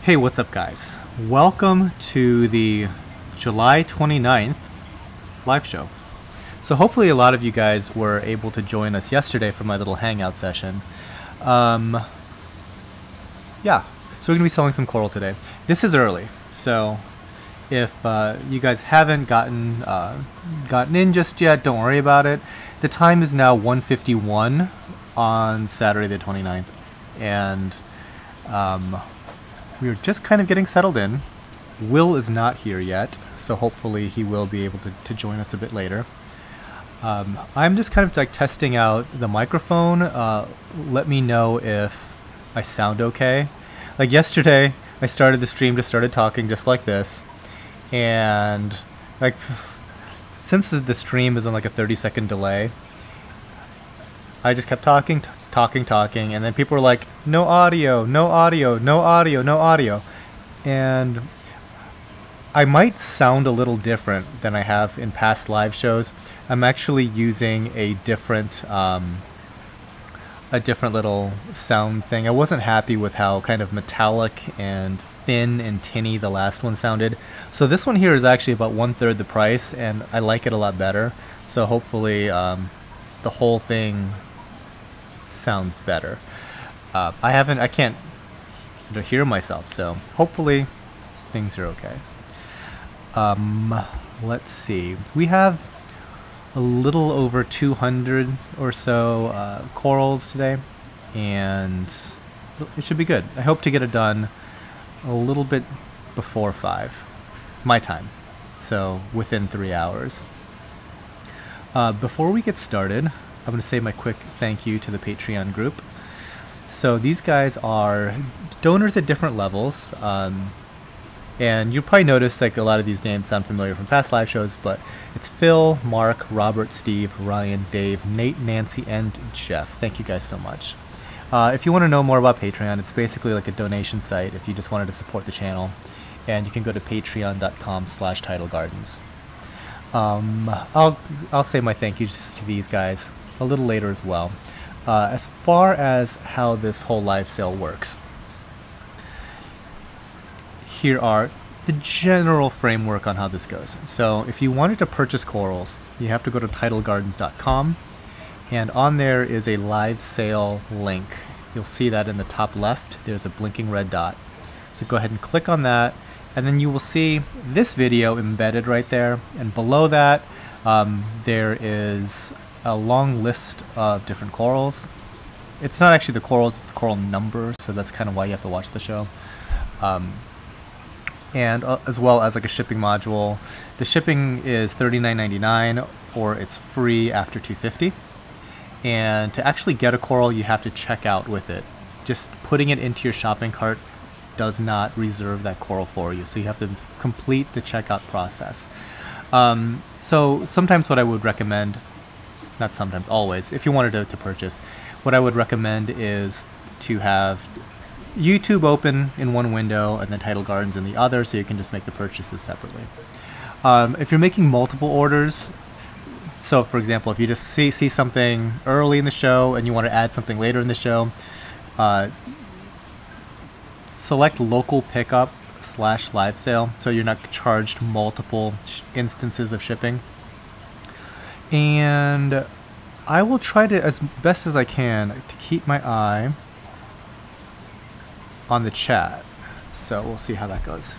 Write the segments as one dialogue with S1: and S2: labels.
S1: Hey, what's up guys? Welcome to the July 29th live show. So hopefully a lot of you guys were able to join us yesterday for my little hangout session. Yeah, so we're going to be selling some coral today. This is early, so if you guys haven't gotten in just yet, don't worry about it. The time is now 1:51 on Saturday the 29th, and we're just kind of getting settled in. Will is not here yet, so hopefully he will be able to join us a bit later. I'm just kind of like testing out the microphone. Let me know if I sound okay. Like yesterday, I started the stream, just started talking just like this, and like since the stream is on like a 30-second delay, I just kept talking, and then people were like, no audio, no audio, no audio, no audio. And I might sound a little different than I have in past live shows. I'm actually using a different little sound thing. I wasn't happy with how kind of metallic and thin and tinny the last one sounded. So this one here is actually about 1/3 the price, and I like it a lot better. So hopefully the whole thing sounds better. I can't hear myself, so hopefully things are okay. Let's see. We have a little over 200 or so corals today, and it should be good. I hope to get it done a little bit before 5 my time, so within 3 hours. Before we get started, I'm going to say my quick thank you to the Patreon group. So these guys are donors at different levels, and you probably noticed like a lot of these names sound familiar from past live shows, but it's Phil, Mark, Robert, Steve, Ryan, Dave, Nate, Nancy, and Jeff. Thank you guys so much. If you want to know more about Patreon, it's basically like a donation site if you just wanted to support the channel, and you can go to patreon.com/TidalGardens. I'll say my thank yous to these guys a little later as well. As far as how this whole live sale works, here are the general framework on how this goes. So if you wanted to purchase corals, you have to go to TidalGardens.com, and on there is a live sale link. You'll see that in the top left, there's a blinking red dot. So go ahead and click on that, and then you will see this video embedded right there, and below that there is a long list of different corals. It's not actually the corals, it's the coral number, so that's kind of why you have to watch the show. And as well as like a shipping module. The shipping is $39.99, or it's free after $250. And to actually get a coral, you have to check out with it. Just putting it into your shopping cart does not reserve that coral for you, so you have to complete the checkout process. So sometimes what I would recommend, not sometimes, always, if you wanted to purchase, what I would recommend is to have YouTube open in one window and then Tidal Gardens in the other, so you can just make the purchases separately. If you're making multiple orders, so for example, if you just see something early in the show and you want to add something later in the show, select local pickup / live sale, so you're not charged multiple instances of shipping. And I will try to, as best as I can, to keep my eye on the chat, so we'll see how that goes.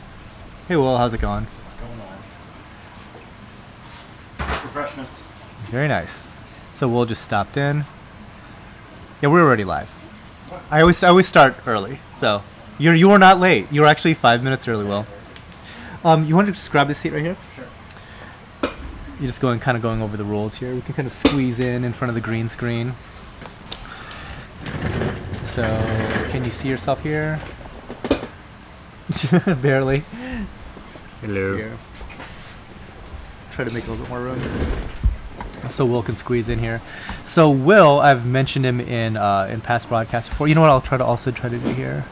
S1: Hey Will, how's it going?
S2: What's going on? Refreshments.
S1: Very nice. So Will just stopped in. Yeah, we're already live. I always start early, so you are not late. You were actually 5 minutes early, Will. You want to just grab this seat right here?
S2: Sure.
S1: You're just going over the rules here. We can kind of squeeze in front of the green screen. So, can you see yourself here? Barely.
S2: Hello.
S1: Here. Try to make a little bit more room, so Will can squeeze in here. So Will, I've mentioned him in past broadcasts before. You know what I'll also try to do here?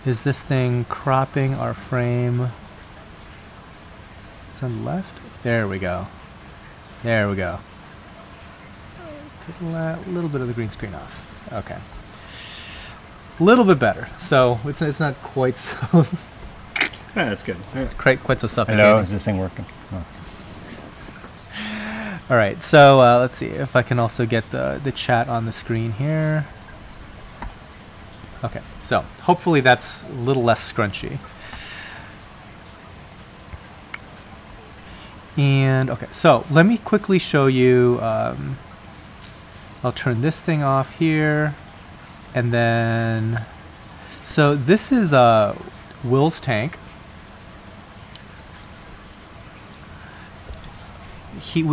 S1: Is this thing cropping our frame? It's on the left? There we go. There we go. Take a little bit of the green screen off. Okay. A little bit better. So it's not quite so
S2: Yeah, that's good. Yeah.
S1: quite so suffocating.
S3: Hello, is this thing working? Oh.
S1: All right, so let's see if I can also get the chat on the screen here. Okay, so hopefully that's a little less scrunchy. And okay, so let me quickly show you. I'll turn this thing off here, and then so this is Will's tank.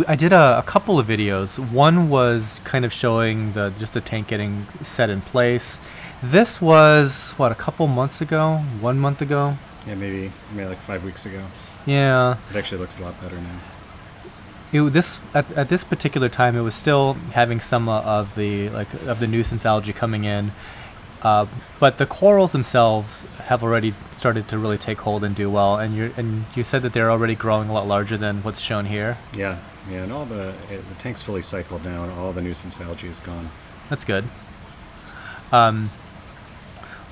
S1: I did a couple of videos. One was kind of showing just the tank getting set in place. This was what, a couple months ago, 1 month ago.
S2: Yeah, maybe like 5 weeks ago.
S1: Yeah.
S2: It actually looks a lot better now.
S1: At this particular time, it was still having some of the nuisance algae coming in, but the corals themselves have already started to really take hold and do well. And you said that they're already growing a lot larger than what's shown here.
S2: Yeah, and all the tank's fully cycled now, and all the nuisance algae is gone.
S1: That's good.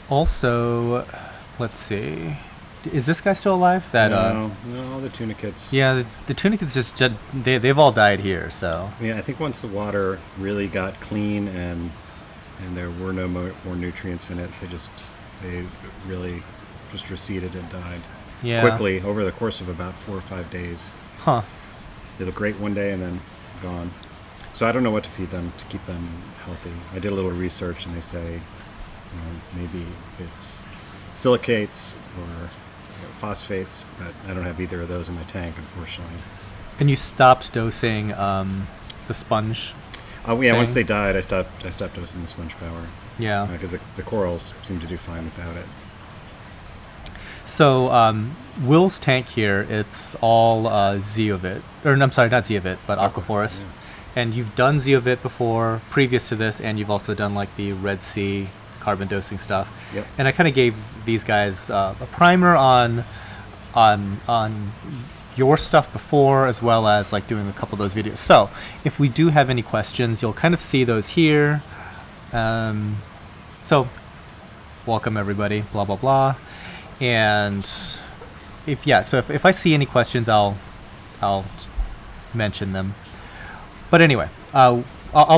S1: Also, let's see. Is this guy still alive?
S2: No, all the tunicates.
S1: Yeah, the tunicates they've all died here. So
S2: Yeah, I think once the water really got clean and there were no more nutrients in it, they really just receded and died.
S1: Yeah.
S2: Quickly over the course of about 4 or 5 days.
S1: Huh.
S2: They look great one day and then gone. So I don't know what to feed them to keep them healthy. I did a little research and they say maybe it's silicates or phosphates, but I don't have either of those in my tank, unfortunately.
S1: And you stopped dosing the sponge?
S2: Oh yeah,
S1: thing?
S2: once they died, I stopped dosing the sponge power.
S1: Yeah.
S2: Because the corals seem to do fine without it.
S1: So Will's tank here, it's all Zeovit, or I'm sorry, not Zeovit, but Aquaforest.
S2: Yeah.
S1: And you've done Zeovit before, previous to this, and you've also done like the Red Sea carbon dosing stuff.
S2: Yep.
S1: And I kind of gave these guys a primer on your stuff before, as well as like doing a couple of those videos. So if we do have any questions, you'll kind of see those here. So welcome everybody, blah blah blah. And if I see any questions, I'll mention them. But anyway, I'll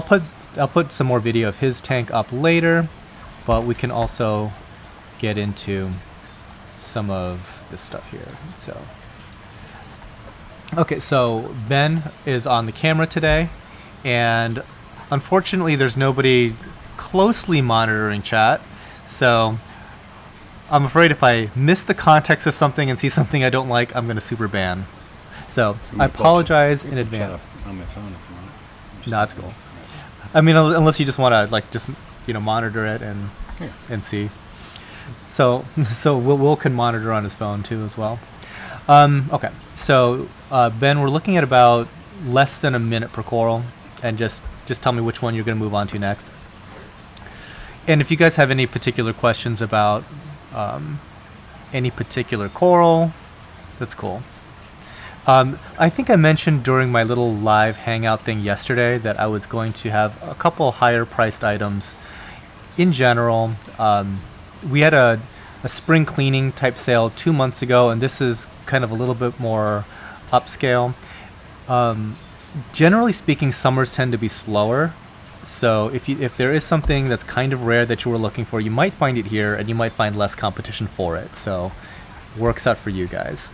S1: put some more video of his tank up later, but we can also get into some of this stuff here. So okay, so Ben is on the camera today, and unfortunately there's nobody closely monitoring chat, so I'm afraid if I miss the context of something and see something I don't like, I'm going to super ban. So I apologize in advance.
S2: On my phone if you want.
S1: No, that's cool. I mean, unless you just want to like just monitor it and see. So Will can monitor on his phone too as well. Okay, so Ben, we're looking at about less than a minute per coral, and just tell me which one you're going to move on to next. And if you guys have any particular questions about any particular coral, that's cool. I think I mentioned during my little live hangout thing yesterday that I was going to have a couple higher priced items. In general, we had a spring cleaning type sale 2 months ago, and this is kind of a little bit more upscale. Generally speaking, summers tend to be slower. So if there is something that's kind of rare that you were looking for, you might find it here, and you might find less competition for it. So works out for you guys.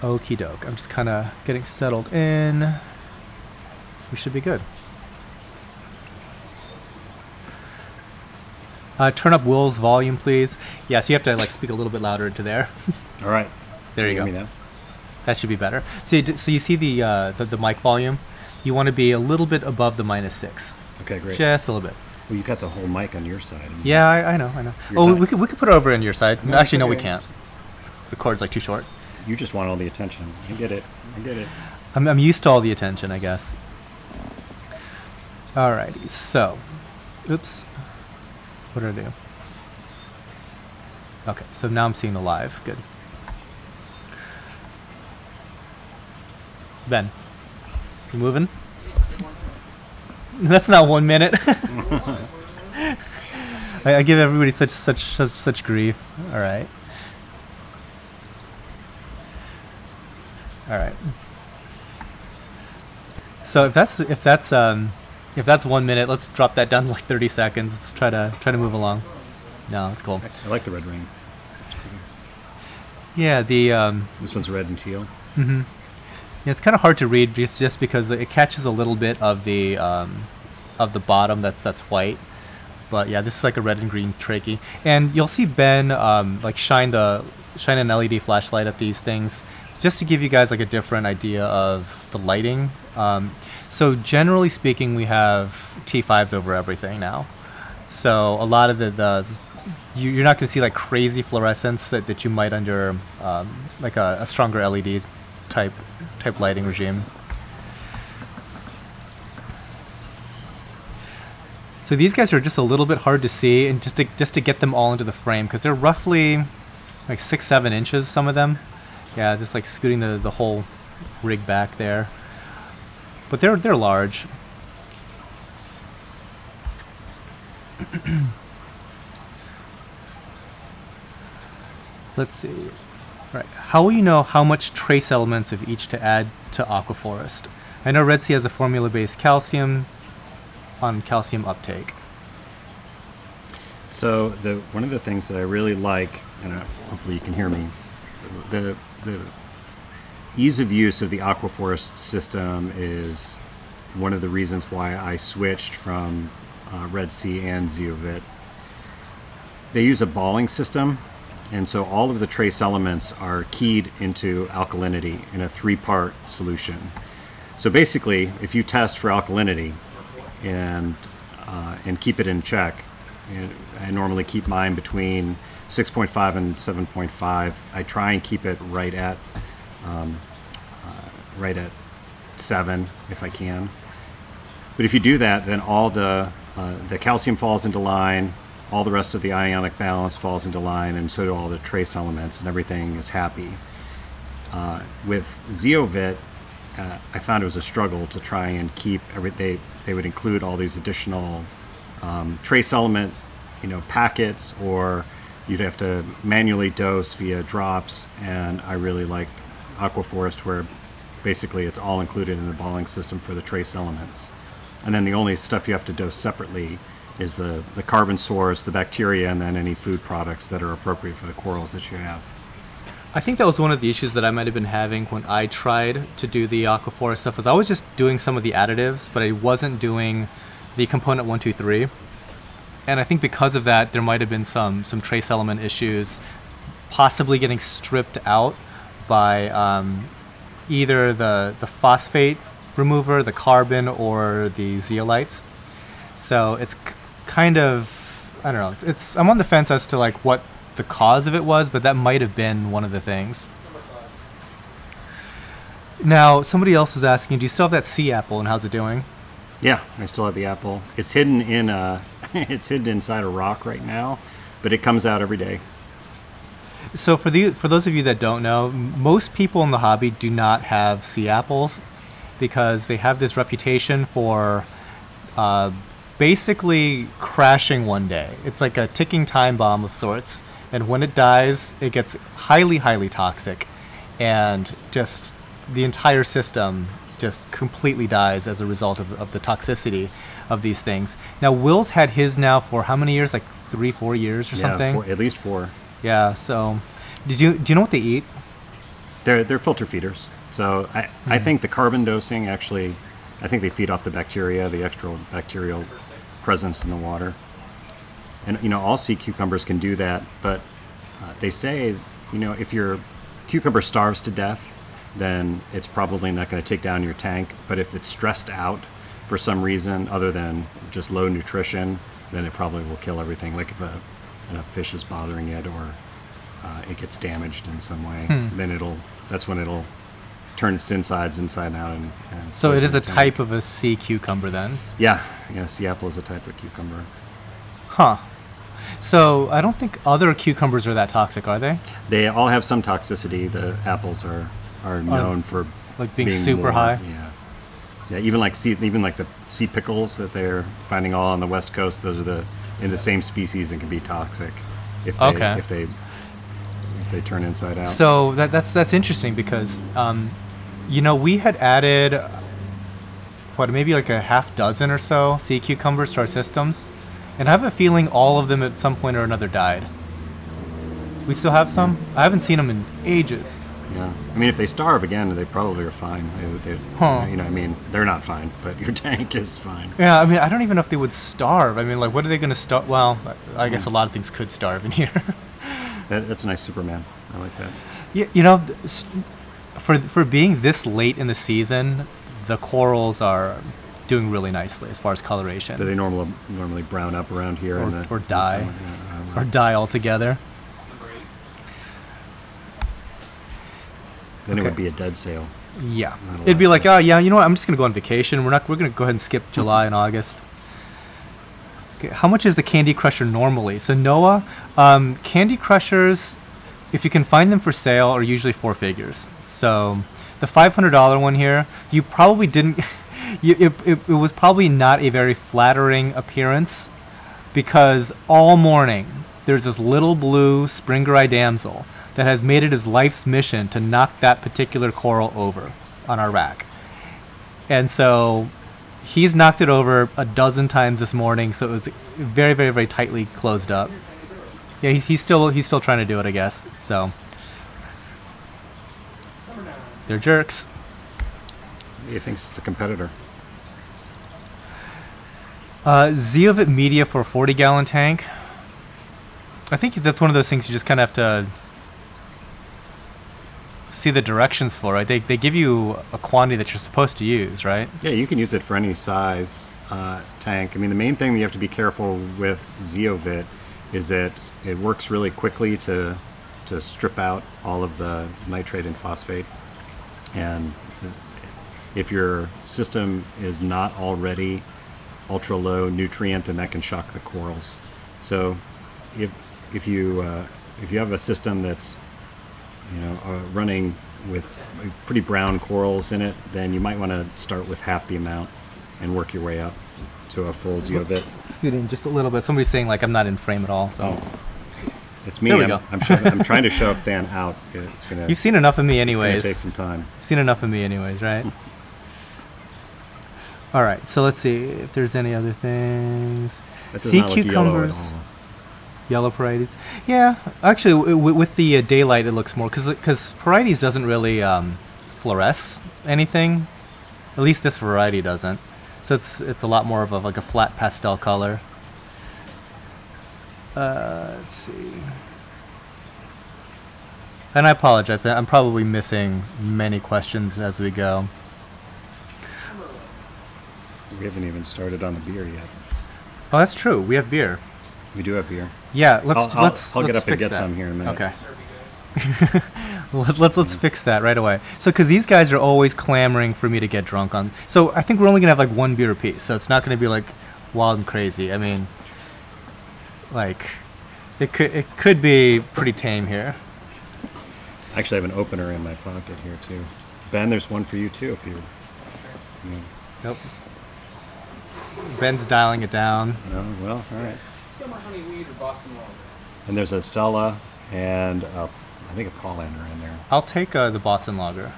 S1: Okie doke. I'm just kind of getting settled in. We should be good. Turn up Will's volume, please. Yeah, so you have to like speak a little bit louder into there.
S2: All right.
S1: There you
S2: Can
S1: go.
S2: hear me now?
S1: That should be better. So you see the mic volume? You want to be a little bit above the -6.
S2: Okay, great.
S1: Just a little bit.
S2: Well, you got the whole mic on your side. I mean,
S1: Yeah, I know.
S2: You're
S1: Oh,
S2: done.
S1: we could put it over on your side.
S2: No,
S1: Actually, no, we
S2: okay.
S1: can't. The cord's like too short.
S2: You just want all the attention. I get it.
S1: I'm used to all the attention, I guess. Alrighty, so, oops, what did I do? Okay, so now I'm seeing the live. Good. Ben, you moving? That's not 1 minute. I give everybody such grief. All right. All right. So if that's 1 minute, let's drop that down to like 30 seconds. Let's try to move along. No, it's cool.
S2: I like the red ring. It's pretty.
S1: Yeah,
S2: This one's red and teal.
S1: Mm-hmm. Yeah, it's kind of hard to read just because it catches a little bit of the bottom that's white. But yeah, this is like a red and green trachea, and you'll see Ben like shine an LED flashlight at these things just to give you guys like a different idea of the lighting. So generally speaking, we have T5s over everything now. So a lot of you're not going to see like crazy fluorescence that you might under like a stronger LED type lighting regime. So these guys are just a little bit hard to see, and just to get them all into the frame, because they're roughly like 6-7 inches, some of them. Yeah, just like scooting the whole rig back there. But they're large. Let's see. Right. How will you know how much trace elements of each to add to Aquaforest? I know Red Sea has a formula-based calcium on calcium uptake.
S2: So one of the things that I really like, and hopefully you can hear me, the ease of use of the Aquaforest system is one of the reasons why I switched from Red Sea and Zeovit. They use a balling system, and so all of the trace elements are keyed into alkalinity in a 3-part solution. So basically, if you test for alkalinity and keep it in check, and I normally keep mine between 6.5 and 7.5. I try and keep it right at 7 if I can. But if you do that, then all the calcium falls into line, all the rest of the ionic balance falls into line, and so do all the trace elements, and everything is happy. With Zeovit, I found it was a struggle to try and keep they would include all these additional trace element, packets, or you'd have to manually dose via drops. And I really liked Aquaforest, where basically it's all included in the balling system for the trace elements. And then the only stuff you have to dose separately is the carbon source, the bacteria, and then any food products that are appropriate for the corals that you have.
S1: I think that was one of the issues that I might have been having when I tried to do the Aquaforest stuff, was I was just doing some of the additives, but I wasn't doing the component 1, 2, 3. And I think because of that, there might have been some trace element issues possibly getting stripped out by either the phosphate remover, the carbon, or the zeolites. So it's kind of, I don't know, I'm on the fence as to like what the cause of it was, but that might have been one of the things. Now, somebody else was asking, do you still have that sea apple, and how's it doing?
S2: Yeah, I still have the apple. It's hidden in it's hidden inside a rock right now, but it comes out every day.
S1: So for those of you that don't know, most people in the hobby do not have sea apples because they have this reputation for basically crashing one day. It's like a ticking time bomb of sorts, and when it dies, it gets highly, highly toxic, and just the entire system just completely dies as a result of the toxicity of these things. Now, Will's had his now for how many years? Like 3-4 years or something?
S2: At least 4.
S1: Yeah, so do you know what they eat?
S2: They're filter feeders. So I think the carbon dosing actually, I think they feed off the bacteria, the extra bacterial presence in the water. And all sea cucumbers can do that, but they say, if your cucumber starves to death, then it's probably not going to take down your tank. But if it's stressed out for some reason other than just low nutrition, then it probably will kill everything. Like if a fish is bothering it, or it gets damaged in some way, then that's when it'll turn its insides inside out. And
S1: so it is a type of a sea cucumber then?
S2: Yeah, sea apple is a type of cucumber.
S1: Huh. So I don't think other cucumbers are that toxic, are they?
S2: They all have some toxicity. The apples are known for
S1: like being super high.
S2: Yeah. Even like the sea pickles that they're finding all on the West Coast. Those are the in the same species and can be toxic if they turn inside out.
S1: So that's interesting because we had added maybe like a half dozen or so sea cucumbers to our systems, and I have a feeling all of them at some point or another died. We still have some? I haven't seen them in ages.
S2: Yeah, I mean, if they starve again, they probably are fine. I mean, they're not fine, but your tank is fine.
S1: Yeah, I mean, I don't even know if they would starve. I mean, like, what are they going to starve? Well, I guess a lot of things could starve in here.
S2: That's a nice Superman. I like that.
S1: Yeah, for being this late in the season, the corals are doing really nicely as far as coloration.
S2: Do they normally brown up around here
S1: or die, or die altogether?
S2: Then it would be a dead sale.
S1: Yeah, it'd be like, oh yeah, you know what? I'm just gonna go on vacation. We're gonna go ahead and skip July and August. Okay, how much is the Candy Crusher normally? So Noah, Candy Crushers, if you can find them for sale, are usually 4 figures. So the $500 one here, you probably didn't. It was probably not a very flattering appearance, because all morning there's this little blue Springereye damsel that has made it his life's mission to knock that particular coral over on our rack. And so he's knocked it over a dozen times this morning, so it was very, very, very tightly closed up. Yeah, he's still trying to do it, I guess. So they're jerks.
S2: He thinks it's a competitor.
S1: Zeovit media for a 40-gallon tank. I think that's one of those things you just kind of have to see the directions for, right? They give you a quantity that you're supposed to use, right?
S2: Yeah, you can use it for any size tank. I mean, the main thing that you have to be careful with Zeovit is that it works really quickly to strip out all of the nitrate and phosphate. And if your system is not already ultra low nutrient, then that can shock the corals. So if you have a system that's running with pretty brown corals in it, then you might want to start with half the amount and work your way up to a full Zeovit.
S1: Scoot in just a little bit. Somebody's saying like I'm not in frame at all. So
S2: it's me. I'm trying to shove Than out. It's gonna.
S1: You've seen enough of me, anyways.
S2: It's gonna take some time.
S1: You've seen enough of me, anyways, right? All right. So let's see if there's any other things. Sea cucumbers. Yellow Porites. Yeah, actually, with the daylight, it looks more because Porites doesn't really fluoresce anything. At least this variety doesn't. So it's a lot more of like a flat pastel color. Let's see. And I apologize. I'm probably missing many questions as we go.
S2: We haven't even started on the beer yet.
S1: Oh, that's true. We have beer.
S2: We do have beer.
S1: Yeah,
S2: I'll get up and get some here in a minute.
S1: Okay. let's fix that right away. So, because these guys are always clamoring for me to get drunk on. So, I think we're only gonna have like 1 beer apiece. So it's not gonna be like wild and crazy. I mean, like, it could be pretty tame here.
S2: I actually have an opener in my pocket here too. Ben, there's one for you too if you.
S1: Nope. Ben's dialing it down.
S2: No, well, all right.
S3: Summer honey weed or Boston lager.
S2: And there's a Stella and I think a Paulander in there.
S1: I'll take the Boston Lager.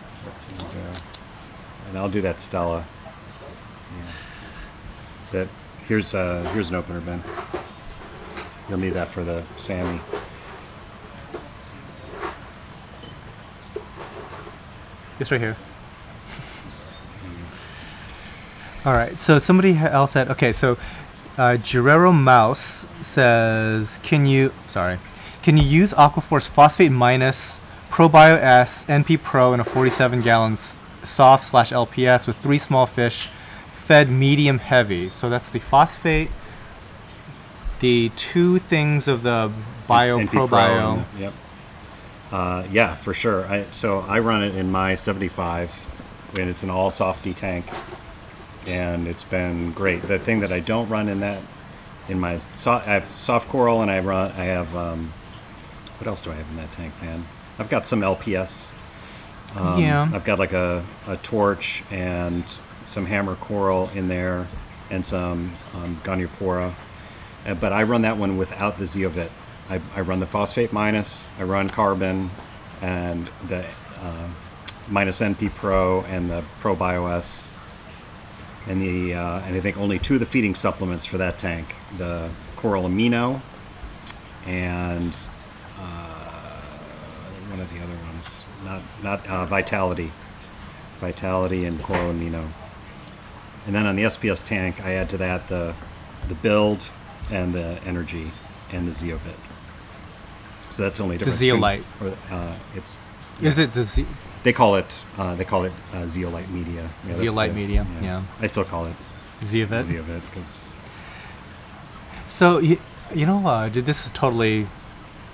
S2: And I'll do that Stella. Yeah. Here's an opener, Ben. You'll need that for the Sammy.
S1: This right here. All right. So somebody else said, okay. So Guerrero Mouse says, can you use Aquaforest Phosphate Minus, ProBio S, NP Pro in a 47 gallons soft/LPS with 3 small fish, fed medium heavy? So that's the phosphate, the 2 things of the bio
S2: NP
S1: ProBio.
S2: Yep. Yeah, for sure. So I run it in my 75, and it's an all softy tank, and it's been great. The thing that I don't run in that, I have soft coral, and I have what else do I have in that tank, Than? I've got some LPS.
S1: Yeah.
S2: I've got like a torch and some hammer coral in there, and some Goniopora. But I run that one without the zeovit. I run the phosphate minus, I run carbon, and the minus NP Pro and the Pro BioS, and I think only 2 of the feeding supplements for that tank: the Coral Amino and one of the other ones, not Vitality and Coral Amino. And then on the SPS tank, I add to that the build and the energy and the zeovit. So that's only different.
S1: The zeolite.
S2: It's.
S1: Is it the
S2: They call it zeolite media. Yeah,
S1: zeolite media? Yeah.
S2: I still call it
S1: zeovit.
S2: Zeovit because.
S1: So this is totally,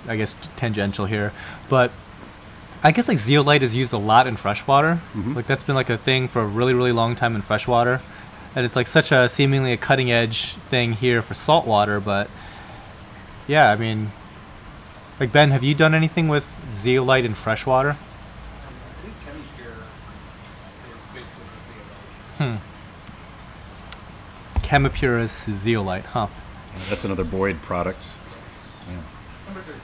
S1: I guess, tangential here, but I guess like zeolite is used a lot in freshwater.
S2: Mm-hmm.
S1: Like that's been like a thing for a really, really long time in freshwater, and it's like such a seemingly a cutting edge thing here for saltwater. But yeah, I mean, like Ben, have you done anything with zeolite in freshwater?
S3: I think Chemicure is basically just zeolite.
S1: Chemipure is zeolite, huh?
S2: That's another Boyd product. Yeah.
S3: Number 13.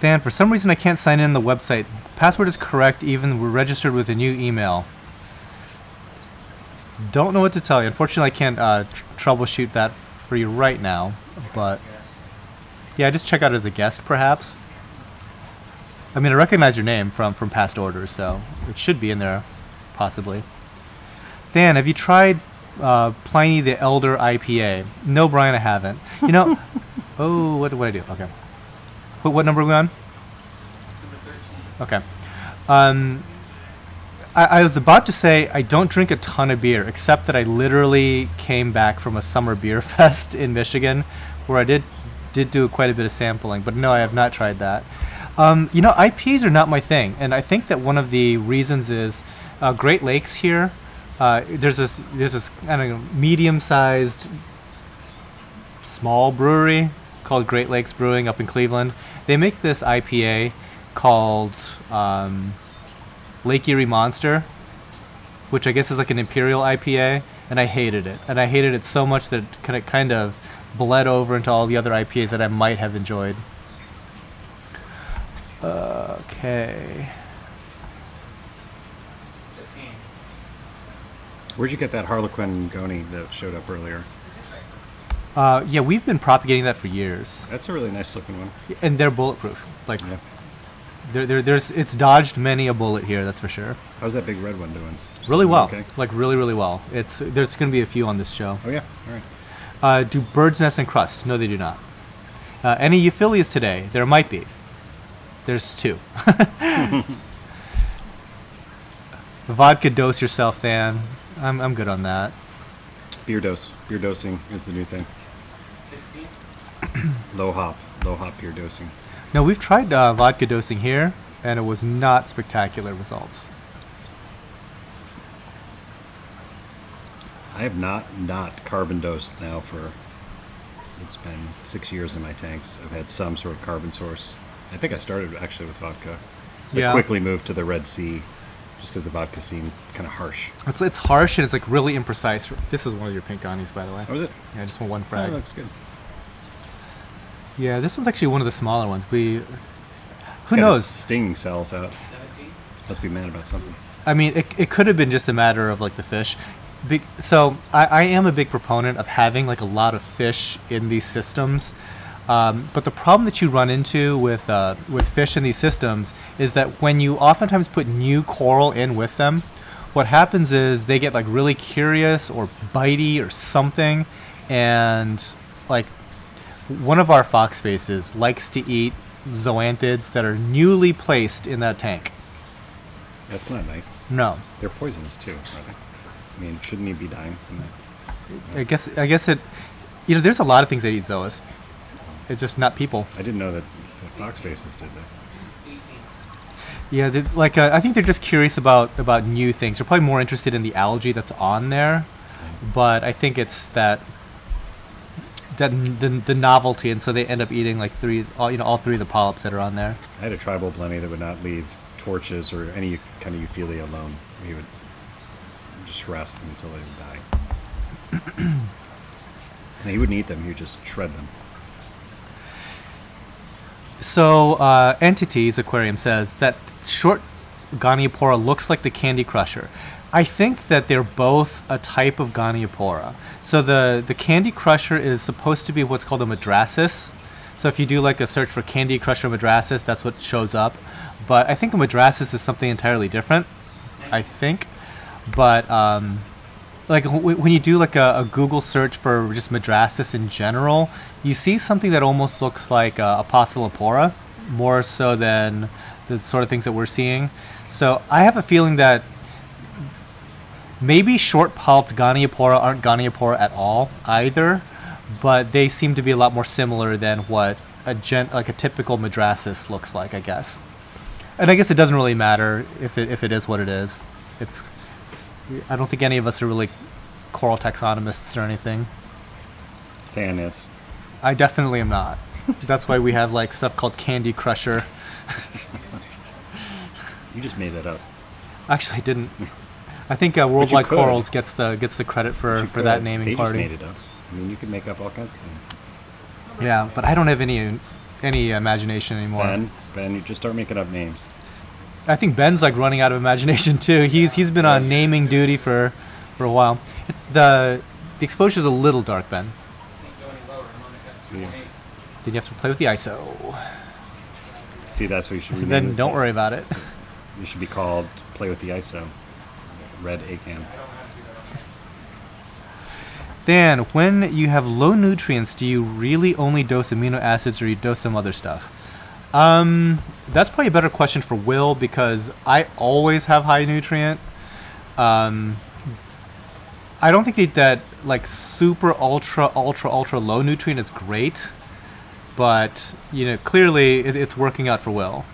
S1: Dan, for some reason I can't sign in the website. Password is correct, even we're registered with a new email. Don't know what to tell you. Unfortunately, I can't troubleshoot that for you right now. But yeah, just check out it as a guest, perhaps. I mean, I recognize your name from past orders, so it should be in there, possibly. Dan, have you tried Pliny the Elder IPA? No, Brian, I haven't. You know, oh, what did I do? Okay. What number are we on?
S3: Number 13.
S1: Okay. I was about to say I don't drink a ton of beer, except that I literally came back from a summer beer fest in Michigan, where I did do quite a bit of sampling. But no, I have not tried that. IPAs are not my thing, and I think that one of the reasons is Great Lakes here. There's this I don't know, medium-sized small brewery called Great Lakes Brewing up in Cleveland. They make this IPA called Lake Erie Monster, which I guess is like an imperial IPA, and I hated it. And I hated it so much that it kind of bled over into all the other IPAs that I might have enjoyed. Okay.
S3: 15.
S2: Where'd you get that Harlequin Goni that showed up earlier?
S1: Yeah, we've been propagating that for years,
S2: That's a really nice looking one.
S1: and they're bulletproof. Like,
S2: Yeah.
S1: it's dodged many a bullet here, that's for sure.
S2: How's that big red one doing?
S1: Really well,
S2: Okay.
S1: like really, really well. There's going to be a few on this show.
S2: Oh yeah. All right.
S1: Do birds nest in crust? No, they do not. Any euphyllias today? There might be. There's 2. Vodka dose yourself, Dan. I'm good on that.
S2: Beer dosing is the new thing.
S3: 16.
S2: Low hop beer dosing.
S1: No, we've tried vodka dosing here, and it was not spectacular results.
S2: I have not carbon dosed now for, it's been 6 years in my tanks. I've had some sort of carbon source. I think I started actually with vodka. But
S1: Yeah.
S2: quickly moved to the Red Sea just because the vodka seemed kind of harsh.
S1: It's harsh, and it's like really imprecise. This is one of your pink Gonis, by the way.
S2: Oh, is it?
S1: Yeah, just one
S2: Oh,
S1: frag.
S2: that looks good.
S1: Yeah, this one's actually one of the smaller ones. Who
S2: Got
S1: knows?
S2: its stinging cells out.
S3: 17.
S2: Must be mad about something.
S1: I mean, it could have been just a matter of like the fish. So I am a big proponent of having like a lot of fish in these systems. But the problem that you run into with fish in these systems is that when you oftentimes put new coral in with them, what happens is they get like really curious or bitey or something, and like one of our fox faces likes to eat zoanthids that are newly placed in that tank.
S2: That's not nice.
S1: No,
S2: They're poisonous too, are they? I mean, shouldn't he be dying from that?
S1: I guess it. There's a lot of things that eat zoas. It's just not people.
S2: I didn't know that fox faces did that.
S3: 18.
S1: Yeah, I think they're just curious about new things. They're probably more interested in the algae that's on there, but I think it's that the novelty, and so they end up eating like all 3 of the polyps that are on there.
S2: I had a tribal blenny that would not leave torches or any kind of euphyllia alone. He would just harass them until they would die. And he wouldn't eat them; he would just shred them.
S1: So Entities Aquarium says that short Goniopora looks like the Candy Crusher. I think that they're both a type of Goniopora. So the Candy Crusher is supposed to be what's called a madrassus. So if you do like a search for Candy Crusher madrassus, that's what shows up. But I think a madrassus is something entirely different. I think. But like when you do like a Google search for just madrassus in general, you see something that almost looks like a Apocylopora, more so than the sort of things that we're seeing. So I have a feeling that maybe short-pulped Goniopora aren't Goniopora at all either, but they seem to be a lot more similar than what like a typical madrassus looks like, I guess. And I guess it doesn't really matter if it is what it is. I don't think any of us are really coral taxonomists or anything.
S2: Than is.
S1: I definitely am not. That's why we have like stuff called Candy Crusher.
S2: You just made that up.
S1: Actually, I didn't. I think Worldwide Corals gets the credit for that naming party.
S2: They just made it up. I mean, you could make up all kinds of things.
S1: Yeah, but I don't have any imagination anymore.
S2: Ben, you just start making up names.
S1: I think Ben's like running out of imagination too. He's been on naming duty for a while. The exposure's a little dark, Ben.
S2: See,
S1: Then you have to play with the ISO.
S2: See, that's what you should rename
S1: Then
S2: it.
S1: don't worry about it.
S2: You should be called Play with the ISO. Red ACAM.
S1: Then, when you have low nutrients, do you really only dose amino acids or you dose some other stuff? That's probably a better question for Will, because I always have high nutrient. I don't think that like super ultra low nutrient is great, but clearly it's working out for Will.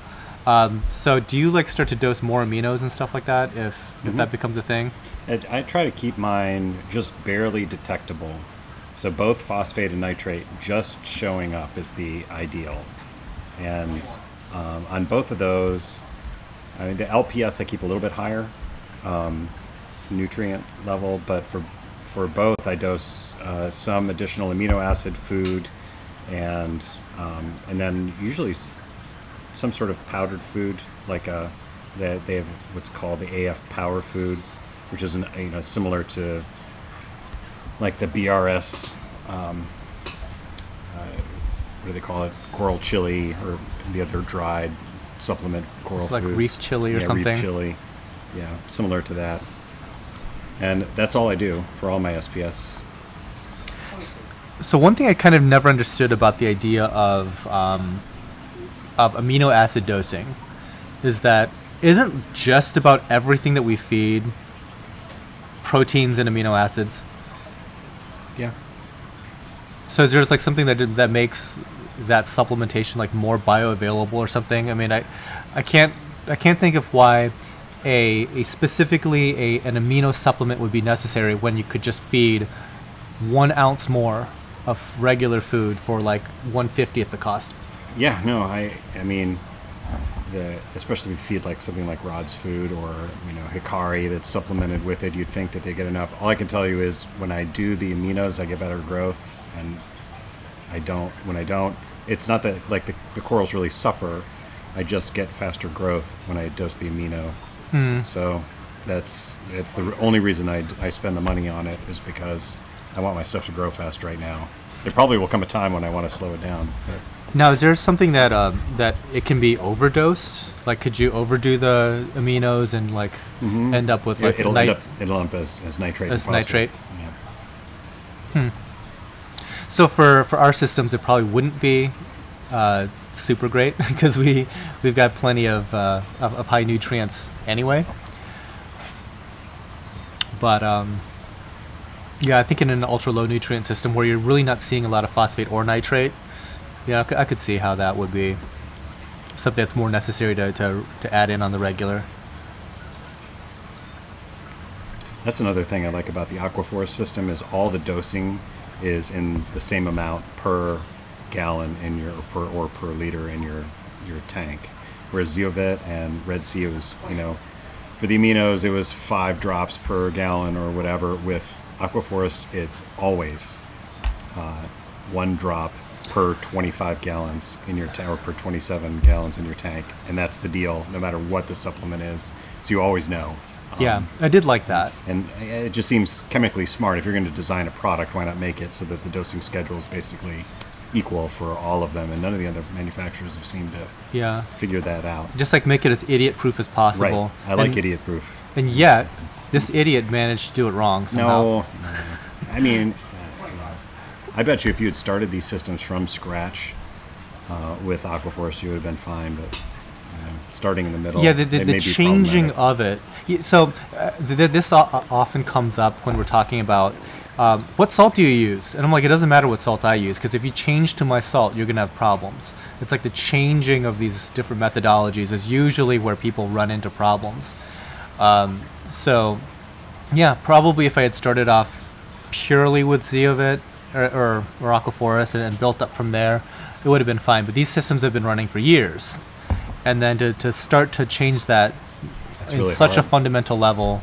S1: So do you like start to dose more aminos and stuff like that if that becomes a thing?
S2: I try to keep mine just barely detectable. So both phosphate and nitrate just showing up is the ideal. And on both of those, I mean, the LPS I keep a little bit higher nutrient level, but for both I dose some additional amino acid food and then usually some sort of powdered food, like they have what's called the AF Power Food, which is similar to like the BRS. What do they call it? Coral chili, or the other dried supplement coral
S1: like
S2: foods.
S1: reef chili or something.
S2: Reef chili, yeah, similar to that. And that's all I do for all my SPS.
S1: So one thing I kind of never understood about the idea of amino acid dosing is that isn't just about everything that we feed proteins and amino acids.
S2: Yeah.
S1: So is there like something that makes that supplementation like more bioavailable or something? I mean, I can't think of why specifically an amino supplement would be necessary when you could just feed 1 ounce more of regular food for like 1/50th the cost.
S2: Yeah, no, I mean, especially if you feed like something like Rod's food or Hikari that's supplemented with it, you'd think that they get enough. All I can tell you is when I do the aminos, I get better growth, and when I don't, it's not that like the corals really suffer. I just get faster growth when I dose the amino. So it's the only reason I spend the money on it, is because I want my stuff to grow fast right now. There probably will come a time when I want to slow it down. But.
S1: Now, is there something that that it can be overdosed? Like, could you overdo the aminos and like end up with like
S2: it'll end up as nitrate.
S1: As
S2: and phosphate.
S1: nitrate. Yeah. So for our systems, it probably wouldn't be super great because we've got plenty of high nutrients anyway. But yeah, I think in an ultra low nutrient system where you're really not seeing a lot of phosphate or nitrate, yeah, I could see how that would be something that's more necessary to add in on the regular.
S2: That's another thing I like about the Aquaforest system, is all the dosing is in the same amount per gallon in your per liter in your tank. Whereas Zeovet and Red Sea, it was, for the aminos it was 5 drops per gallon or whatever. With Aquaforest, it's always 1 drop per 25 gallons in your tank, or per 27 gallons in your tank, and that's the deal, no matter what the supplement is. So you always know.
S1: Yeah, I did like that.
S2: And it just seems chemically smart. If you're going to design a product, why not make it so that the dosing schedule is basically equal for all of them? And none of the other manufacturers have seemed to figure that out.
S1: Just like make it as idiot-proof as possible.
S2: Right. I like idiot-proof.
S1: And yet, this idiot managed to do it wrong somehow.
S2: No. I mean, I bet you if you had started these systems from scratch with Aquaforest, you would have been fine. But starting in the middle,
S1: yeah, the changing of it. So this often comes up when we're talking about what salt do you use? And I'm like, it doesn't matter what salt I use, because if you change to my salt, you're going to have problems. It's like the changing of these different methodologies is usually where people run into problems. So, yeah, probably if I had started off purely with Zeovit or Aquaforest and built up from there, it would have been fine. But these systems have been running for years. And then to start to change that in
S2: really
S1: such a
S2: hard.
S1: fundamental level,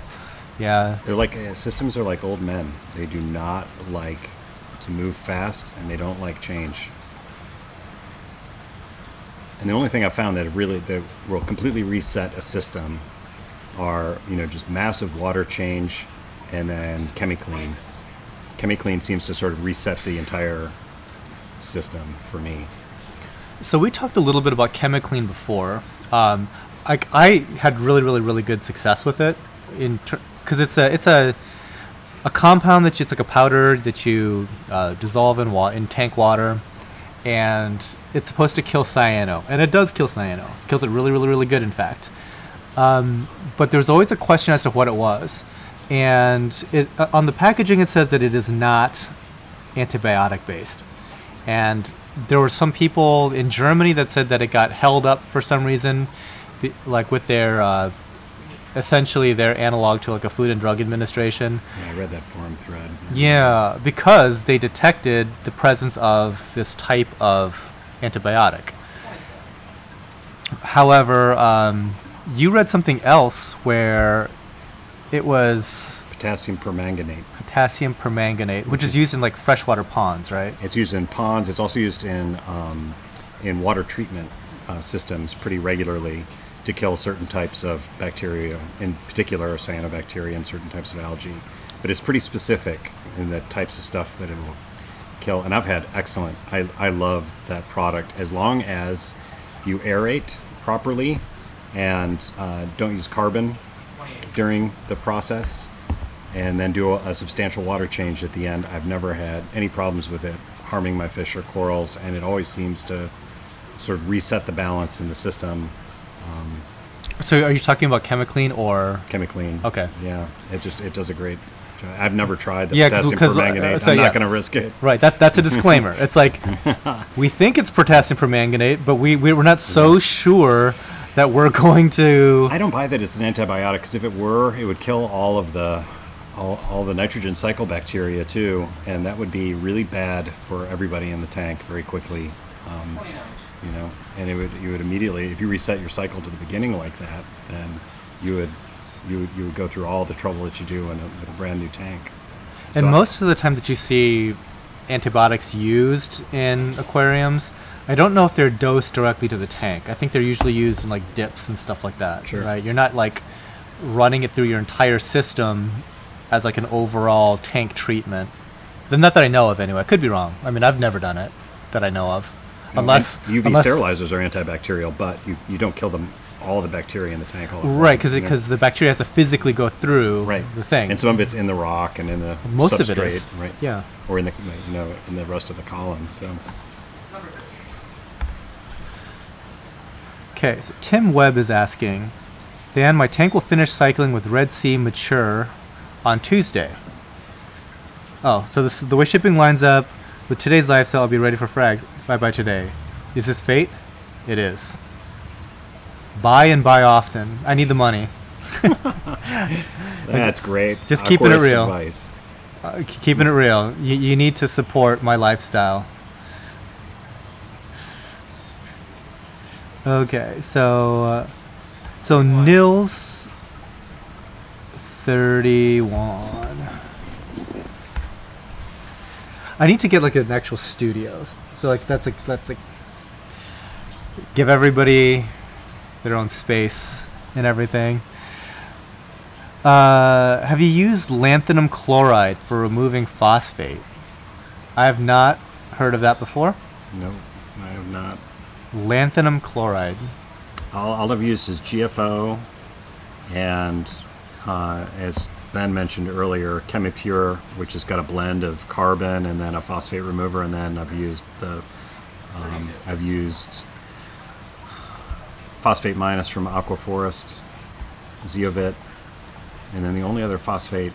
S1: yeah.
S2: They're like systems are like old men. They do not like to move fast, and they don't like change. And the only thing I found that will completely reset a system are just massive water change, and then ChemiClean. ChemiClean seems to sort of reset the entire system for me.
S1: So we talked a little bit about ChemiClean before. I had really good success with it, because it's a compound it's like a powder that you dissolve in tank water, and it's supposed to kill cyano, and it does kill cyano. It kills it really good, in fact. But there's always a question as to what it was, and on the packaging it says that it is not antibiotic based, and there were some people in Germany that said that it got held up for some reason, like with their essentially their analog to like a Food and Drug Administration.
S2: Yeah, I read that forum thread.
S1: Yeah, because they detected the presence of this type of antibiotic. However, you read something else where it was
S2: Potassium
S1: permanganate, which is used in like freshwater ponds, right?
S2: It's used in ponds. It's also used in water treatment systems pretty regularly to kill certain types of bacteria, in particular cyanobacteria and certain types of algae. But it's pretty specific in the types of stuff that it will kill. And I've had excellent. I love that product as long as you aerate properly and don't use carbon during the process, and then do a substantial water change at the end. I've never had any problems with it harming my fish or corals, and it always seems to sort of reset the balance in the system.
S1: So are you talking about ChemiClean or?
S2: ChemiClean.
S1: Okay.
S2: Yeah, it does a great job. I've never tried the
S1: Yeah,
S2: potassium permanganate. I'm not going to risk it.
S1: Right, that's a disclaimer. It's like, we think it's potassium permanganate, but we're not so sure that we're going to...
S2: I don't buy that it's an antibiotic, because if it were, it would kill all of the nitrogen cycle bacteria too, and that would be really bad for everybody in the tank very quickly. And you would immediately, if you reset your cycle to the beginning like that, then you would go through all the trouble that you do with a brand new tank.
S1: And most of the time that you see antibiotics used in aquariums, I don't know if they're dosed directly to the tank. I think they're usually used in like dips and stuff like that.
S2: Sure.
S1: Right? You're not like running it through your entire system as like an overall tank treatment. Not that I know of anyway. I could be wrong. I mean, I've never done it that I know of. Unless
S2: sterilizers are antibacterial, but you don't kill all the bacteria in the tank all at once.
S1: Right, because the bacteria has to physically go through the thing.
S2: And some of it's in the rock and in the
S1: most
S2: substrate,
S1: of it is.
S2: right?
S1: Yeah.
S2: Or in the rest of the column. So.
S1: Okay, so Tim Webb is asking, Dan, my tank will finish cycling with Red Sea mature on Tuesday. Oh, so the way shipping lines up with today's live sale, I'll be ready for frags. Bye today. Is this fate? It is. Buy and buy often. I need the money.
S2: That's great.
S1: Just keeping it real.
S2: Advice.
S1: Keeping it real. You need to support my lifestyle. Okay, so Nils 31. I need to get like an actual studio. So like that's like give everybody their own space and everything. Have you used lanthanum chloride for removing phosphate? I have not heard of that before.
S2: No, I have not.
S1: Lanthanum chloride.
S2: All I've used is GFO, and as Ben mentioned earlier, ChemiPure, which has got a blend of carbon and then a phosphate remover, and then I've used phosphate minus from Aquaforest, Zeovit, and then the only other phosphate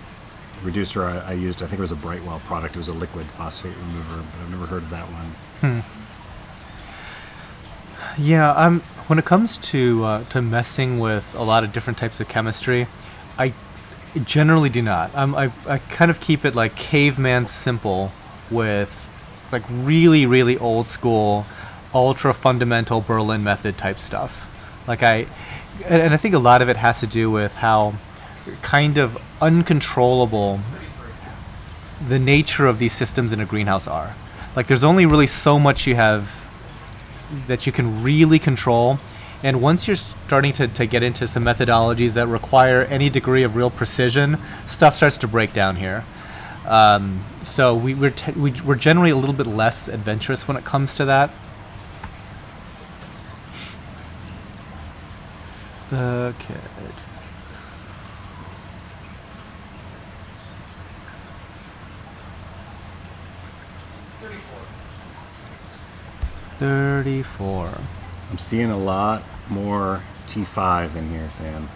S2: reducer I used, I think it was a Brightwell product. It was a liquid phosphate remover, but I've never heard of that one.
S1: Yeah, when it comes to messing with a lot of different types of chemistry, I generally do not. I kind of keep it like caveman simple with like really, really old school, ultra fundamental Berlin method type stuff. And I think a lot of it has to do with how kind of uncontrollable the nature of these systems in a greenhouse are. Like there's only really so much you have that you can really control, and once you're starting to get into some methodologies that require any degree of real precision, stuff starts to break down here. So we're generally a little bit less adventurous when it comes to that. Okay. 34.
S2: I'm seeing a lot more T5 in here, Than.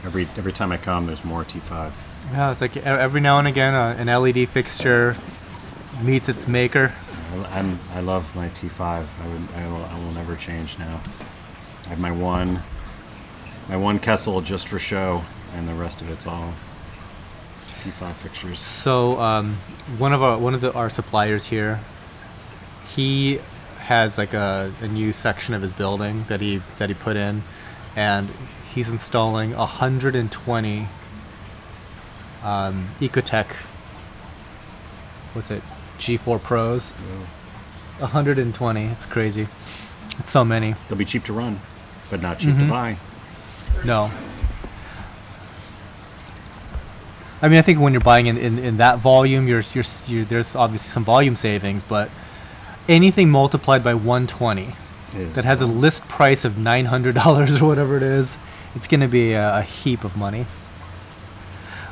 S2: Every time I come, there's more T5.
S1: Yeah, it's like every now and again an LED fixture meets its maker.
S2: I love my T5. I will never change now. I have my one Kessel just for show, and the rest of it's all T5 fixtures.
S1: So one of our suppliers here, he has like a new section of his building that he put in, and he's installing 120 Ecotech, what's it, G4 Pros.
S2: Whoa.
S1: 120. It's crazy. It's so many.
S2: They'll be cheap to run, but not cheap to buy.
S1: No. I mean, I think when you're buying in that volume, there's obviously some volume savings, but anything multiplied by 120 that has a list price of $900 or whatever it is, it's going to be a heap of money.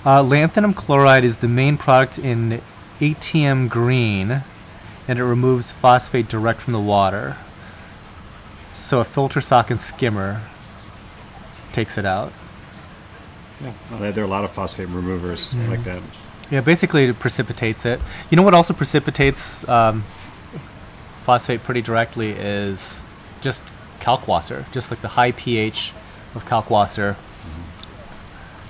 S1: Lanthanum chloride is the main product in ATM green, and it removes phosphate direct from the water. So a filter sock and skimmer takes it out.
S2: Yeah, well, there are a lot of phosphate removers like that.
S1: Yeah, basically it precipitates it. You know what also precipitates phosphate pretty directly is just kalkwasser. Just like the high pH of kalkwasser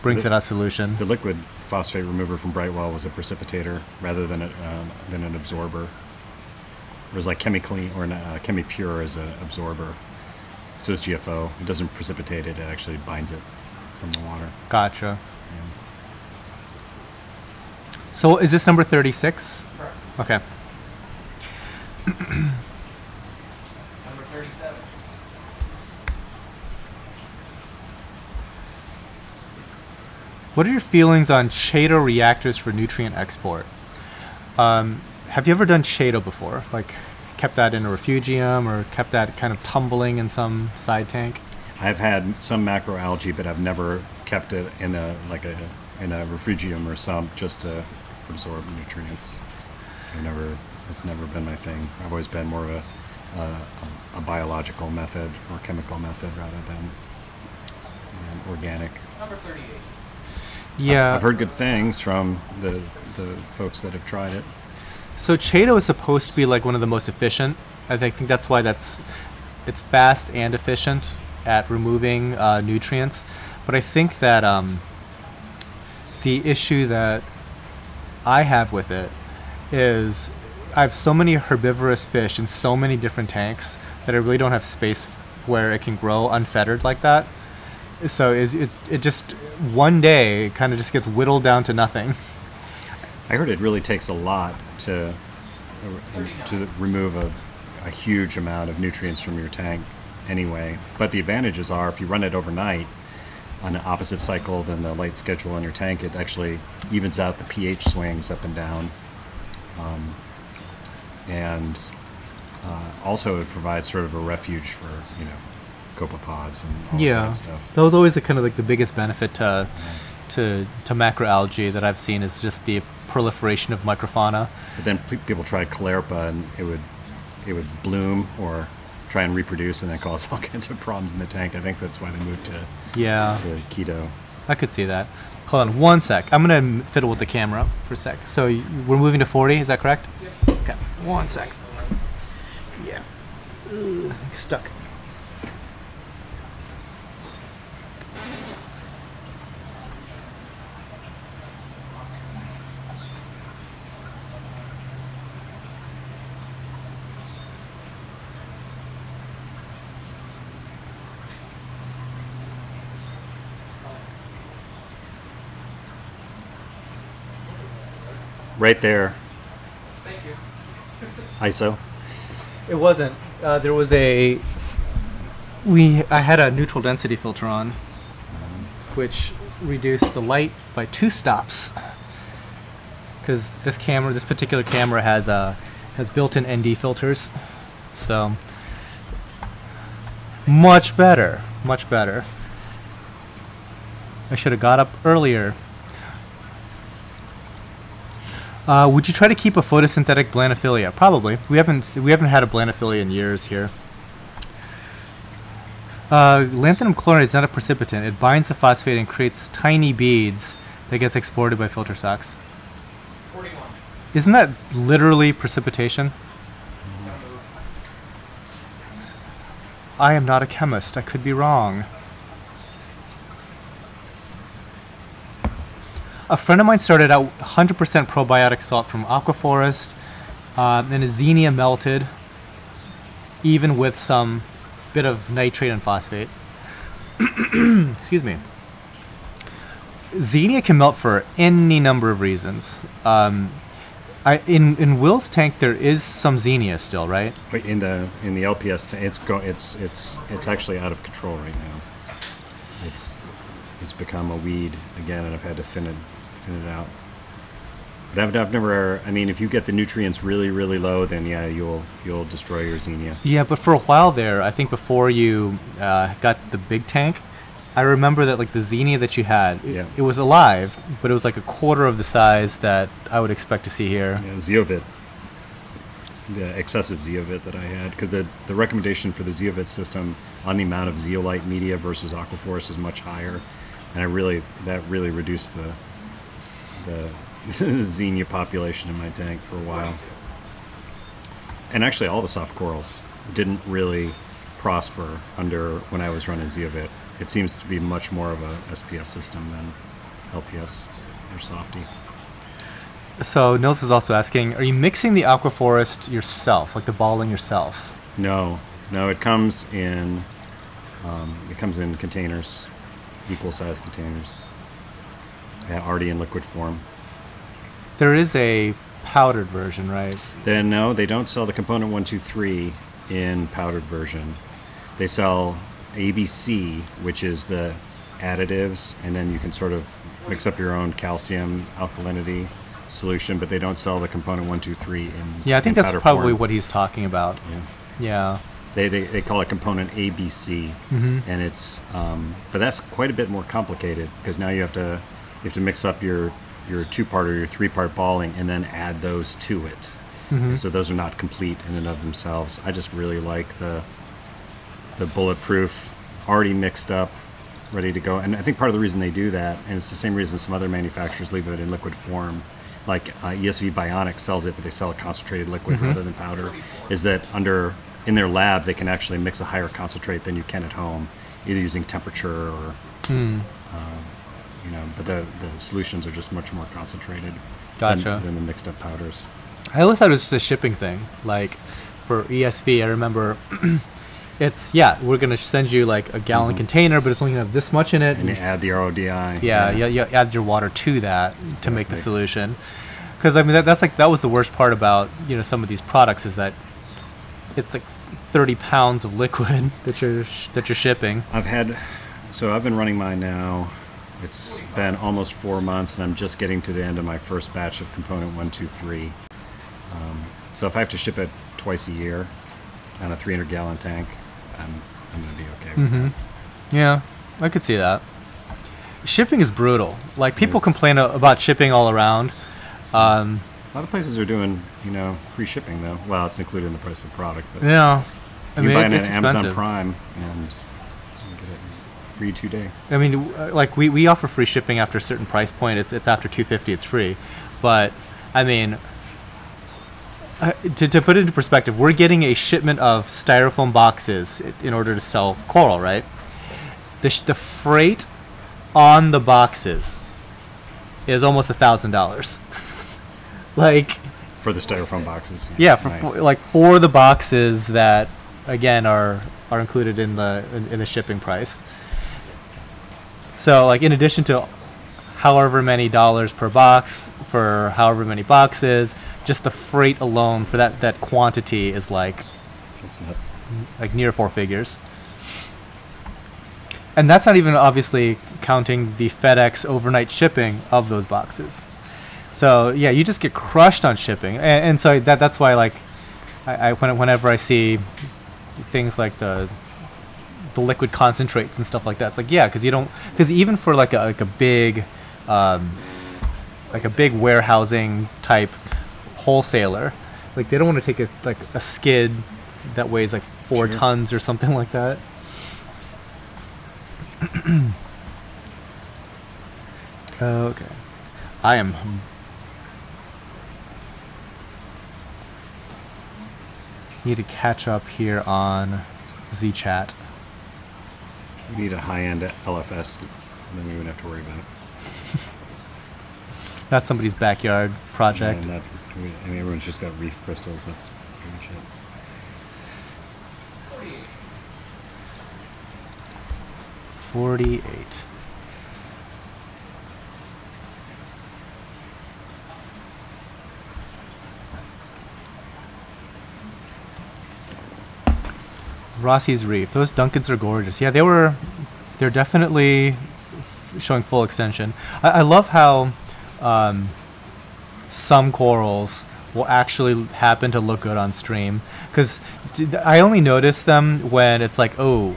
S1: brings it out solution.
S2: The liquid phosphate remover from Brightwell was a precipitator rather than an absorber. Whereas like ChemiClean or ChemiPure is an absorber. So it's GFO. It doesn't precipitate it. It actually binds it from the water.
S1: Gotcha. So is this number 36?
S3: Correct.
S1: Okay.
S3: Number 37.
S1: What are your feelings on Chaeto reactors for nutrient export? Have you ever done Chaeto before? Like kept that in a refugium or kept that kind of tumbling in some side tank?
S2: I've had some macroalgae, but I've never kept it in a refugium or sump just to absorb nutrients. It's never been my thing. I've always been more of a biological method or chemical method rather than organic.
S3: Number 38.
S1: Yeah.
S2: I've heard good things from the folks that have tried it.
S1: So Chaeto is supposed to be like one of the most efficient. I think that's why it's fast and efficient at removing nutrients. But I think that the issue that I have with it is I have so many herbivorous fish in so many different tanks that I really don't have space where it can grow unfettered like that. So it just one day kind of just gets whittled down to nothing.
S2: I heard it really takes a lot to to remove a huge amount of nutrients from your tank anyway. But the advantages are if you run it overnight on an opposite cycle than the light schedule in your tank, it actually evens out the pH swings up and down. And also it provides sort of a refuge for, copepods and all that stuff.
S1: That was always the kind of like the biggest benefit to macroalgae that I've seen is just the proliferation of microfauna.
S2: But then people tried Clerpa and it would bloom or try and reproduce and then cause all kinds of problems in the tank. I think that's why they moved to keto.
S1: I could see that. Hold on one sec. I'm going to fiddle with the camera for a sec. So we're moving to 40, is that correct? Yep. Okay, one sec. Yeah. Stuck.
S2: Right there.
S3: Thank you.
S2: ISO.
S1: It wasn't. There was I had a neutral density filter on, which reduced the light by 2 stops. Because this particular camera has built-in ND filters, so much better. I should have got up earlier. Would you try to keep a photosynthetic blandophilia? Probably. We haven't had a blandophilia in years here. Lanthanum chloride is not a precipitant. It binds the phosphate and creates tiny beads that gets exported by filter socks.
S3: 41.
S1: Isn't that literally precipitation? I am not a chemist. I could be wrong. A friend of mine started out 100% probiotic salt from Aquaforest, then his xenia melted, even with some bit of nitrate and phosphate. Excuse me. Xenia can melt for any number of reasons. In Will's tank there is some xenia still, right?
S2: In the LPS tank, it's actually out of control right now. It's become a weed again, and I've had to thin it out. But I've never. I mean, if you get the nutrients really, really low, then yeah, you'll destroy your xenia.
S1: Yeah, but for a while there, I think before you got the big tank, I remember that like the xenia that you had, it was alive, but it was like a quarter of the size that I would expect to see here.
S2: Yeah, zeovit, the excessive zeovit that I had, because the recommendation for the zeovit system on the amount of zeolite media versus Aquaforest is much higher, and that really reduced the xenia population in my tank for a while. And actually all the soft corals didn't really prosper when I was running zeovit. It seems to be much more of a SPS system than LPS or Softy.
S1: So Nils is also asking, are you mixing the Aquaforest yourself, like the balling yourself?
S2: No, it comes in containers, equal size containers. Already in liquid form.
S1: There is a powdered version, right?
S2: No, they don't sell the component 123 in powdered version. They sell ABC, which is the additives, and then you can sort of mix up your own calcium alkalinity solution, but they don't sell the component 123 in
S1: Yeah, I think that's probably
S2: form.
S1: What he's talking about. Yeah.
S2: They call it component ABC, and it's but that's quite a bit more complicated because now you have to mix up your 2-part or your 3-part balling and then add those to it. And so those are not complete in and of themselves. I just really like the bulletproof, already mixed up, ready to go. And I think part of the reason they do that, and it's the same reason some other manufacturers leave it in liquid form, like ESV Bionic sells it, but they sell a concentrated liquid rather than powder, is that in their lab they can actually mix a higher concentrate than you can at home, either using temperature or but the solutions are just much more concentrated than the mixed up powders.
S1: I always thought it was just a shipping thing. Like for ESV, I remember we're going to send you like a gallon container, but it's only going to have this much in it.
S2: And you add the RODI.
S1: Yeah, you add your water to that to make the solution. Because I mean that was the worst part about some of these products is that it's like 30 pounds of liquid that you're shipping.
S2: I've been running mine now. It's been almost 4 months, and I'm just getting to the end of my first batch of component 1, 2, 3. So if I have to ship it twice a year on a 300-gallon tank, I'm going to be okay with that.
S1: Yeah, I could see that. Shipping is brutal. Like, people complain about shipping all around.
S2: A lot of places are doing, free shipping, though. Well, it's included in the price of the product. But
S1: yeah.
S2: You can buy it on Amazon
S1: expensive.
S2: Prime and you get it free 2 day.
S1: I mean, like, we offer free shipping after a certain price point. It's after $250, it's free. But, I mean, to put it into perspective, we're getting a shipment of styrofoam boxes in order to sell coral, right? The freight on the boxes is almost $1,000. Like,
S2: for the styrofoam boxes.
S1: Yeah,
S2: Nice.
S1: for the boxes that again are included in the shipping price. So, like, in addition to however many dollars per box for however many boxes, just the freight alone for that quantity is like
S2: That's nuts.
S1: like near 4 figures. And that's not even obviously counting the FedEx overnight shipping of those boxes. So yeah, you just get crushed on shipping, and so that's why, like, whenever I see things like the liquid concentrates and stuff like that, it's like, yeah, because even for like a big warehousing type wholesaler, like, they don't want to take a skid that weighs like 4 tons or something like that. Okay, I am need to catch up here on ZChat.
S2: We need a high-end LFS, and then we wouldn't have to worry about it.
S1: Not somebody's backyard project.
S2: And everyone's just got reef crystals. That's pretty much it.
S1: 48. Rossi's Reef. Those Duncans are gorgeous. Yeah, they're definitely showing full extension. I love how some corals will actually happen to look good on stream, because I only notice them when it's like, oh,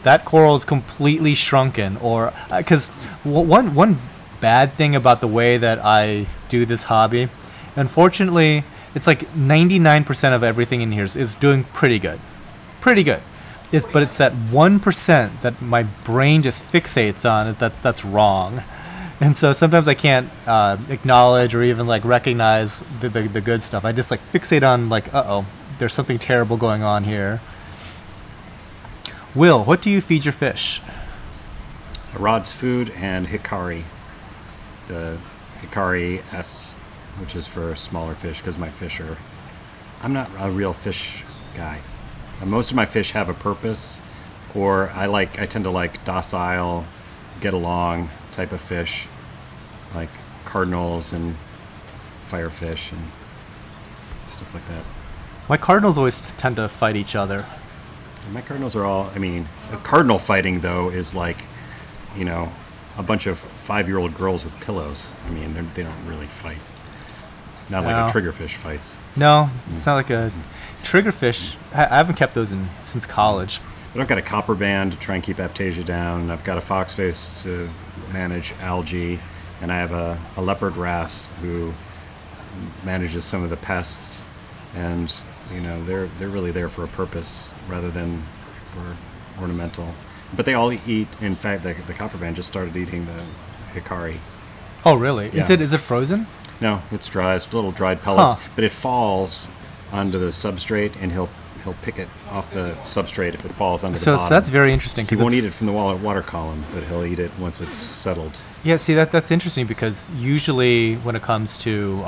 S1: that coral is completely shrunken, or because one bad thing about the way that I do this hobby, unfortunately, it's like 99% of everything in here is doing pretty good. But it's that 1% that my brain just fixates on that's wrong, and so sometimes I can't acknowledge or even like recognize the good stuff. I just like fixate on like, there's something terrible going on here. Will, what do you feed your fish?
S2: Rod's Food and Hikari. The Hikari S, which is for smaller fish, because I'm not a real fish guy. Most of my fish have a purpose, or I tend to like docile, get along type of fish, like cardinals and firefish and stuff like that.
S1: My cardinals always tend to fight each other.
S2: My cardinals are all, cardinal fighting, though, is like, a bunch of 5-year-old girls with pillows. They don't really fight. Not like a triggerfish fights.
S1: No, it's not like a triggerfish. I haven't kept those since college.
S2: But I've got a copper band to try and keep aptasia down. I've got a foxface to manage algae. And I have a leopard wrasse who manages some of the pests. And they're really there for a purpose rather than for ornamental. But they all eat. In fact, the copper band just started eating the Hikari.
S1: Oh, really?
S2: Yeah.
S1: Is it frozen?
S2: No, it's dry. It's little dried pellets.
S1: Huh.
S2: But it falls onto the substrate, and he'll pick it off the substrate if it falls onto the bottom.
S1: So that's very interesting.
S2: He won't eat it from the water column, but he'll eat it once it's settled.
S1: Yeah, see, that's interesting, because usually when it comes to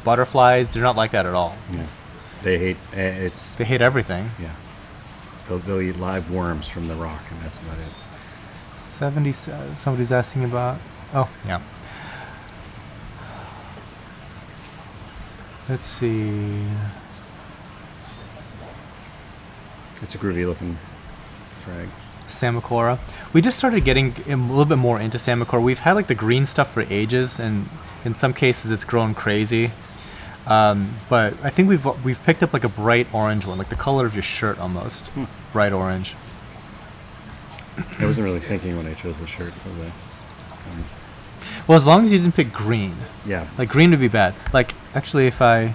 S1: butterflies, they're not like that at all.
S2: Yeah. They hate
S1: They hate everything.
S2: Yeah. They'll eat live worms from the rock, and that's about it.
S1: 77. Somebody's asking about. Oh, yeah. Let's see.
S2: It's a groovy looking frag.
S1: Samacora. We just started getting a little bit more into Samacora. We've had like the green stuff for ages, and in some cases it's grown crazy. But I think we've picked up like a bright orange one, like the color of your shirt almost. Bright orange.
S2: I wasn't really thinking when I chose the shirt, was I?
S1: Well, as long as you didn't pick green.
S2: Yeah.
S1: Like green would be bad. Like actually, if I.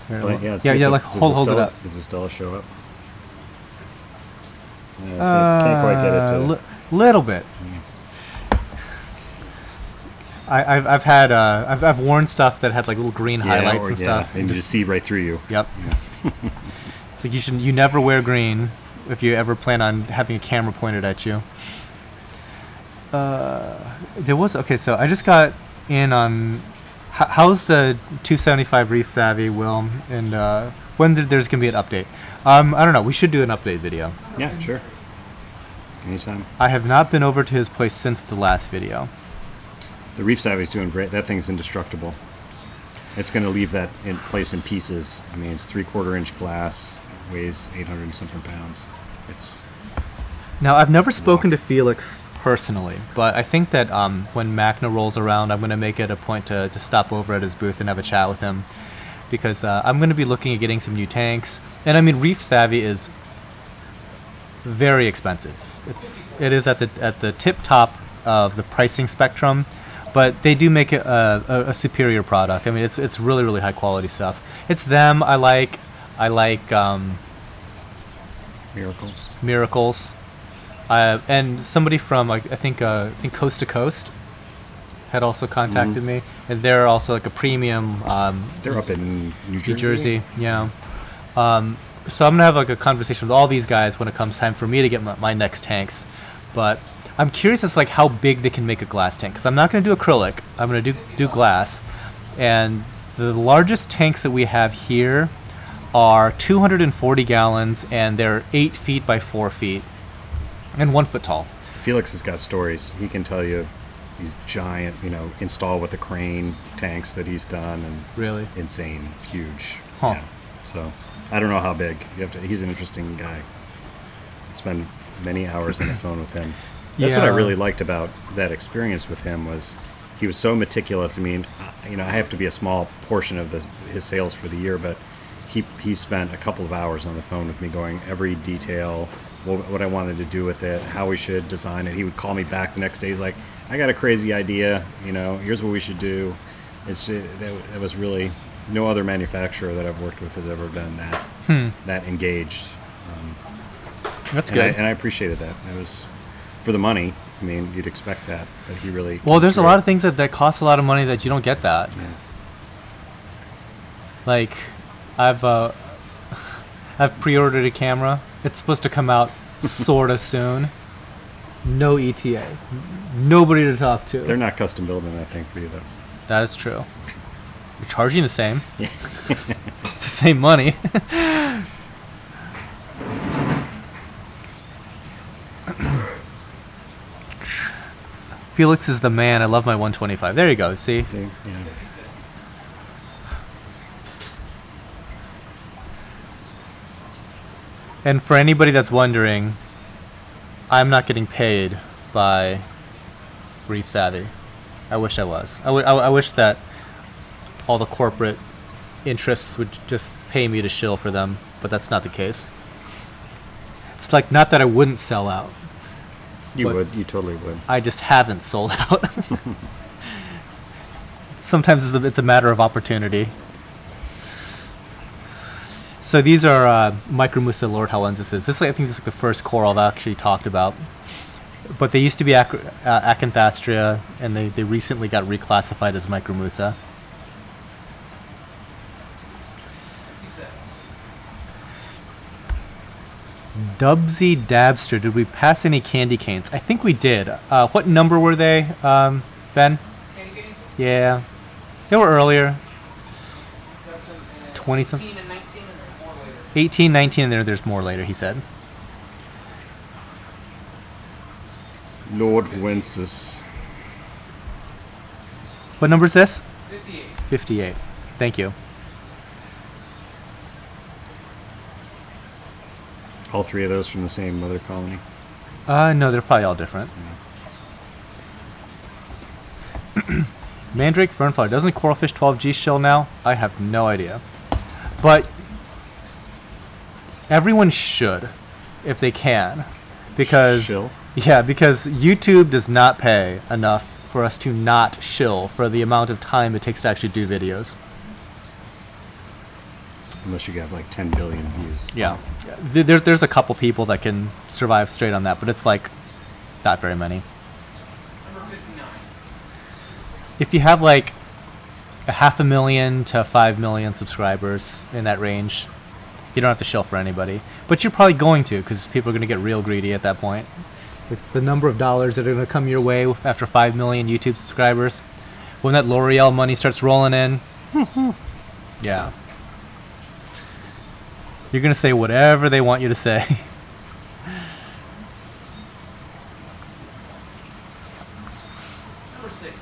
S1: Here,
S2: Like, yeah.
S1: yeah. Like hold it up.
S2: Does the Stella show up? Can't quite get it to.
S1: Little bit. I've worn stuff that had like little green highlights and stuff.
S2: And you just see right through you.
S1: Yep.
S2: Yeah.
S1: It's like you never wear green if you ever plan on having a camera pointed at you. Okay, so I just got in on how's the 275 Reef Savvy, Will, and there's gonna be an update. I don't know. We should do an update video.
S2: Yeah, sure. Anytime.
S1: I have not been over to his place since the last video.
S2: The Reef Savvy's doing great. That thing's indestructible. It's going to leave that in place in pieces. I mean, it's 3/4 inch glass, weighs 800 and something pounds. It's.
S1: Now, I've never spoken to Felix personally, but I think that when Macna rolls around, I'm going to make it a point to stop over at his booth and have a chat with him, because I'm going to be looking at getting some new tanks. And I mean, Reef Savvy is very expensive. It is at the tip top of the pricing spectrum, but they do make it a superior product. I mean, it's really, really high quality stuff. It's them. I like Miracles. And somebody from I think Coast to Coast had also contacted me, and they're also like a premium.
S2: They're up in New Jersey.
S1: New Jersey, yeah. So I'm gonna have like a conversation with all these guys when it comes time for me to get my next tanks. But I'm curious as to like how big they can make a glass tank, because I'm not gonna do acrylic. I'm gonna do glass, and the largest tanks that we have here are 240 gallons, and they're 8 feet by 4 feet, and 1 foot tall.
S2: Felix has got stories. He can tell you these giant, install with a crane tanks that he's done, and
S1: really
S2: insane, huge.
S1: Huh.
S2: Yeah. So I don't know how big. He's an interesting guy. Spend many hours on the phone with him. That's what I really liked about that experience with him, was he was so meticulous. I mean, I have to be a small portion of his sales for the year, but he spent a couple of hours on the phone with me, going every detail, what I wanted to do with it, how we should design it. He would call me back the next day. He's like, I got a crazy idea. Here's what we should do. That was really, no other manufacturer that I've worked with has ever done that. That engaged.
S1: That's good.
S2: And I appreciated that. It was for the money. I mean, you'd expect that, but he really.
S1: Well, there's a lot of things that cost a lot of money that you don't get that.
S2: Yeah.
S1: Like, I've pre-ordered a camera. It's supposed to come out sorta soon. No ETA. Nobody to talk to.
S2: They're not custom building that thing for you, though.
S1: That is true. You're charging the same.
S2: Yeah.
S1: It's the same money. Felix is the man. I love my 125. There you go. See?
S2: Yeah.
S1: And for anybody that's wondering, I'm not getting paid by Reef Savvy. I wish I was. I wish that all the corporate interests would just pay me to shill for them, but that's not the case. It's like, not that I wouldn't sell out.
S2: You would. You totally would.
S1: I just haven't sold out. Sometimes it's a matter of opportunity. So these are Micromusa lordhallensis. I think this is like the first coral I've actually talked about. But they used to be Acanthastria, and they recently got reclassified as Micromusa. Dubsy Dabster, did we pass any candy canes? I think we did. What number were they, Ben?
S3: Candy canes?
S1: Yeah. They were earlier. 20 something.
S3: 18 and 19, and there's more later.
S1: 18, 19, and there's more later, he said.
S2: Lord Wences.
S1: What number is this?
S3: 58.
S1: 58. Thank you.
S2: All three of those from the same mother colony?
S1: No, they're probably all different. Mandrake fernflower. Doesn't coralfish 12G shill now? I have no idea. But everyone should, if they can. Because
S2: Shill?
S1: yeah, because YouTube does not pay enough for us to not shill for the amount of time it takes to actually do videos.
S2: Unless you have like 10 billion views.
S1: Yeah. There's a couple people that can survive straight on that, but it's like not very many.
S3: Number 59.
S1: If you have like 500,000 to 5 million subscribers in that range, you don't have to shill for anybody. But you're probably going to, because people are going to get real greedy at that point. With the number of dollars that are going to come your way after 5 million YouTube subscribers, when that L'Oreal money starts rolling in, yeah. You're going to say whatever they want you to say.
S3: Number 60.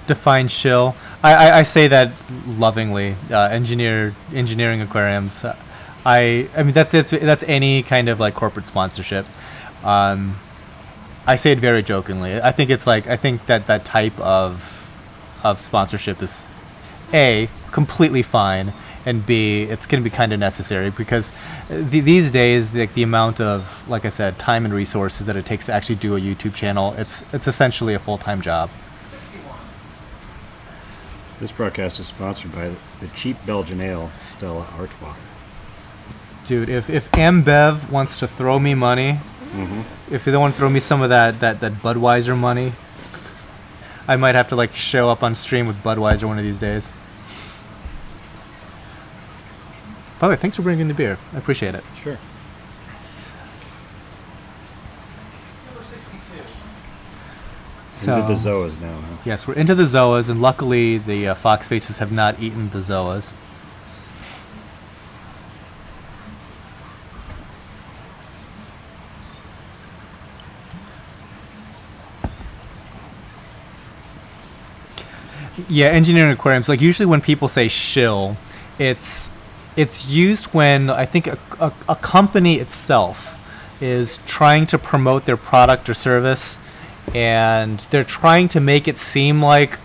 S1: Define shill. I say that lovingly. Engineering aquariums. I mean that's any kind of like corporate sponsorship. I say it very jokingly. I think it's like I think that type of sponsorship is A, completely fine, and B, it's going to be kind of necessary because these days the amount of, like I said, time and resources that it takes to actually do a YouTube channel, it's essentially a full-time job.
S3: 61.
S2: This broadcast is sponsored by the cheap Belgian ale, Stella Artois.
S1: Dude, if Ambev wants to throw me money, if they want to throw me some of that Budweiser money, I might have to like show up on stream with Budweiser one of these days. By the way, thanks for bringing the beer. I appreciate it.
S2: Sure.
S3: Number 62.
S1: So,
S2: Into the zoas now, huh?
S1: yes, we're into the zoas, and luckily the fox faces have not eaten the zoas. Yeah, engineering aquariums. Like usually when people say shill, it's used when I think a company itself is trying to promote their product or service, and they're trying to make it seem like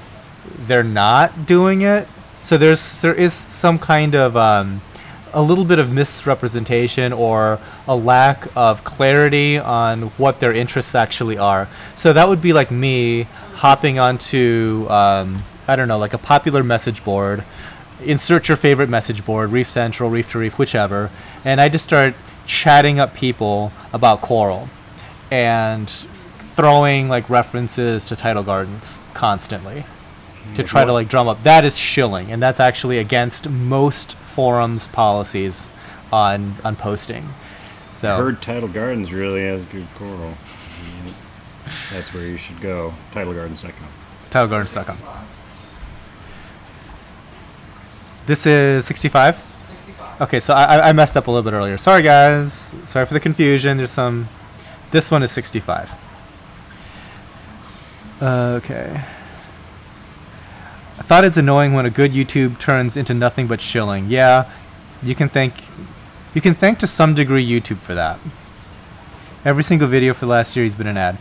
S1: they're not doing it. So there is some kind of a little bit of misrepresentation or a lack of clarity on what their interests actually are. So that would be like me hopping onto I don't know, like a popular message board. Insert your favorite message board, Reef Central, Reef to Reef, whichever, and I just start chatting up people about coral and throwing like references to tidal gardens constantly to try to like drum up. That is shilling, and that's actually against most forums policies on posting. So
S2: I heard Tidal Gardens really has good coral. That's where you should go. TidalGardens.com.
S1: TidalGardens.com. This is 65?
S3: 65.
S1: Okay, so I messed up a little bit earlier. Sorry, guys. Sorry for the confusion. There's some... This one is 65. Okay. I thought it's annoying when a good YouTube turns into nothing but shilling. Yeah, you can thank to some degree YouTube for that. Every single video for the last year has been an ad.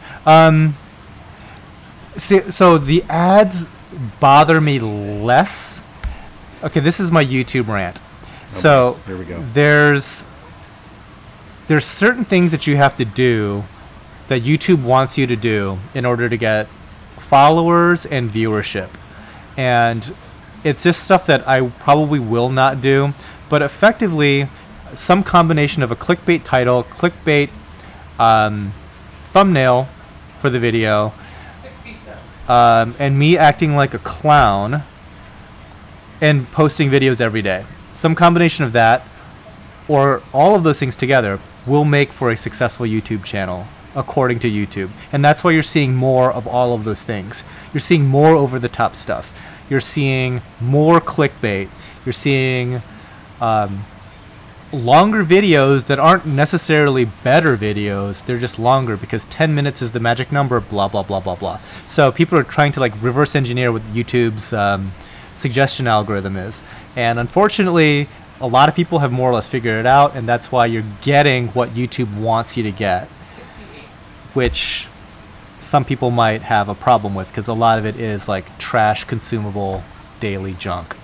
S1: So the ads bother me less. Okay, this is my YouTube rant. So
S2: here we go.
S1: There's certain things that you have to do that YouTube wants you to do in order to get followers and viewership. And it's just stuff that I probably will not do, but effectively some combination of a clickbait title, clickbait thumbnail for the video,
S3: 67.
S1: and me acting like a clown and posting videos every day. Some combination of that or all of those things together will make for a successful YouTube channel according to YouTube. And that's why you're seeing more of all of those things. You're seeing more over the top stuff. You're seeing more clickbait. You're seeing longer videos that aren't necessarily better videos. They're just longer because 10 minutes is the magic number, blah, blah, blah, blah, blah. So people are trying to like reverse engineer what YouTube's suggestion algorithm is. And unfortunately, a lot of people have more or less figured it out, and that's why you're getting what YouTube wants you to get,
S3: 68.
S1: which some people might have a problem with because a lot of it is like trash consumable daily junk.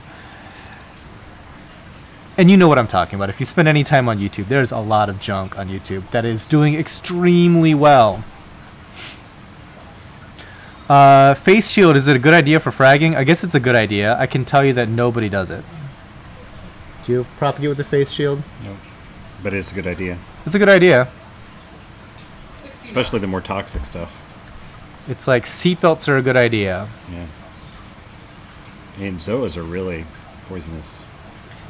S1: And you know what I'm talking about. If you spend any time on YouTube, there's a lot of junk on YouTube that is doing extremely well. Face shield, is it a good idea for fragging? I guess it's a good idea. I can tell you that nobody does it. Do you propagate with the face shield?
S2: No. But it's a good idea.
S1: It's a good idea.
S3: 69.
S2: Especially the more toxic stuff.
S1: It's like seatbelts are a good idea.
S2: Yeah. And zoas are really poisonous.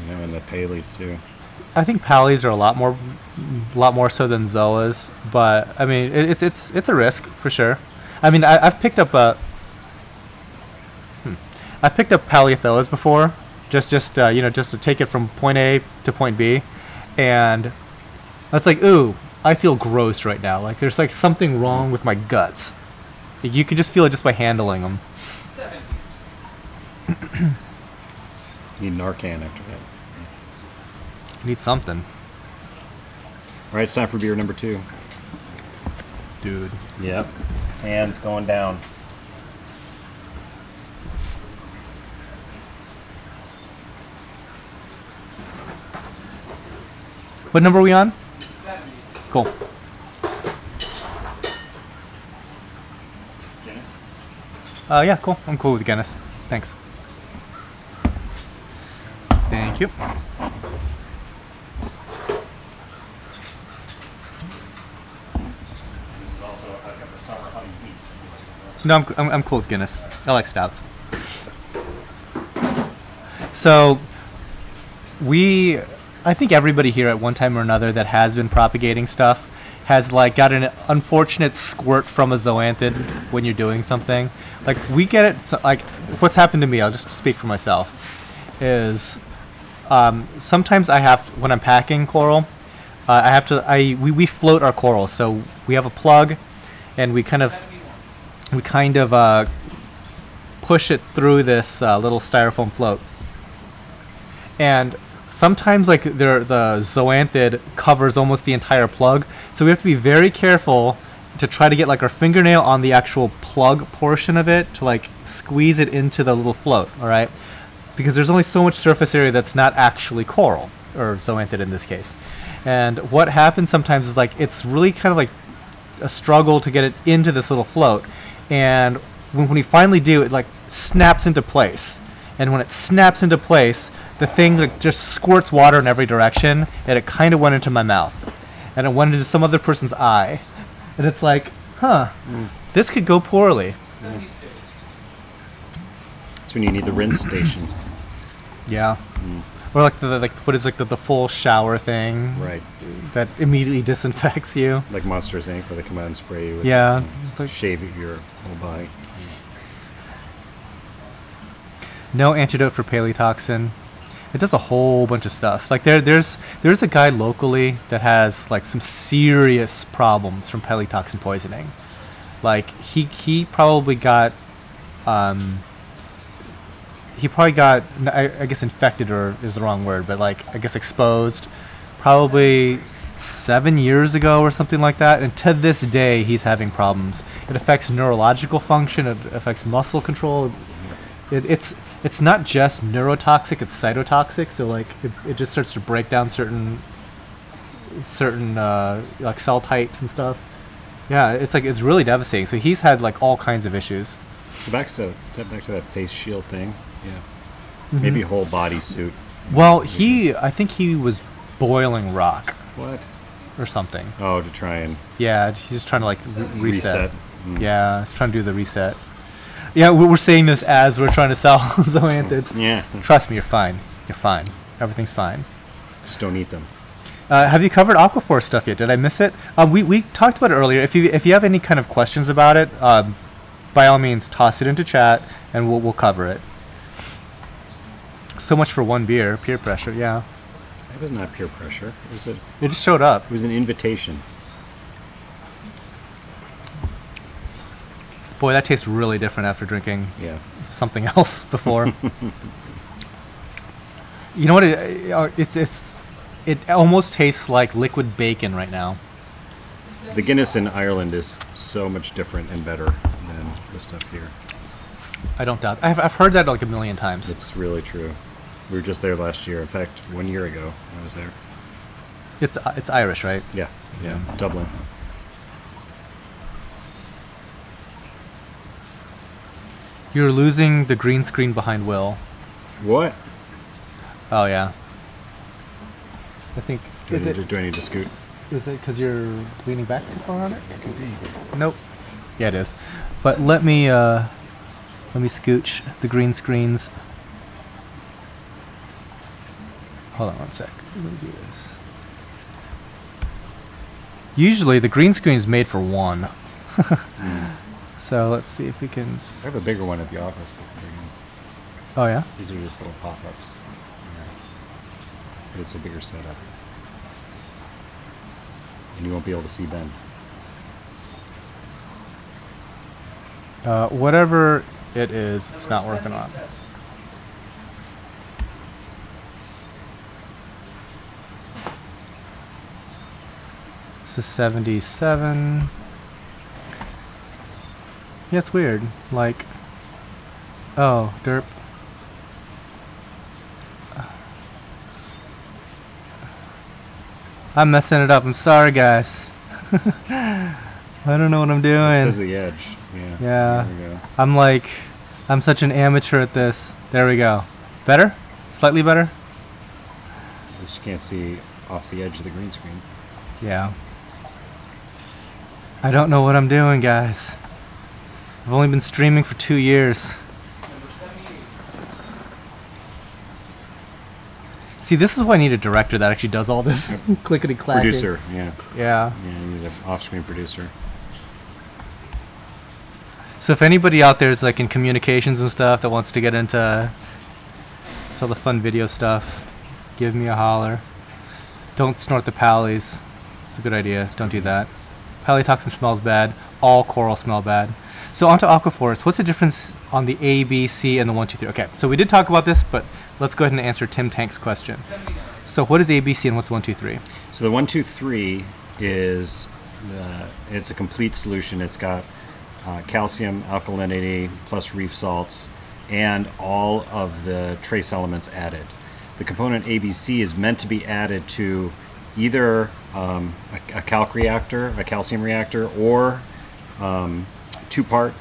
S2: You know, and the paleys too.
S1: I think palies are a lot more so than zoas, but I mean it's a risk for sure. I mean I've picked up paleothoas before, just you know, just to take it from point A to point B, and it's like, ooh, I feel gross right now. Like there's like something wrong with my guts. You can just feel it just by handling them.
S3: 70.
S2: Need Narcan after that.
S1: You need something,
S2: All right, it's time for beer number 2.
S1: dude.
S2: Yep. Hands going down.
S1: What number are we on?
S3: 70.
S1: Cool.
S2: Guinness.
S1: Yeah, cool. I'm cool with Guinness. Thanks. Thank you.
S2: This is also like a summer honey heat.
S1: No, I'm cool with Guinness. I like stouts. So, I think everybody here at one time or another that has been propagating stuff has like got an unfortunate squirt from a zoanthid when you're doing something. Like we get it. So, like what's happened to me, I'll just speak for myself, is sometimes I have, when I'm packing coral, I have to, we float our coral. So we have a plug, and we kind of
S3: 71.
S1: Push it through this little styrofoam float. And sometimes like the zoanthid covers almost the entire plug, so we have to be very careful to try to get like our fingernail on the actual plug portion of it to like squeeze it into the little float, all right? Because there's only so much surface area that's not actually coral, or zoanthid in this case. And what happens sometimes is like it's really kind of like a struggle to get it into this little float, and when we finally do, it like snaps into place. And when it snaps into place, the thing like just squirts water in every direction, and it kind of went into my mouth, and it went into some other person's eye, and it's like, huh, this could go poorly.
S3: 72.
S2: That's when you need the rinse station.
S1: Yeah. Or like the full shower thing,
S2: Right.
S1: that immediately disinfects you.
S2: Like Monsters Inc., where they come out and spray you with
S1: Yeah. Like,
S2: shave your whole body.
S1: no antidote for paleotoxin. It does a whole bunch of stuff. Like there's a guy locally that has like some serious problems from paleotoxin poisoning. Like he probably got I guess infected, or is the wrong word, but like I guess exposed probably 7 years ago or something like that, and to this day he's having problems. It affects neurological function, it affects muscle control. It's not just neurotoxic, it's cytotoxic, so like it just starts to break down certain like cell types and stuff. Yeah, it's really devastating. So he's had like all kinds of issues.
S2: So back to that face shield thing. Yeah. Maybe a whole body suit.
S1: Well, I think he was boiling rock
S2: What?
S1: or something.
S2: Oh, to try and
S1: Yeah, he's just trying to like reset.
S2: Mm.
S1: Yeah, he's trying to do the reset. Yeah, we're saying this as we're trying to sell zoanthids.
S2: Yeah.
S1: Trust me, you're fine. You're fine. Everything's fine.
S2: Just don't eat them.
S1: Have you covered Aquaforest stuff yet? Did I miss it? We talked about it earlier. If you have any kind of questions about it, by all means, toss it into chat, and we'll cover it. So much for one beer, peer pressure. Yeah,
S2: It was not peer pressure. It
S1: just showed up.
S2: was an invitation.
S1: Boy, that tastes really different after drinking
S2: Yeah.
S1: something else before. You know what? It almost tastes like liquid bacon right now.
S2: The Guinness in Ireland is so much different and better than the stuff here.
S1: I don't doubt. I've heard that like a million times.
S2: It's really true. We were just there last year. In fact, 1 year ago I was there.
S1: It's Irish, right?
S2: Yeah, Dublin.
S1: You're losing the green screen behind Will.
S2: What?
S1: Oh yeah. I think.
S2: Do I need to scoot?
S1: Is it because you're leaning back too far on it? Could be. Nope. Yeah, it is. But let me scooch the green screens. Hold on one sec. Let me do this. Usually the green screen is made for one. So let's see if we can.
S2: I have a bigger one at the office.
S1: Oh yeah.
S2: These are just little pop-ups. But it's a bigger setup. And you won't be able to see Ben.
S1: Whatever it is, it's not working on. So 77. Yeah, it's weird. Like, oh, derp. I'm messing it up. I'm sorry, guys. I don't know what I'm doing.
S2: It's because of the edge. Yeah.
S1: Yeah.
S2: There we go.
S1: I'm such an amateur at this. There we go. Better? Slightly better?
S2: At least you can't see off the edge of the green screen.
S1: Yeah. I don't know what I'm doing, guys. I've only been streaming for 2 years.
S3: Number 78.
S1: See, this is why I need a director that actually does all this clickety clack.
S2: Producer, yeah.
S1: Yeah.
S2: Yeah, you need an off-screen producer.
S1: So if anybody out there is like in communications and stuff that wants to get into all the fun video stuff, give me a holler. Don't snort the pallies. It's a good idea. Don't do that. Palatoxin smells bad. All coral smell bad. So onto Aquaforest. What's the difference on the A, B, C, and the 1, 2, 3? Okay, so we did talk about this, but let's go ahead and answer Tim Tank's question.
S3: 79.
S1: So what is A, B, C, and what's 1, 2, 3?
S2: So the 1, 2, 3 is it's a complete solution. It's got calcium, alkalinity, plus reef salts, and all of the trace elements added. The component ABC is meant to be added to either a calc reactor, a calcium reactor, or two-part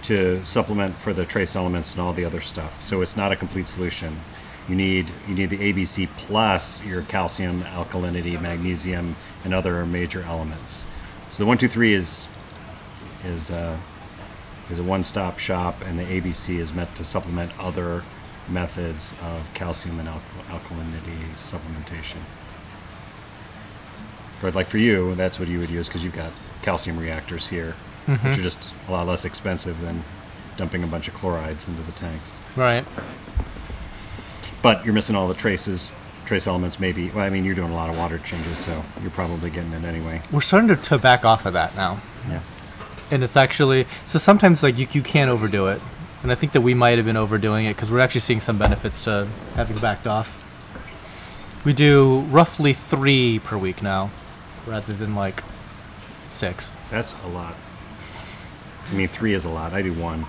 S2: to supplement for the trace elements and all the other stuff. So it's not a complete solution. You need the ABC plus your calcium, alkalinity, magnesium, and other major elements. So the 1, 2, 3 is a one-stop shop, and the ABC is meant to supplement other methods of calcium and alkalinity supplementation. But like for you, that's what you would use because you've got calcium reactors here, which are just a lot less expensive than dumping a bunch of chlorides into the tanks.
S1: Right.
S2: But you're missing all the trace elements maybe. Well, I mean, you're doing a lot of water changes, so you're probably getting it anyway.
S1: We're starting to back off of that now.
S2: Yeah.
S1: And it's actually, so sometimes like you can't overdo it. And I think that we might have been overdoing it because we're actually seeing some benefits to having backed off. We do roughly 3 per week now, rather than like 6.
S2: That's a lot. I mean, 3 is a lot. I do 1.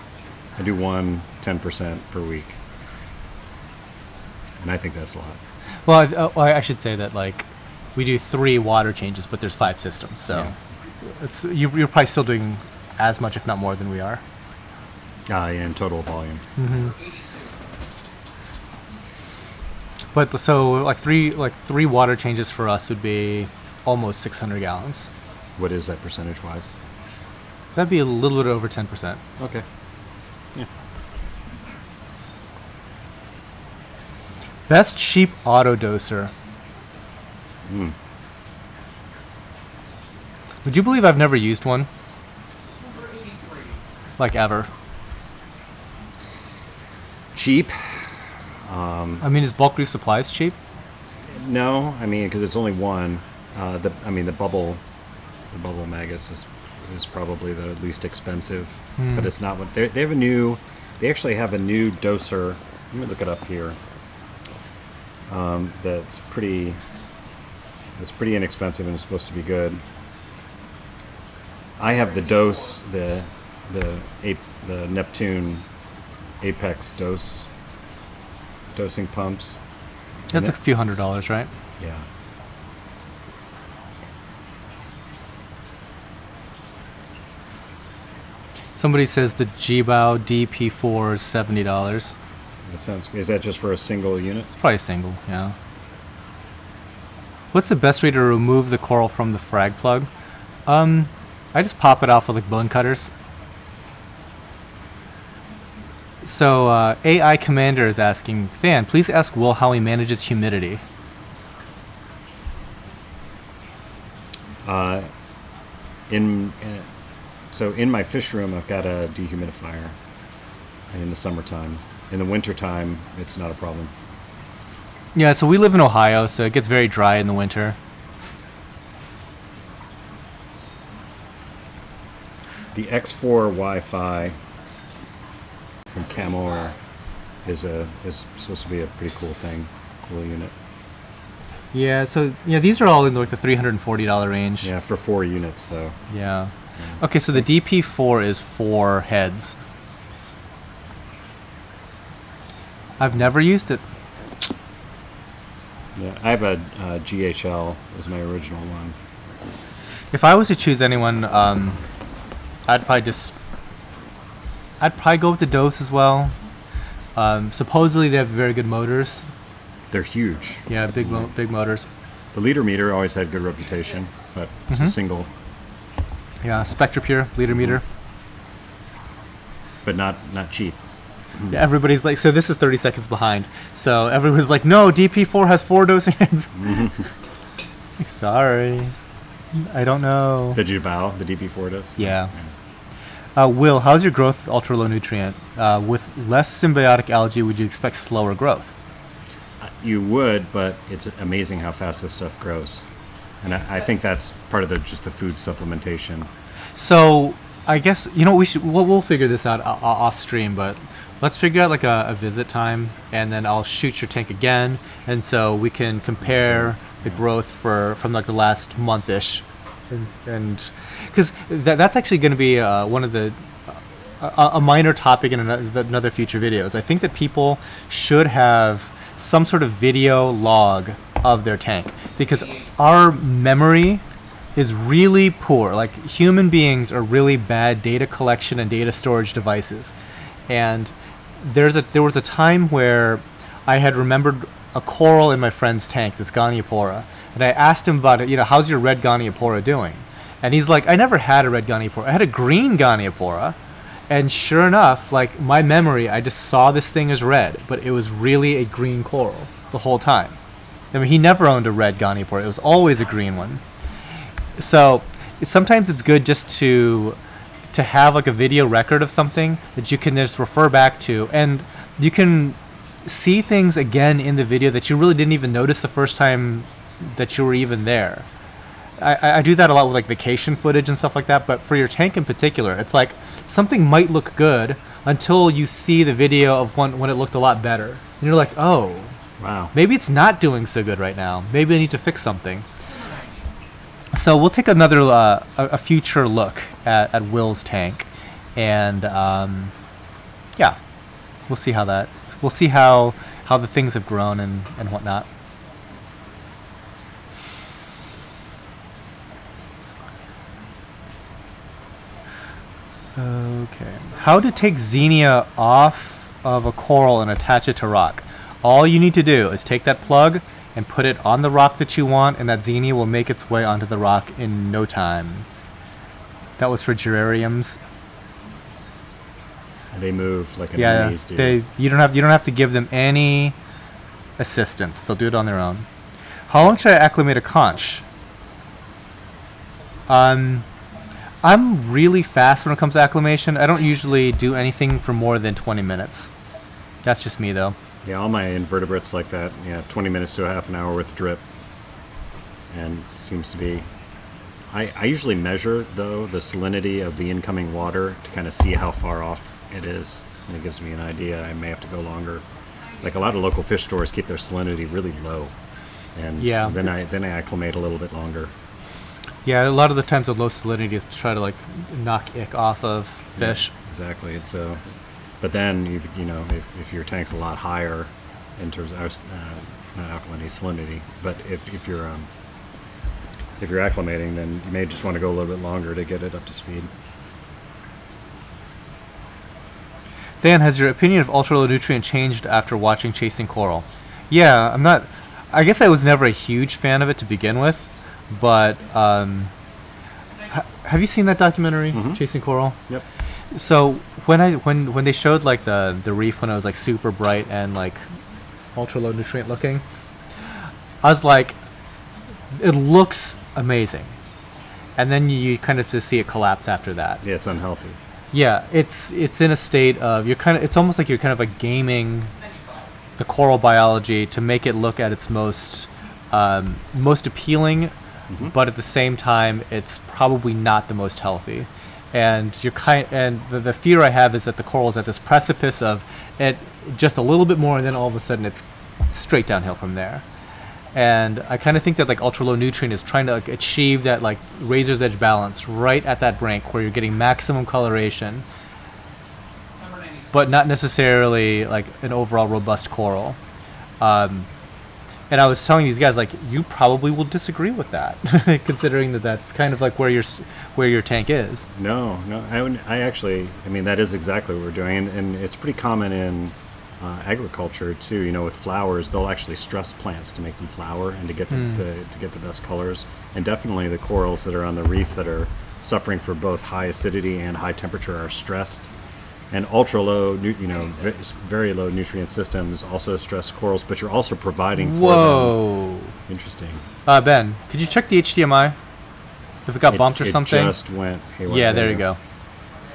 S2: I do 10% per week. And I think that's a lot.
S1: Well, I should say that like we do 3 water changes, but there's 5 systems. So
S2: Yeah.
S1: it's you're probably still doing as much, if not more, than we are.
S2: Yeah, in total volume.
S1: But so like three water changes for us would be almost 600 gallons.
S2: What is that percentage-wise?
S1: That'd be a little bit over 10%.
S2: Okay. Yeah.
S1: Best cheap auto doser. Would you believe I've never used one?
S3: Number 83.
S1: Like ever.
S2: Cheap?
S1: I mean, is bulk reef supplies cheap?
S2: No, I mean, because it's only one. The bubble magus is probably the least expensive, but it's not what they have a new. They actually have a new doser. Let me look it up here. that's pretty inexpensive and is supposed to be good. I have the dose, the Neptune Apex dosing pumps.
S1: That's a few $100s, right?
S2: Yeah.
S1: Somebody says the Jibao DP4 is $70.
S2: That sounds. Is that just for a single unit?
S1: Probably single, yeah. What's the best way to remove the coral from the frag plug? I just pop it off with like bone cutters. So AI Commander is asking, Fan, please ask Will how he manages humidity.
S2: So in my fish room, I've got a dehumidifier in the summertime. In the wintertime, it's not a problem.
S1: Yeah, so we live in Ohio, so it gets very dry in the winter.
S2: The X4 Wi-Fi from Camor is supposed to be a pretty cool thing, cool unit.
S1: Yeah, so yeah, these are all in like the $340 range.
S2: Yeah, for 4 units though.
S1: Yeah. Okay, so the DP4 is 4 heads. I've never used it.
S2: Yeah, I have a GHL was my original one.
S1: If I was to choose anyone, I'd probably go with the Dose as well. Supposedly they have very good motors.
S2: They're huge.
S1: Yeah, big motors.
S2: The liter meter always had good reputation, but it's a single.
S1: Yeah, Spectrapure liter meter.
S2: But not cheap.
S1: Yeah, everybody's like, so this is 30 seconds behind. So everyone's like, no, DP4 has 4 dosing heads. Like, sorry, I don't know.
S2: Did you bow? The DP4 does?
S1: Yeah. Will, how's your growth with ultra low nutrient? With less symbiotic algae, would you expect slower growth?
S2: You would, but it's amazing how fast this stuff grows. And I think that's part of just the food supplementation.
S1: So I guess, you know, we'll figure this out off stream, but let's figure out like a visit time, and then I'll shoot your tank again, and so we can compare the growth from like the last month-ish, and because that's actually going to be one of the a minor topic in another future videos. I think that people should have some sort of video log of their tank, because our memory is really poor. Like, human beings are really bad data collection and data storage devices. And there was a time where I had remembered a coral in my friend's tank, this Goniopora, and I asked him about it, you know, how's your red Goniopora doing? And he's like, I never had a red Goniopora. I had a green Goniopora. And sure enough, like, my memory, I just saw this thing as red, but it was really a green coral the whole time. I mean, he never owned a red Goniopora. It was always a green one. So sometimes it's good just to have like a video record of something that you can just refer back to, and you can see things again in the video that you really didn't even notice the first time that you were even there. I do that a lot with like vacation footage and stuff like that, but for your tank in particular, it's like something might look good until you see the video of when it looked a lot better. And you're like, oh,
S2: wow,
S1: maybe it's not doing so good right now. Maybe I need to fix something. So we'll take another a future look at Will's tank, and yeah, we'll see how the things have grown and whatnot. Okay, how to take xenia off of a coral and attach it to rock? All you need to do is take that plug and put it on the rock that you want, and that xenia will make its way onto the rock in no time. That was for geraniums.
S2: They move like enemies do.
S1: You don't have to give them any assistance. They'll do it on their own. How long should I acclimate a conch? I'm really fast when it comes to acclimation. I don't usually do anything for more than 20 minutes. That's just me, though.
S2: Yeah, all my invertebrates like that. Yeah, 20 minutes to a half an hour with drip. And seems to be... I usually measure, though, the salinity of the incoming water to kind of see how far off it is. And it gives me an idea. I may have to go longer. like a lot of local fish stores keep their salinity really low, and
S1: Yeah.
S2: then I acclimate a little bit longer.
S1: Yeah, a lot of the times the low salinity is to try to like knock ick off of fish.
S2: Yeah, exactly. It's but then if your tank's a lot higher in terms of not alkalinity, salinity, but if you're acclimating, then you may just want to go a little bit longer to get it up to speed.
S1: Dan, has your opinion of ultra low nutrient changed after watching Chasing Coral? Yeah, I guess I was never a huge fan of it to begin with, but have you seen that documentary, Chasing Coral?
S2: Yep.
S1: So when they showed like the reef when it was like super bright and like ultra low nutrient looking, I was like, it looks amazing, and then you kind of just see it collapse after that.
S2: Yeah, it's unhealthy.
S1: Yeah, it's in a state of it's almost like you're kind of like gaming the coral biology to make it look at its most appealing, but at the same time it's probably not the most healthy. And the fear I have is that the coral is at this precipice of it just a little bit more, and then all of a sudden it's straight downhill from there. And I kind of think that like ultra low nutrient is trying to like achieve that like razor's edge balance right at that brink where you're getting maximum coloration, but not necessarily like an overall robust coral. And I was telling these guys, like, you probably will disagree with that, considering that that's kind of like where your tank is.
S2: No, I mean, that is exactly what we're doing, and it's pretty common in agriculture too. You know, with flowers, they'll actually stress plants to make them flower and to get the best colors. And definitely the corals that are on the reef that are suffering for both high acidity and high temperature are stressed. And ultra low, very low nutrient systems also stress corals, but you're also providing for them. Interesting.
S1: Ben, could you check the HDMI? If it got bumped or something?
S2: It just went haywire.
S1: Yeah, there you go.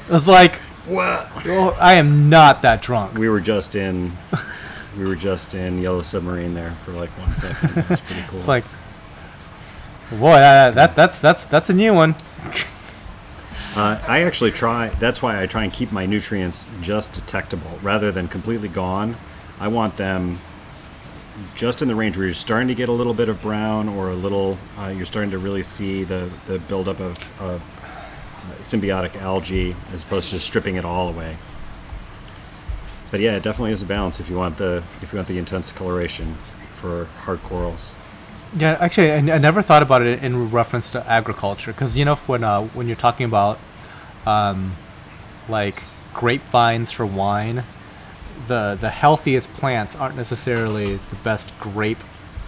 S1: It was like,
S2: what?
S1: Oh, I am not that drunk.
S2: We were just in Yellow Submarine there for like 1 second. That's pretty cool.
S1: It's like, boy, that's a new one.
S2: I actually try. That's why I try and keep my nutrients just detectable rather than completely gone. I want them just in the range where you're starting to get a little bit of brown or a little. You're starting to really see the buildup of symbiotic algae as opposed to stripping it all away. But yeah, it definitely is a balance if you want the intense coloration for hard corals.
S1: Yeah, actually, I never thought about it in reference to agriculture, because when you're talking about like grapevines for wine, the healthiest plants aren't necessarily the best grape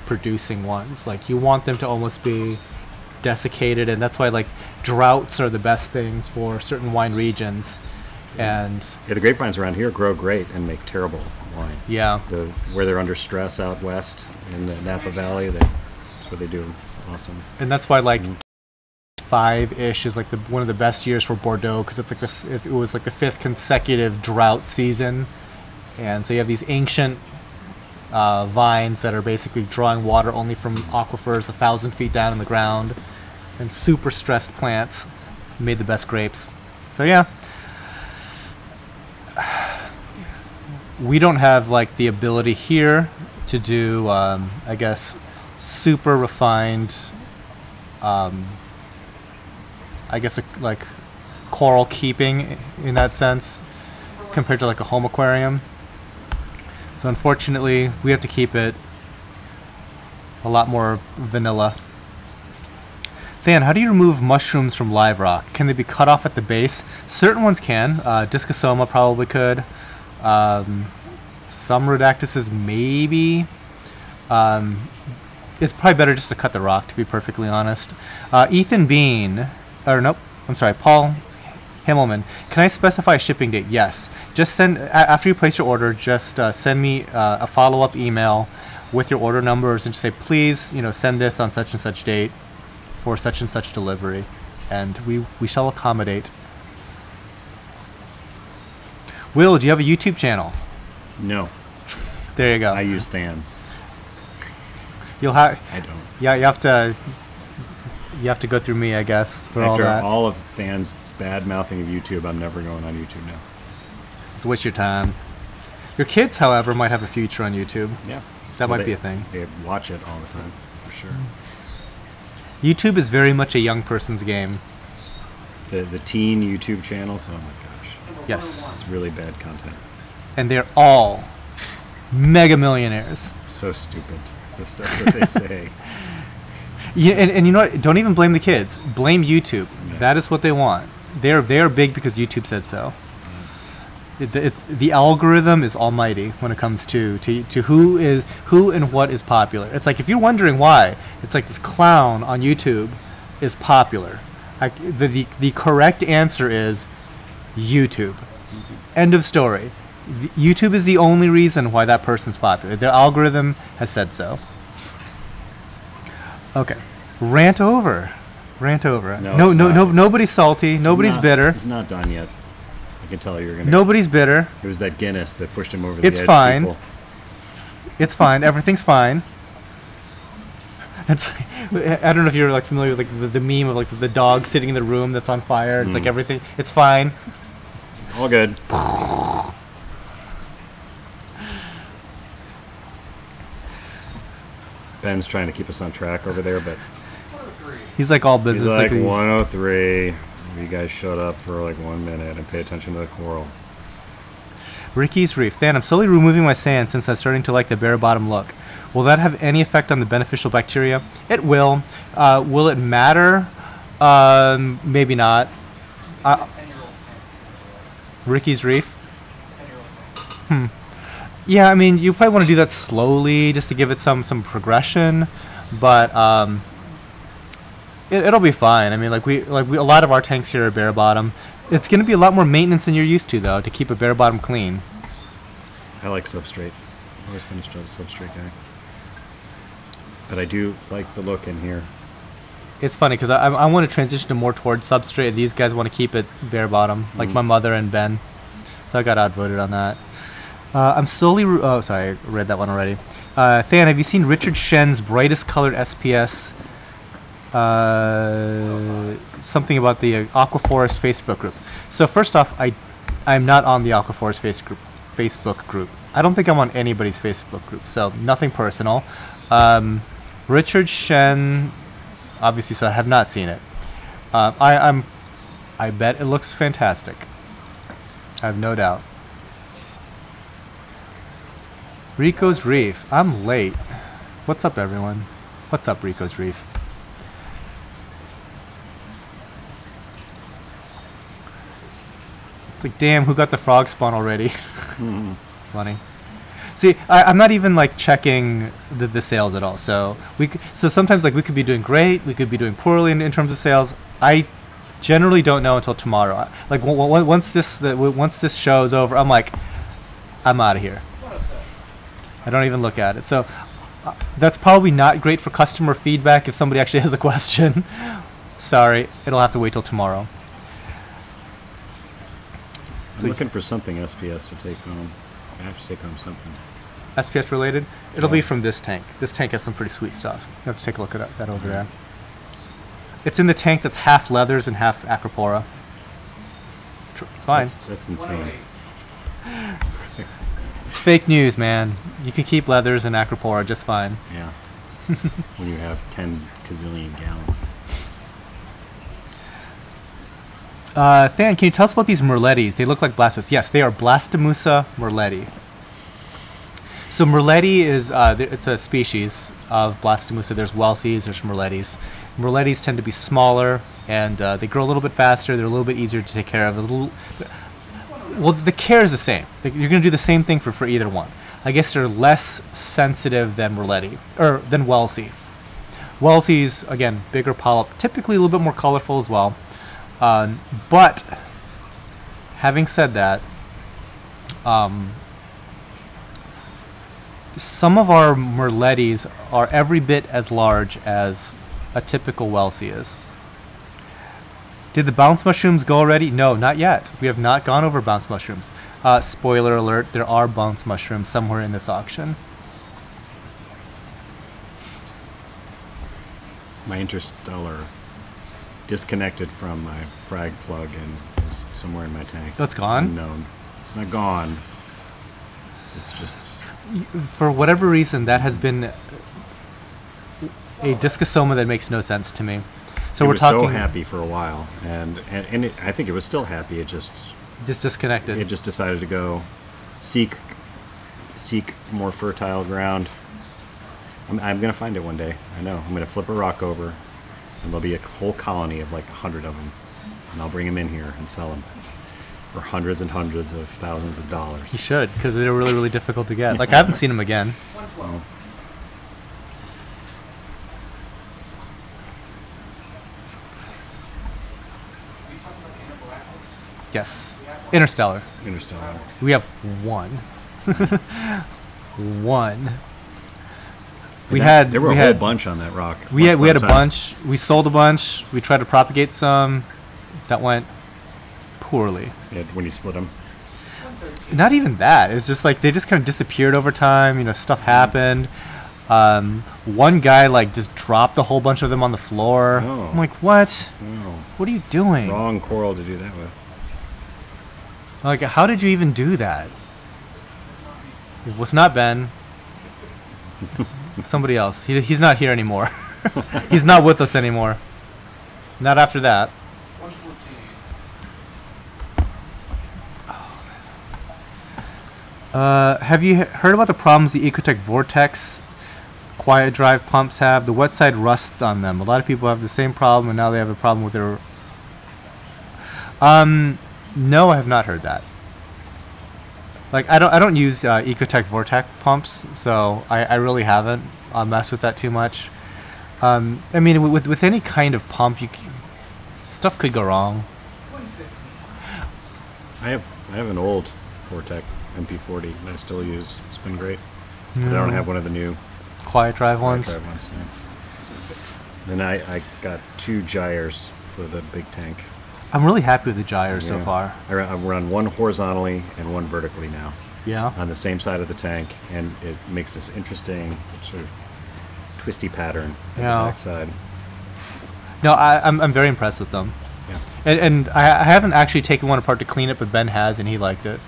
S1: producing ones. Like, you want them to almost be desiccated, and that's why like droughts are the best things for certain wine regions. And
S2: yeah, the grapevines around here grow great and make terrible wine.
S1: Yeah,
S2: where they're under stress out west in the Napa Valley, that's what they do. Awesome.
S1: And that's why like 5-ish is like one of the best years for Bordeaux, because it's like it was like the 5th consecutive drought season, and so you have these ancient vines that are basically drawing water only from aquifers 1,000 feet down in the ground, and super stressed plants made the best grapes. So yeah, we don't have like the ability here to do I guess super refined I guess like coral keeping in that sense compared to like a home aquarium. So unfortunately we have to keep it a lot more vanilla. Than, how do you remove mushrooms from live rock? Can they be cut off at the base? Certain ones can. Discosoma probably could. Some Rhodactyses maybe. It's probably better just to cut the rock, to be perfectly honest. Ethan Bean, or nope, I'm sorry, Paul Himmelman. Can I specify a shipping date? Yes. Just send, after you place your order, just send me a follow-up email with your order numbers and just say, please, send this on such and such date for such and such delivery, and we shall accommodate. Will, do you have a YouTube channel?
S2: No.
S1: There you go.
S2: I use Thans.
S1: I
S2: don't.
S1: Yeah, you have to go through me, I guess, for all that.
S2: After all of Than's bad mouthing of YouTube, I'm never going on YouTube now.
S1: It's a waste your time. Your kids, however, might have a future on YouTube.
S2: Yeah.
S1: That
S2: Well,
S1: might be a thing.
S2: They watch it all the time, for sure.
S1: YouTube is very much a young person's game.
S2: The teen YouTube channels, oh my gosh.
S1: Yes.
S2: It's really bad content.
S1: And they're all mega millionaires.
S2: So stupid, the stuff that they say.
S1: Yeah, and you know what? Don't even blame the kids. Blame YouTube.
S2: Yeah.
S1: That is what they want. They're big because YouTube said so. It's the algorithm is almighty when it comes to who and what is popular. It's like if you're wondering why, it's like this clown on YouTube is popular. Like the correct answer is YouTube. End of story. YouTube is the only reason why that person's popular. Their algorithm has said so. Okay, rant over. No, nobody's salty. Nobody's bitter.
S2: This is not done yet. I can tell you're gonna.
S1: Nobody's bitter.
S2: It was that Guinness that pushed him over the edge.
S1: It's fine.
S2: People.
S1: It's fine. Everything's fine. It's. I don't know if you're like familiar with like the meme of like the dog sitting in the room that's on fire. It's like everything. It's fine.
S2: All good. Ben's trying to keep us on track over there, but
S1: He's like all
S2: he's
S1: business.
S2: like
S1: he's-
S2: 103. You guys shut up for like 1 minute and pay attention to the coral.
S1: Ricky's Reef. Dan, I'm slowly removing my sand since I'm starting to like the bare bottom look. Will that have any effect on the beneficial bacteria? It will. Will it matter? Maybe not.
S3: 10-year-old tank.
S1: Ricky's Reef.
S3: 10-year-old tank.
S1: Yeah, I mean, you probably want to do that slowly just to give it some progression, but it'll be fine. I mean, a lot of our tanks here are bare bottom. It's going to be a lot more maintenance than you're used to, though, to keep a bare bottom clean.
S2: I like substrate. I've always been a substrate guy. But I do like the look in here.
S1: It's funny because I want to transition to more towards substrate, and these guys want to keep it bare bottom, like my mother and Ben. So I got outvoted on that. I'm slowly... oh, sorry, I read that one already. Than, have you seen Richard Shen's brightest colored SPS? Something about the Aquaforest Facebook group. So first off, I'm not on the Aquaforest Facebook group. I don't think I'm on anybody's Facebook group, so nothing personal. Richard Shen, obviously, so I have not seen it. I bet it looks fantastic. I have no doubt. Rico's Reef. I'm late. What's up, everyone? What's up, Rico's Reef? It's like, damn, who got the frog spawn already? It's funny. See, I'm not even like checking the sales at all. So sometimes like we could be doing great, we could be doing poorly in terms of sales. I generally don't know until tomorrow. Like once this show is over, I'm like, I'm out of here. I don't even look at it. So that's probably not great for customer feedback if somebody actually has a question. Sorry, it'll have to wait till tomorrow.
S2: I'm looking for something SPS to take home. I have to take home something.
S1: SPS related? It'll be
S2: Yeah.
S1: from this tank. This tank has some pretty sweet stuff. You have to take a look at that over there. It's in the tank that's half leathers and half acropora. It's fine.
S2: That's insane.
S3: 108.
S1: It's fake news, man. You can keep leathers and acropora just fine.
S2: Yeah. When you have 10 gazillion gallons.
S1: Than, can you tell us about these merlettis? They look like blastos. Yes, they are Blastomussa merletti. So merletti is it's a species of Blastomussa. There's Welsies, there's merlettis. Merlettis tend to be smaller and they grow a little bit faster. They're a little bit easier to take care of. Well, the care is the same. You're going to do the same thing for either one. I guess they're less sensitive than merletti or than Welsie. Welsies, again, bigger polyp, typically a little bit more colorful as well. But having said that, some of our merlettis are every bit as large as a typical Welsie is. Did the bounce mushrooms go already? No, not yet. We have not gone over bounce mushrooms. Spoiler alert, there are bounce mushrooms somewhere in this auction.
S2: My interstellar disconnected from my frag plug and is somewhere in my tank.
S1: Oh, it's gone?
S2: Unknown. It's not gone. It's just
S1: For whatever reason, that has been a discosoma that makes no sense to me. So
S2: it
S1: we're
S2: was
S1: talking
S2: so happy for a while, and I think it was still happy. It just
S1: disconnected.
S2: it just decided to go seek more fertile ground. I'm gonna find it one day. I know. I'm gonna flip a rock over, and there'll be a whole colony of like 100 of them, and I'll bring them in here and sell them for hundreds and hundreds of thousands of dollars.
S1: You should, because they're really, really difficult to get. Like, I haven't seen them again.
S3: 112. Are you talking about the intergalactic?
S1: Yes. Interstellar.
S2: Interstellar.
S1: We have one. One.
S2: There were a whole bunch on that rock.
S1: We had a bunch. We sold a bunch. We tried to propagate some. That went poorly.
S2: Yeah, when you split them.
S3: 113.
S1: Not even that. It was just like they just kind of disappeared over time. You know, stuff happened. One guy like just dropped a whole bunch of them on the floor.
S2: Oh.
S1: I'm like, what?
S2: Oh,
S1: What are you doing?
S2: wrong coral to do that with.
S1: Like, how did you even do that? It was not Ben. Somebody else. He's not here anymore. He's not with us anymore. Not after that.
S3: 114.
S1: Have you heard about the problems the Ecotech Vortex quiet drive pumps have? The wet side rusts on them. A lot of people have the same problem, and now they have a problem with their... No, I have not heard that. Like, I don't use Ecotech Vortex pumps, so I really haven't messed with that too much. I mean, with any kind of pump, stuff could go wrong.
S3: 150.
S2: I have an old Vortec MP40 that I still use. It's been great. But I don't have one of the new
S1: Quiet drive ones.
S2: drive ones. Yeah. And I got 2 gyres for the big tank.
S1: I'm really happy with the gyres so
S2: Yeah.
S1: far.
S2: I run one horizontally and one vertically now
S1: Yeah.
S2: on the same side of the tank, and it makes this interesting sort of twisty pattern at
S1: Yeah.
S2: the back side.
S1: No, I'm very impressed with them.
S2: Yeah.
S1: And I haven't actually taken one apart to clean it, but Ben has, and he liked it.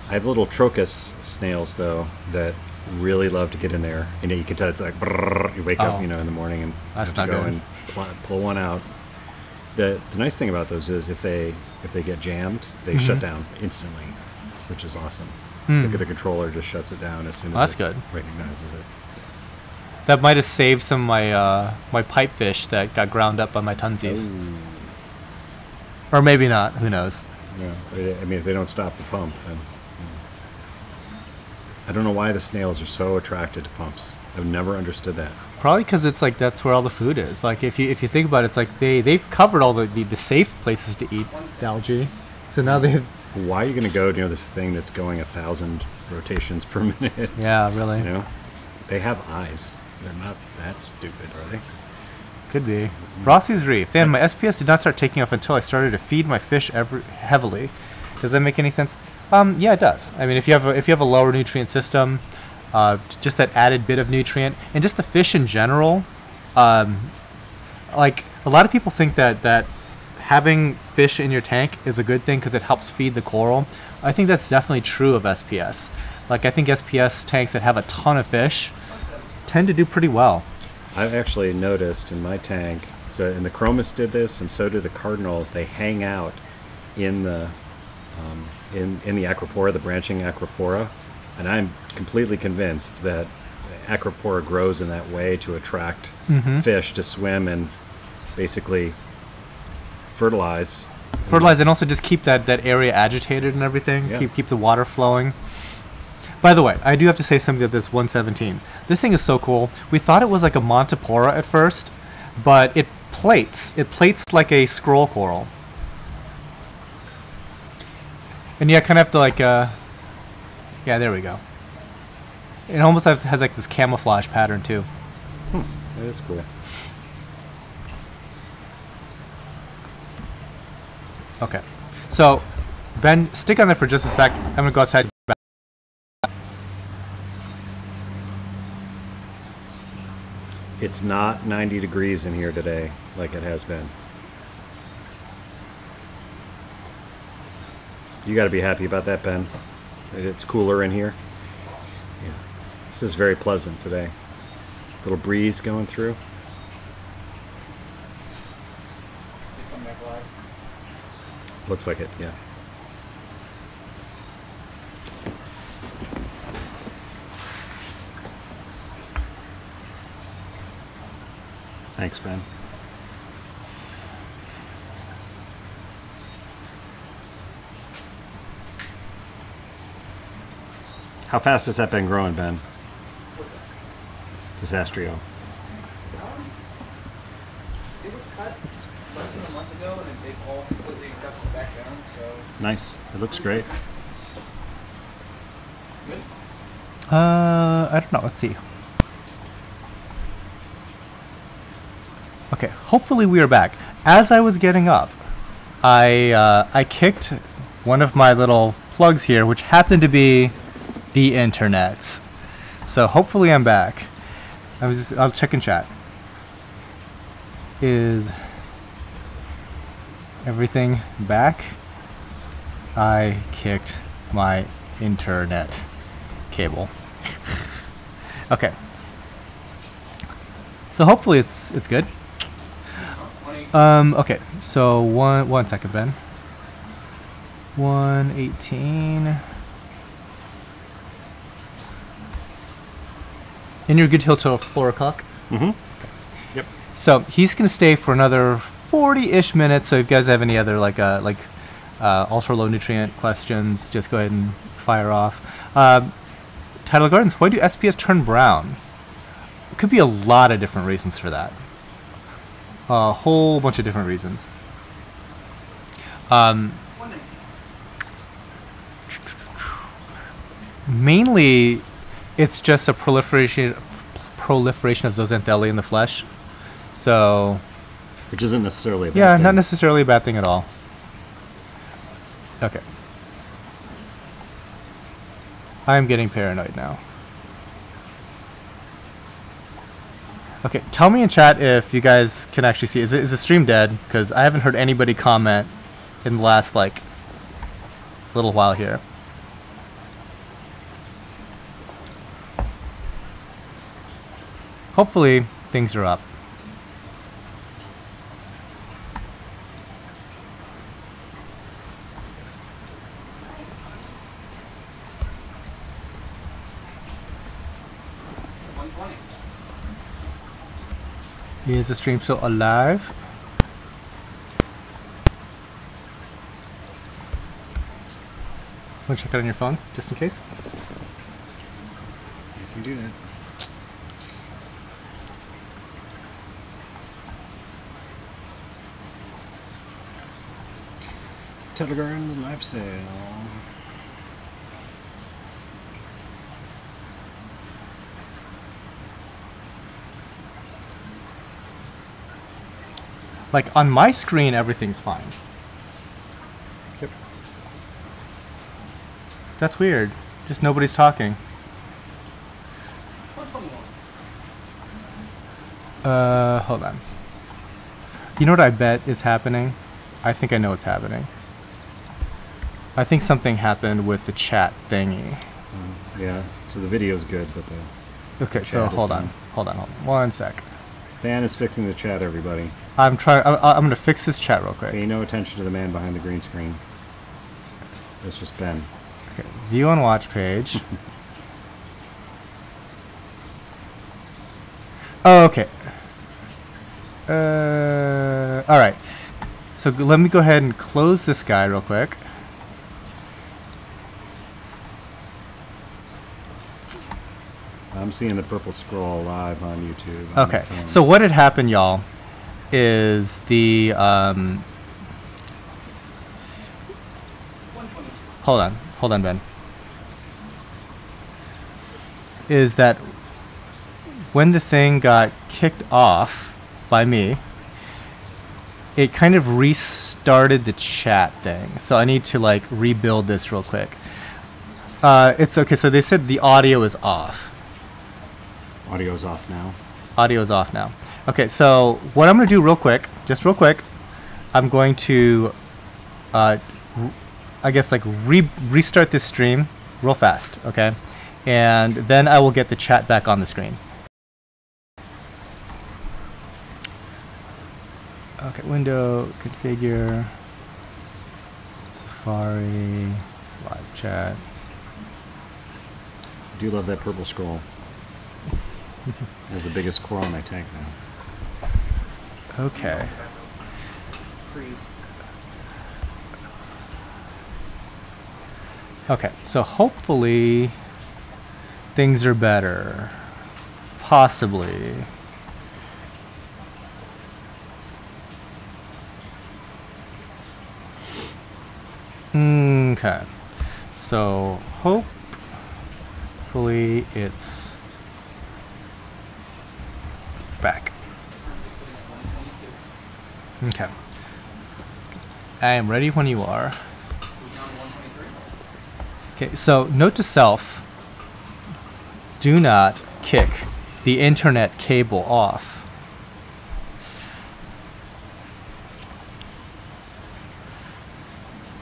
S2: I have little trochus snails though that really love to get in there, and you can tell it's like brrr, you wake
S1: Oh.
S2: up, in the morning and
S1: That's
S2: have to
S1: not
S2: go
S1: good.
S2: and pull one out. The nice thing about those is if they get jammed, they shut down instantly, which is awesome.
S1: Hmm.
S2: Look at the controller, just shuts it down as soon as
S1: That's
S2: it
S1: good.
S2: recognizes it.
S1: That might have saved some of my my pipefish that got ground up by my tunsies.
S2: Ooh.
S1: Or maybe not. Who knows?
S2: Yeah, I mean, if they don't stop the pump, then I don't know why the snails are so attracted to pumps. I've never understood that.
S1: Probably because it's like that's where all the food is. Like if you think about it, it's like they've covered all the safe places to eat algae. So now they have.
S2: Why are you going to go near this thing that's going 1,000 rotations per minute?
S1: Yeah, really.
S2: They have eyes. They're not that stupid, are they?
S1: Could be. Rossi's Reef. Then my SPS did not start taking off until I started to feed my fish heavily. Does that make any sense? Yeah, it does. I mean, if you have a lower nutrient system, just that added bit of nutrient, and just the fish in general, like a lot of people think that having fish in your tank is a good thing because it helps feed the coral. I think that's definitely true of SPS. Like I think SPS tanks that have a ton of fish tend to do pretty well.
S2: I've actually noticed in my tank, and the chromis did this, and so do the cardinals. They hang out in the in the aquapora, the branching aquapora, and I'm completely convinced that aquapora grows in that way to attract fish to swim and basically fertilize.
S1: Fertilize and also just keep that area agitated and everything.
S2: Yeah.
S1: Keep the water flowing. By the way, I do have to say something about this 117. This thing is so cool. We thought it was like a Montipora at first, but it plates. It plates like a scroll coral. And yeah, kind of have to like, yeah, there we go. It almost has like this camouflage pattern too.
S2: That is cool.
S1: Okay, so Ben, stick on there for just a sec. I'm gonna go outside.
S2: It's not 90 degrees in here today like it has been. You got to be happy about that, Ben. It's cooler in here. Yeah. This is very pleasant today. Little breeze going through.
S3: They come back live.
S2: Looks like it, yeah. Thanks, Ben. How fast has that been growing, Ben?
S3: What's that?
S2: Disastrio.
S3: It was cut less than a month ago, and they've all completely adjusted back down. So
S2: Nice. It looks great.
S3: good.
S1: I don't know. Let's see. Okay, hopefully we are back. As I was getting up, I kicked one of my little plugs here, which happened to be the internet. So hopefully I'm back. I'll check in chat. Is everything back? I kicked my internet cable. Okay. So hopefully it's good.
S3: 20.
S1: Okay, so one second, Ben. 118. And you're good till 4 o'clock?
S2: Mm-hmm. Yep.
S1: So he's going to stay for another 40-ish minutes. So if you guys have any other ultra low nutrient questions, just go ahead and fire off. Tidal Gardens, why do SPS turn brown? It could be a lot of different reasons for that. A whole bunch of different reasons.
S3: 119.
S1: Mainly, it's just a proliferation of zooxanthellae in the flesh. So,
S2: Which isn't necessarily a bad
S1: yeah,
S2: thing.
S1: not necessarily a bad thing at all. Okay. I'm getting paranoid now. Okay, tell me in chat if you guys can actually see. Is the stream dead? Because I haven't heard anybody comment in the last, little while here. Hopefully, things are up. Is the stream still alive? Want to check it on your phone, just in case?
S2: You can do that. Tidal Gardens live sale.
S1: On my screen, everything's fine.
S2: Yep.
S1: That's weird. Just nobody's talking.
S3: 121.
S1: Hold on. You know what I bet is happening? I think I know what's happening. I think something happened with the chat thingy.
S2: Yeah, so the video's good, but the
S1: Okay, so
S2: chat is
S1: hold
S2: done.
S1: on. One sec.
S2: Fan is fixing the chat, everybody.
S1: I'm gonna fix this chat real quick.
S2: Pay no attention to the man behind the green screen. It's just Ben.
S1: Okay, view on watch page. Oh, okay. All right. So let me go ahead and close this guy real quick.
S2: I'm seeing the purple scroll live on YouTube. on my
S1: Okay.
S2: phone.
S1: So what had happened, y'all, is the
S3: 122.
S1: hold on, Ben. Is that when the thing got kicked off by me, it kind of restarted the chat thing. So I need to rebuild this real quick. It's okay. So they said the audio is off.
S2: Audio's off now.
S1: Audio is off now. Okay, so what I'm going to do real quick, I'm going to, restart this stream real fast, okay? And then I will get the chat back on the screen. Okay, window, configure, Safari, live chat.
S2: I do love that purple scroll. It's the biggest squirrel in my tank now.
S1: Okay.
S3: Freeze.
S1: Okay, so hopefully things are better. Possibly. Okay. So hopefully it's back. Okay. I am ready when you are. Okay, so note to self, do not kick the internet cable off.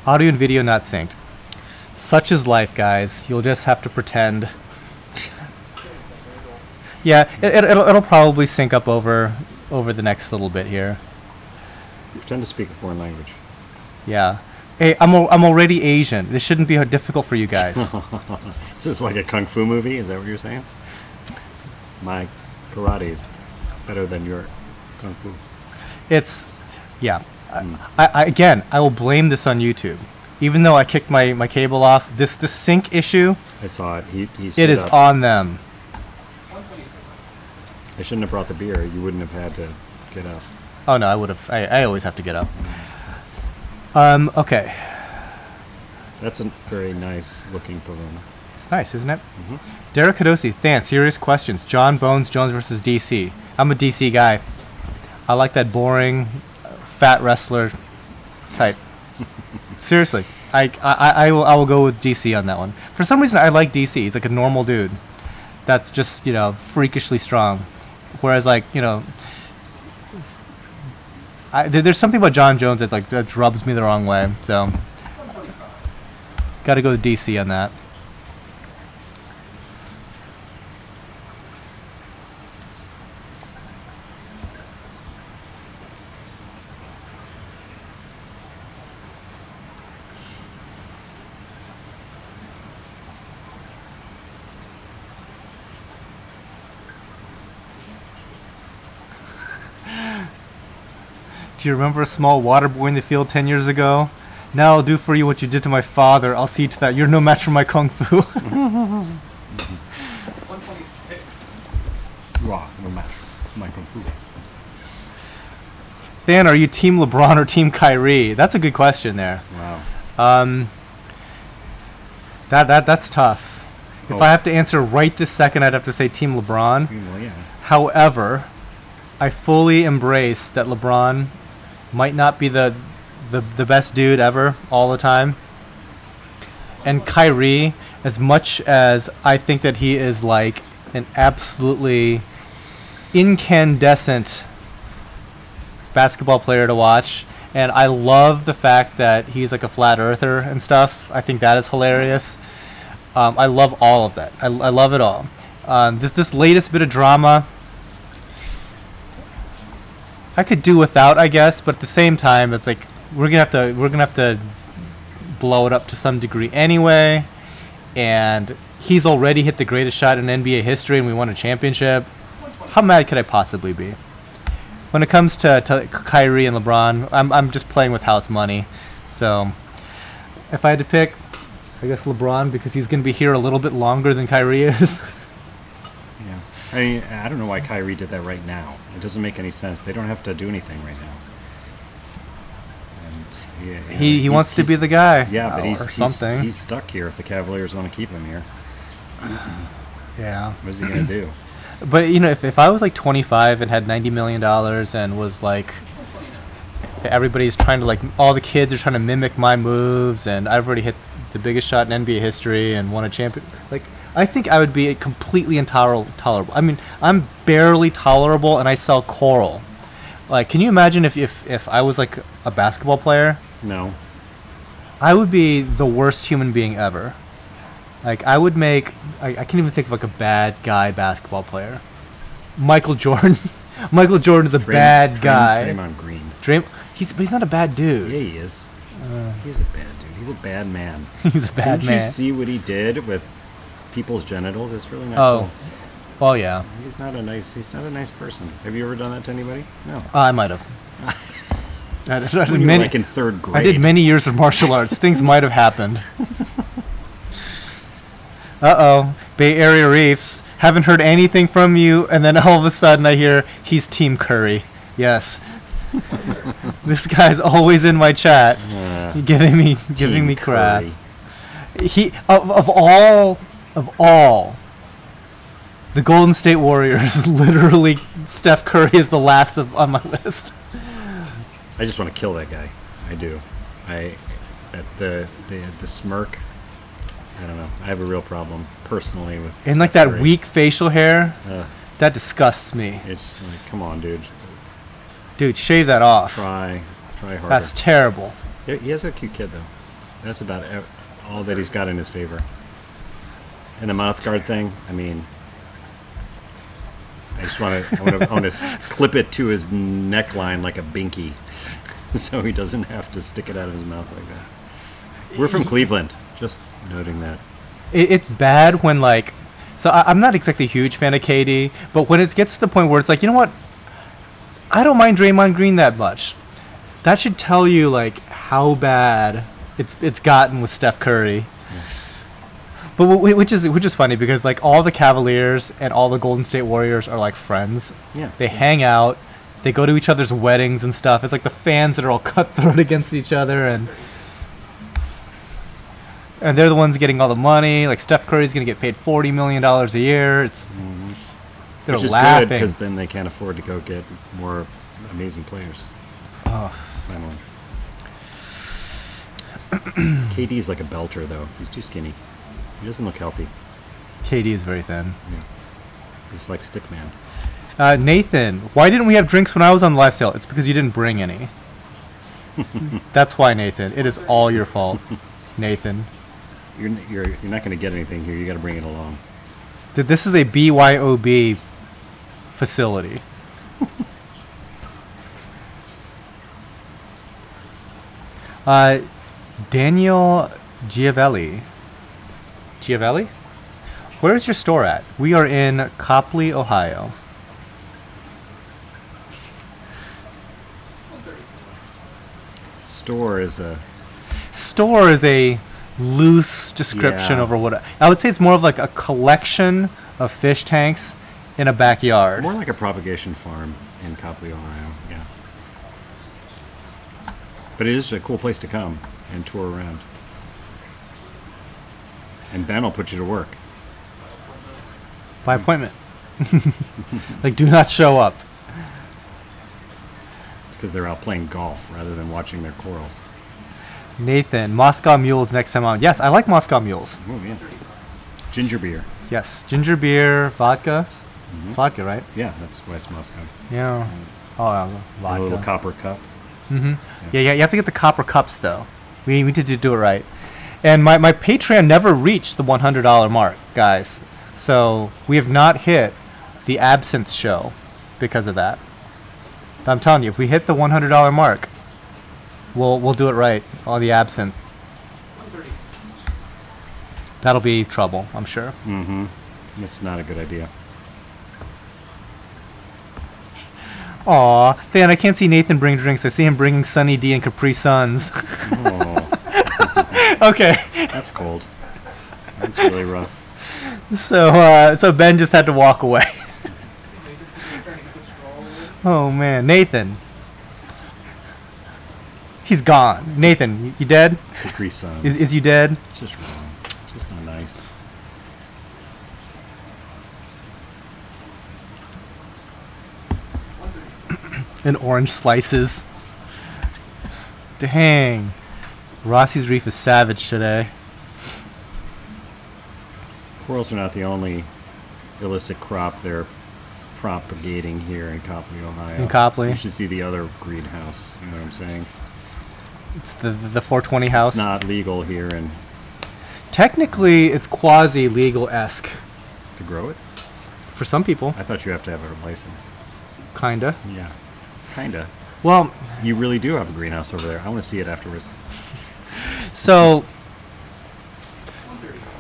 S1: Audio and video not synced. Such is life, guys. You'll just have to pretend. Yeah, it'll probably sync up over the next little bit here.
S2: Pretend to speak a foreign language.
S1: Yeah. Hey, I'm already Asian. This shouldn't be difficult for you guys.
S2: Is this like a kung fu movie? Is that what you're saying? My karate is better than your kung fu.
S1: It's, yeah. Again, I will blame this on YouTube. Even though I kicked my cable off, this sync issue.
S2: I saw it. He
S1: It
S2: stood
S1: is
S2: up.
S1: on them.
S2: I shouldn't have brought the beer. You wouldn't have had to get up.
S1: Oh no, I would have. I always have to get up. Okay.
S2: That's a very nice looking balloon.
S1: It's nice, isn't it? Derek Kadosi, Than, serious questions. John Bones Jones versus DC. I'm a DC guy. I like that boring, fat wrestler type. Seriously, I will go with DC on that one. For some reason, I like DC. He's like a normal dude. That's just, you know, freakishly strong. Whereas, like, you know, there's something about John Jones that rubs me the wrong way. So, got to go with DC on that. Do you remember a small water boy in the field 10 years ago? Now I'll do for you what you did to my father. I'll see to that. You're no match for my kung fu.
S3: 126.
S2: Wow, no match for my kung fu.
S1: Than, are you Team LeBron or Team Kyrie? That's a good question there.
S2: Wow.
S1: That's tough. If I have to answer right this second, I'd have to say Team LeBron.
S2: Well, yeah.
S1: However, I fully embrace that LeBron might not be the best dude ever all the time. And Kyrie, as much as I think that he is like an absolutely incandescent basketball player to watch, and I love the fact that he's like a flat earther and stuff. I think that is hilarious. I love all of that. I love it all. This latest bit of drama, I could do without, I guess, but at the same time, it's like we're gonna have to blow it up to some degree anyway. And he's already hit the greatest shot in NBA history, and we won a championship. How mad could I possibly be? When it comes to Kyrie and LeBron, I'm just playing with house money. So if I had to pick, I guess LeBron, because he's gonna be here a little bit longer than Kyrie is.
S2: Yeah. I mean, I don't know why Kyrie did that right now. It doesn't make any sense. They don't have to do anything right now. And
S1: He wants to be the guy.
S2: Yeah, but
S1: or something.
S2: He's stuck here if the Cavaliers want to keep him here.
S1: Yeah.
S2: What is he going to do?
S1: But, you know, if I was like 25 and had $90 million and was like, everybody's trying to, like, all the kids are trying to mimic my moves, and I've already hit the biggest shot in NBA history and won a champion, like, I think I would be completely intolerable. I mean, I'm barely tolerable, and I sell coral. Like, can you imagine if I was like a basketball player?
S2: No.
S1: I would be the worst human being ever. Like, I would make... I can't even think of, like, a bad guy basketball player. Michael Jordan. Michael Jordan's a bad guy.
S2: Draymond Green.
S1: But he's not a bad dude.
S2: Yeah, he is. He's a bad dude. He's a bad man.
S1: He's a bad
S2: Didn't
S1: man.
S2: you see what he did with people's genitals? It's really not cool.
S1: Well, yeah.
S2: He's not a nice person. Have you ever done that to anybody? No.
S1: I might have. I did
S2: When you were like in 3rd grade.
S1: I did many years of martial arts. Things might have happened. Uh-oh. Bay Area Reefs. Haven't heard anything from you, and then all of a sudden I hear he's Team Curry. Yes. This guy's always in my chat, giving me crap. He of all the Golden State Warriors, literally Steph Curry is the last on my list.
S2: I just want to kill that guy. I do. The smirk. I don't know. I have a real problem personally with.
S1: And like
S2: Steph
S1: that
S2: Curry.
S1: weak facial hair, that disgusts me.
S2: It's like, come on, dude.
S1: Dude, shave that off.
S2: Try harder.
S1: That's terrible.
S2: He has a cute kid though. That's about all that he's got in his favor. And the mouth guard thing. I mean, I want to clip it to his neckline like a binky, so he doesn't have to stick it out of his mouth like that. We're from Cleveland. Just noting that.
S1: It's bad when, like... So I'm not exactly a huge fan of KD, but when it gets to the point where it's like, you know what? I don't mind Draymond Green that much. That should tell you, like, how bad it's gotten with Steph Curry. Yeah. But which is funny because, like, all the Cavaliers and all the Golden State Warriors are, like, friends.
S2: Yeah.
S1: They hang out. They go to each other's weddings and stuff. It's like the fans that are all cutthroat against each other, and they're the ones getting all the money. Like, Steph Curry's going to get paid $40 million a year. It's they're
S2: Which is
S1: laughing.
S2: good because then they can't afford to go get more amazing players.
S1: Oh.
S2: Finally. KD's like a belter, though. He's too skinny. He doesn't look healthy.
S1: KD is very thin.
S2: Yeah. He's like Stickman.
S1: Nathan, why didn't we have drinks when I was on the live sale? It's because you didn't bring any. That's why, Nathan. It is all your fault, Nathan.
S2: You're not going to get anything here. You got to bring it along.
S1: This is a BYOB facility. Daniel Giavelli. Giavelli? Where is your store at? We are in Copley, Ohio.
S2: Store is
S1: a loose description over what I would say. It's more of like a collection of fish tanks in a backyard.
S2: more like a propagation farm in Copley, Ohio. Yeah. But it is a cool place to come and tour around. And Ben will put you to work.
S1: By appointment. Like, do not show up.
S2: It's because they're out playing golf rather than watching their corals.
S1: Nathan, Moscow Mules next time on. Yes, I like Moscow Mules.
S2: Oh, yeah. Ginger beer.
S1: Yes, ginger beer, vodka. Vodka, right?
S2: Yeah, that's why it's Moscow.
S1: Yeah. Oh, vodka.
S2: A little copper cup.
S1: Yeah, you have to get the copper cups, though. We need to do it right. And my Patreon never reached the $100 mark, guys. So we have not hit the absinthe show because of that. But I'm telling you, if we hit the $100 mark, we'll do it right on the absinthe. That'll be trouble, I'm sure.
S2: That's not a good idea.
S1: Aw, Dan, I can't see Nathan bring drinks. I see him bringing Sunny D and Capri Suns.
S2: Oh,
S1: Okay.
S2: that's cold. That's really rough.
S1: So Ben just had to walk away. Oh man, Nathan. He's gone. Nathan, you dead?
S2: Capri Suns.
S1: Is you dead?
S2: It's just wrong. It's just not nice.
S1: And orange slices. Dang. Rossi's Reef is savage today.
S2: Corals are not the only illicit crop they're propagating here in Copley, Ohio.
S1: In Copley?
S2: You should see the other greenhouse. You know what I'm saying?
S1: It's the 420 house.
S2: It's not legal here, and
S1: Technically, it's quasi-legal-esque
S2: To grow it?
S1: for some people.
S2: I thought you have to have a license.
S1: Kinda.
S2: Yeah. Kinda.
S1: Well,
S2: You really do have a greenhouse over there. I want to see it afterwards.
S1: so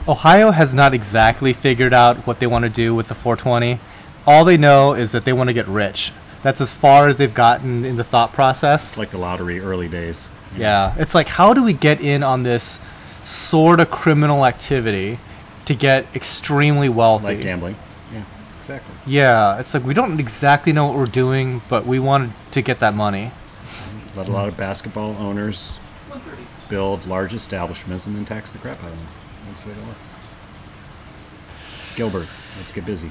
S1: Ohio has not exactly figured out what they want to do with the 420. All they know is that they want to get rich. That's as far as they've gotten in the thought process.
S2: It's like the lottery early days.
S1: Yeah, it's like, how do we get in on this sort of criminal activity to get extremely wealthy?
S2: Like gambling. Yeah, exactly.
S1: Yeah, it's like we don't exactly know what we're doing, but we wanted to get that money.
S2: Let a lot of basketball owners build large establishments and then tax the crap out of them. That's the way it works. Gilbert, let's get busy.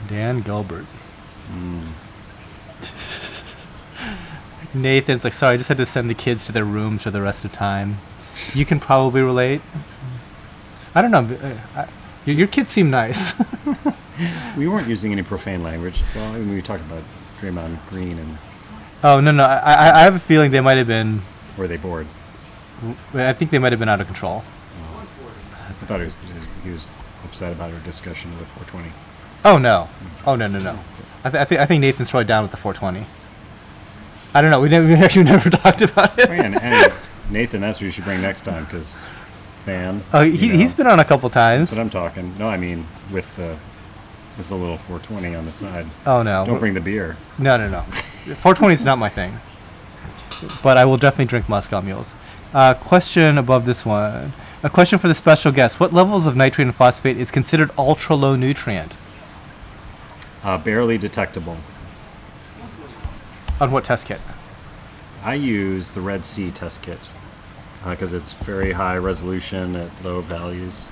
S1: Dan Gilbert. Nathan's like, sorry, I just had to send the kids to their rooms for the rest of time. You can probably relate. I don't know. Your kids seem nice.
S2: We weren't using any profane language. Well, I mean, we talked about Draymond Green and
S1: Oh, no. I have a feeling they might have been.
S2: were they bored?
S1: I think they might have been out of control.
S2: I thought he was upset about our discussion of the 420.
S1: Oh, no. Oh, no. I think Nathan's probably down with the 420. I don't know. We actually never talked about it.
S2: And Nathan, that's what you should bring next time, because fan.
S1: Oh, he's been on a couple times.
S2: But I'm talking. No, I mean with the little 420 on the side.
S1: Oh, no.
S2: Don't bring the beer.
S1: No. 420 is not my thing. But I will definitely drink Muscat mules. Question above this one. A question for the special guest. What levels of nitrate and phosphate is considered ultra low nutrient?
S2: Barely detectable.
S1: On what test kit?
S2: I use the Red Sea test kit because it's very high resolution at low values.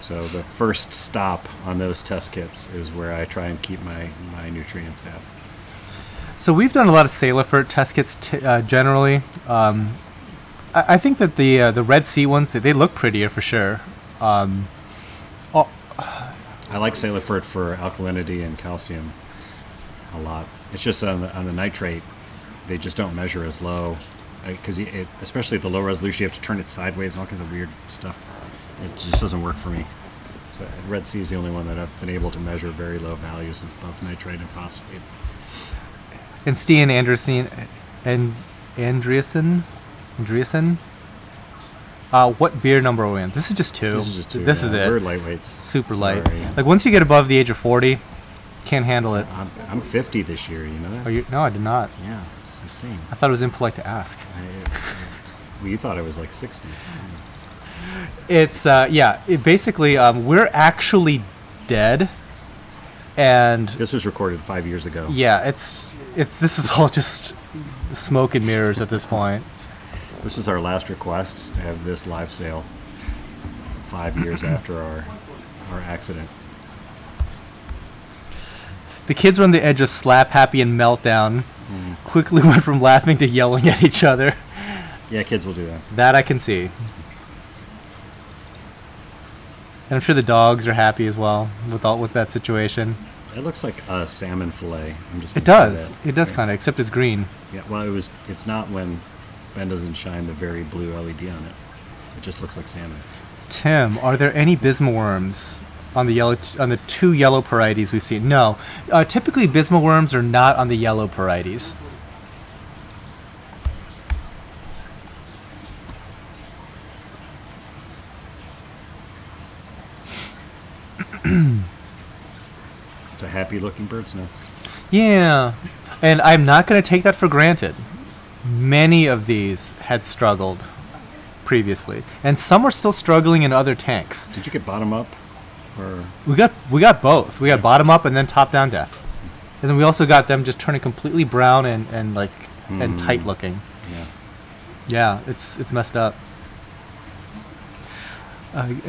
S2: So the first stop on those test kits is where I try and keep my nutrients at.
S1: So we've done a lot of Salifert test kits generally. I think that the Red Sea ones, they look prettier for sure.
S2: I like Salifert for alkalinity and calcium a lot. It's just on the nitrate, they just don't measure as low because especially at the low resolution, you have to turn it sideways and all kinds of weird stuff. It just doesn't work for me. So Red Sea is the only one that I've been able to measure very low values of both nitrate and phosphate.
S1: And Stian Andreasen. What beer number are we in? This is just 2.
S2: This is just 2.
S1: This is it.
S2: We're lightweights.
S1: Super
S2: Sorry.
S1: light. Like once you get above the age of 40, can't handle it.
S2: I'm 50 this year, you know that?
S1: Oh, no, I did not.
S2: Yeah, it's insane.
S1: I thought it was impolite to ask.
S2: Well, you thought I was like 60.
S1: It's basically we're actually dead, and
S2: This was recorded 5 years ago.
S1: yeah, this is all just smoke and mirrors at this point.
S2: This was our last request to have this live sale 5 years after our accident.
S1: The kids were on the edge of slap happy and meltdown. Quickly went from laughing to yelling at each other.
S2: Yeah, kids will do that.
S1: That I can see. And I'm sure the dogs are happy as well with that situation.
S2: It looks like a salmon fillet. I'm just.
S1: It
S2: gonna say
S1: does.
S2: that.
S1: It does
S2: Yeah.
S1: kind of, except it's green.
S2: Yeah. Well, it's not when Ben doesn't shine the very blue LED on it. It just looks like salmon.
S1: Tim, are there any bisma worms on the 2 yellow parietes we've seen? No. Typically, bisma worms are not on the yellow parietes.
S2: It's a happy-looking bird's nest.
S1: Yeah, and I'm not going to take that for granted. Many of these had struggled previously, and some are still struggling in other tanks.
S2: Did you get bottom up, or
S1: We got both. We got bottom up and then top down death, and then we also got them just turning completely brown and tight looking.
S2: yeah?
S1: Yeah, it's messed up.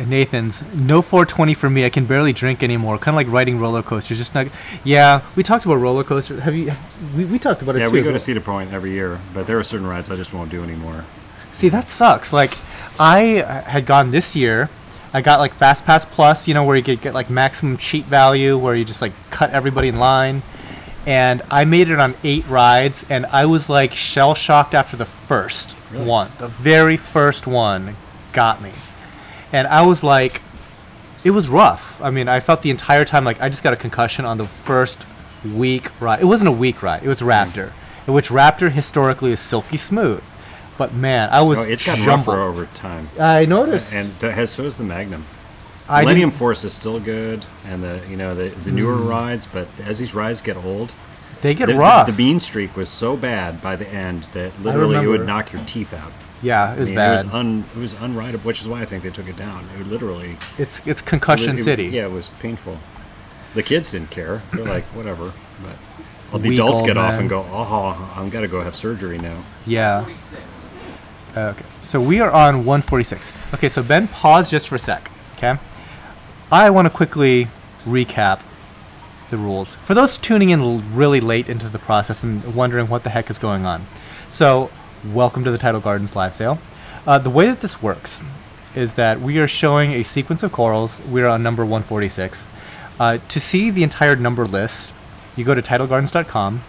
S1: Nathan's no 420 for me. I can barely drink anymore. Kind of like riding roller coasters. Just not. Yeah, we talked about roller coasters. We talked about it
S2: Yeah,
S1: too.
S2: we
S1: as
S2: go
S1: well.
S2: to Cedar Point every year, but there are certain rides I just won't do anymore.
S1: See, that sucks. Like, I had gone this year. I got like Fast Pass Plus, where you get like maximum cheat value, where you just like cut everybody in line. and I made it on 8 rides, and I was like shell shocked after the first one. The very first one got me, and I was like, it was rough. I mean, I felt the entire time like I just got a concussion on the first weak ride. It wasn't a weak ride. It was Raptor, in which Raptor historically is silky smooth. But man, I was
S2: it's gotten
S1: jumbled.
S2: rougher over time.
S1: I noticed.
S2: And so is the Magnum.
S1: I
S2: Millennium
S1: didn't-
S2: Force is still good, and the newer rides, but as these rides get old,
S1: They get
S2: the
S1: rough.
S2: The bean streak was so bad by the end that literally it would
S1: remember.
S2: knock your teeth out.
S1: Yeah, it was
S2: I mean,
S1: bad.
S2: It was unrideable, which is why I think they took it down. It would literally.
S1: It's concussion city.
S2: Yeah, it was painful. The kids didn't care. They're like, whatever. But all the
S1: Weak
S2: adults
S1: old
S2: get off
S1: men.
S2: and go, oh, I'm got to go have surgery now.
S1: Yeah. Okay, so we are on 146. Okay, so Ben, pause just for a sec. Okay, I want to quickly recap the rules for those tuning in really late into the process and wondering what the heck is going on. So, welcome to the Tidal Gardens live sale. The way that this works is that we are showing a sequence of corals. We're on number 146. To see the entire number list, you go to tidalgardens.com,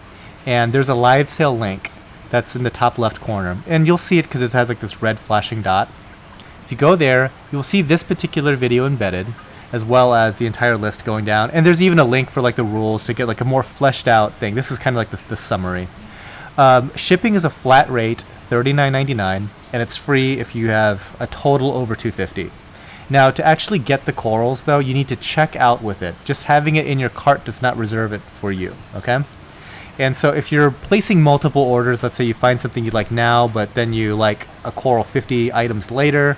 S1: and there's a live sale link that's in the top left corner, and you'll see it because it has like this red flashing dot. If you go there, you'll see this particular video embedded, as well as the entire list going down, and there's even a link for like the rules to get like a more fleshed out thing. This is kind of like the summary. Shipping is a flat rate, $39.99, and it's free if you have a total over $250. Now, to actually get the corals, though, you need to check out with it. Just having it in your cart does not reserve it for you, okay? And so if you're placing multiple orders, let's say you find something you like now, but then you like a coral 50 items later,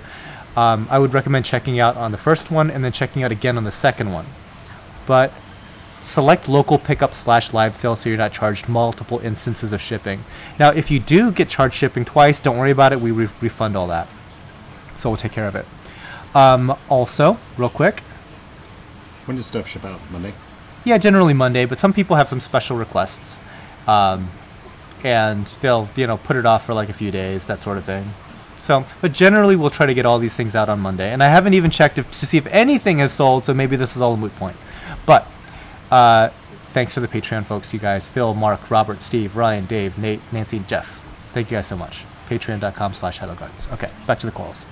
S1: I would recommend checking out on the first one and then checking out again on the second one. But select local pickup / live sale so you're not charged multiple instances of shipping. Now, if you do get charged shipping twice, don't worry about it. We refund all that. So we'll take care of it. Also, real quick.
S2: When does stuff ship out? Monday?
S1: Yeah, generally Monday, but some people have some special requests. And they'll, put it off for like a few days, that sort of thing. So, but generally we'll try to get all these things out on Monday. And I haven't even checked to see if anything has sold, so maybe this is all a moot point. But thanks to the Patreon folks, you guys, Phil, Mark, Robert, Steve, Ryan, Dave, Nate, Nancy, and Jeff. Thank you guys so much. Patreon.com/HidalGardens. Okay, back to the corals.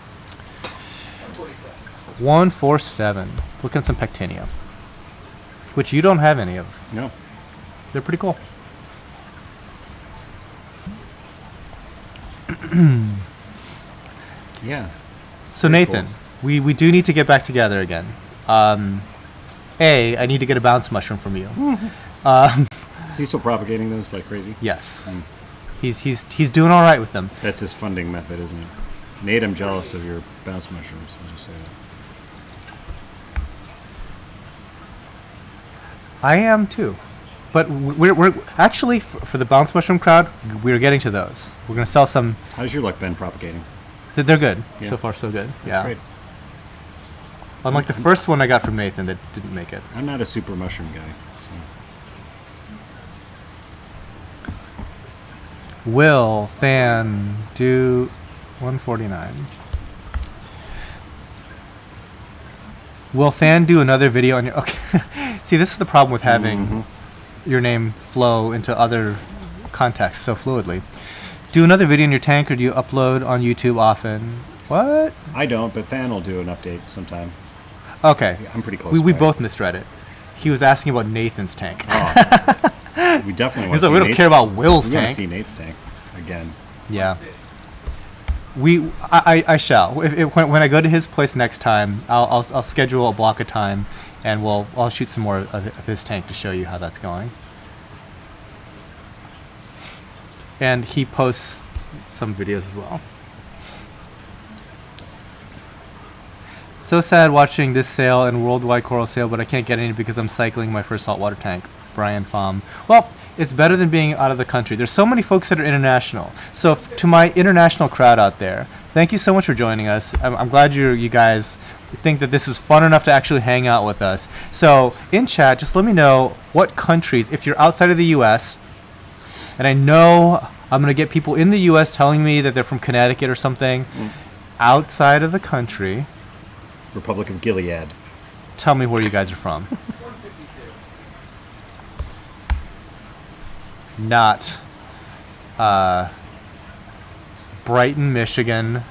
S1: 147. Looking at some Pectinia, which you don't have any of.
S2: No.
S1: They're pretty cool.
S2: Yeah.
S1: So
S2: Very
S1: Nathan, we do need to get back together again. I need to get a bounce mushroom from you.
S2: Is he still propagating those like crazy?
S1: Yes. He's doing all right with them.
S2: That's his funding method, isn't it? Nate, I'm jealous of your bounce mushrooms. I'll just say that.
S1: I am too. But we're actually, for the bounce mushroom crowd, we're getting to those. We're going to sell some.
S2: How's your luck been propagating?
S1: They're good.
S2: Yeah.
S1: So far, so good.
S2: That's
S1: Yeah.
S2: great.
S1: Unlike the first one I got from Nathan that didn't make it.
S2: I'm not a super mushroom guy. So.
S1: Will Than do 149? Will Than do another video on your... Okay. See, this is the problem with having your name flow into other contexts so fluidly. Do another video in your tank, or do you upload on YouTube often? What?
S2: I don't, but Than will do an update sometime.
S1: Okay.
S2: I'm pretty close.
S1: We
S2: by.
S1: both misread it. He was asking about Nathan's tank.
S2: Oh, we definitely want
S1: He's
S2: to
S1: like, we don't care about Will's
S2: we want
S1: tank.
S2: to see Nate's tank again.
S1: Yeah. I shall. When I go to his place next time, I'll schedule a block of time, and I'll shoot some more of his tank to show you how that's going. And he posts some videos as well. So sad watching this sale and worldwide coral sale, but I can't get any because I'm cycling my first saltwater tank. Brian Pham. Well, it's better than being out of the country. There's so many folks that are international. So to my international crowd out there, thank you so much for joining us. I'm glad you guys think that this is fun enough to actually hang out with us. So in chat, just let me know what countries, if you're outside of the U.S., and I know I'm going to get people in the U.S. telling me that they're from Connecticut or something, outside of the country,
S2: Republic of Gilead.
S1: tell me where you guys are from. not Brighton, Michigan.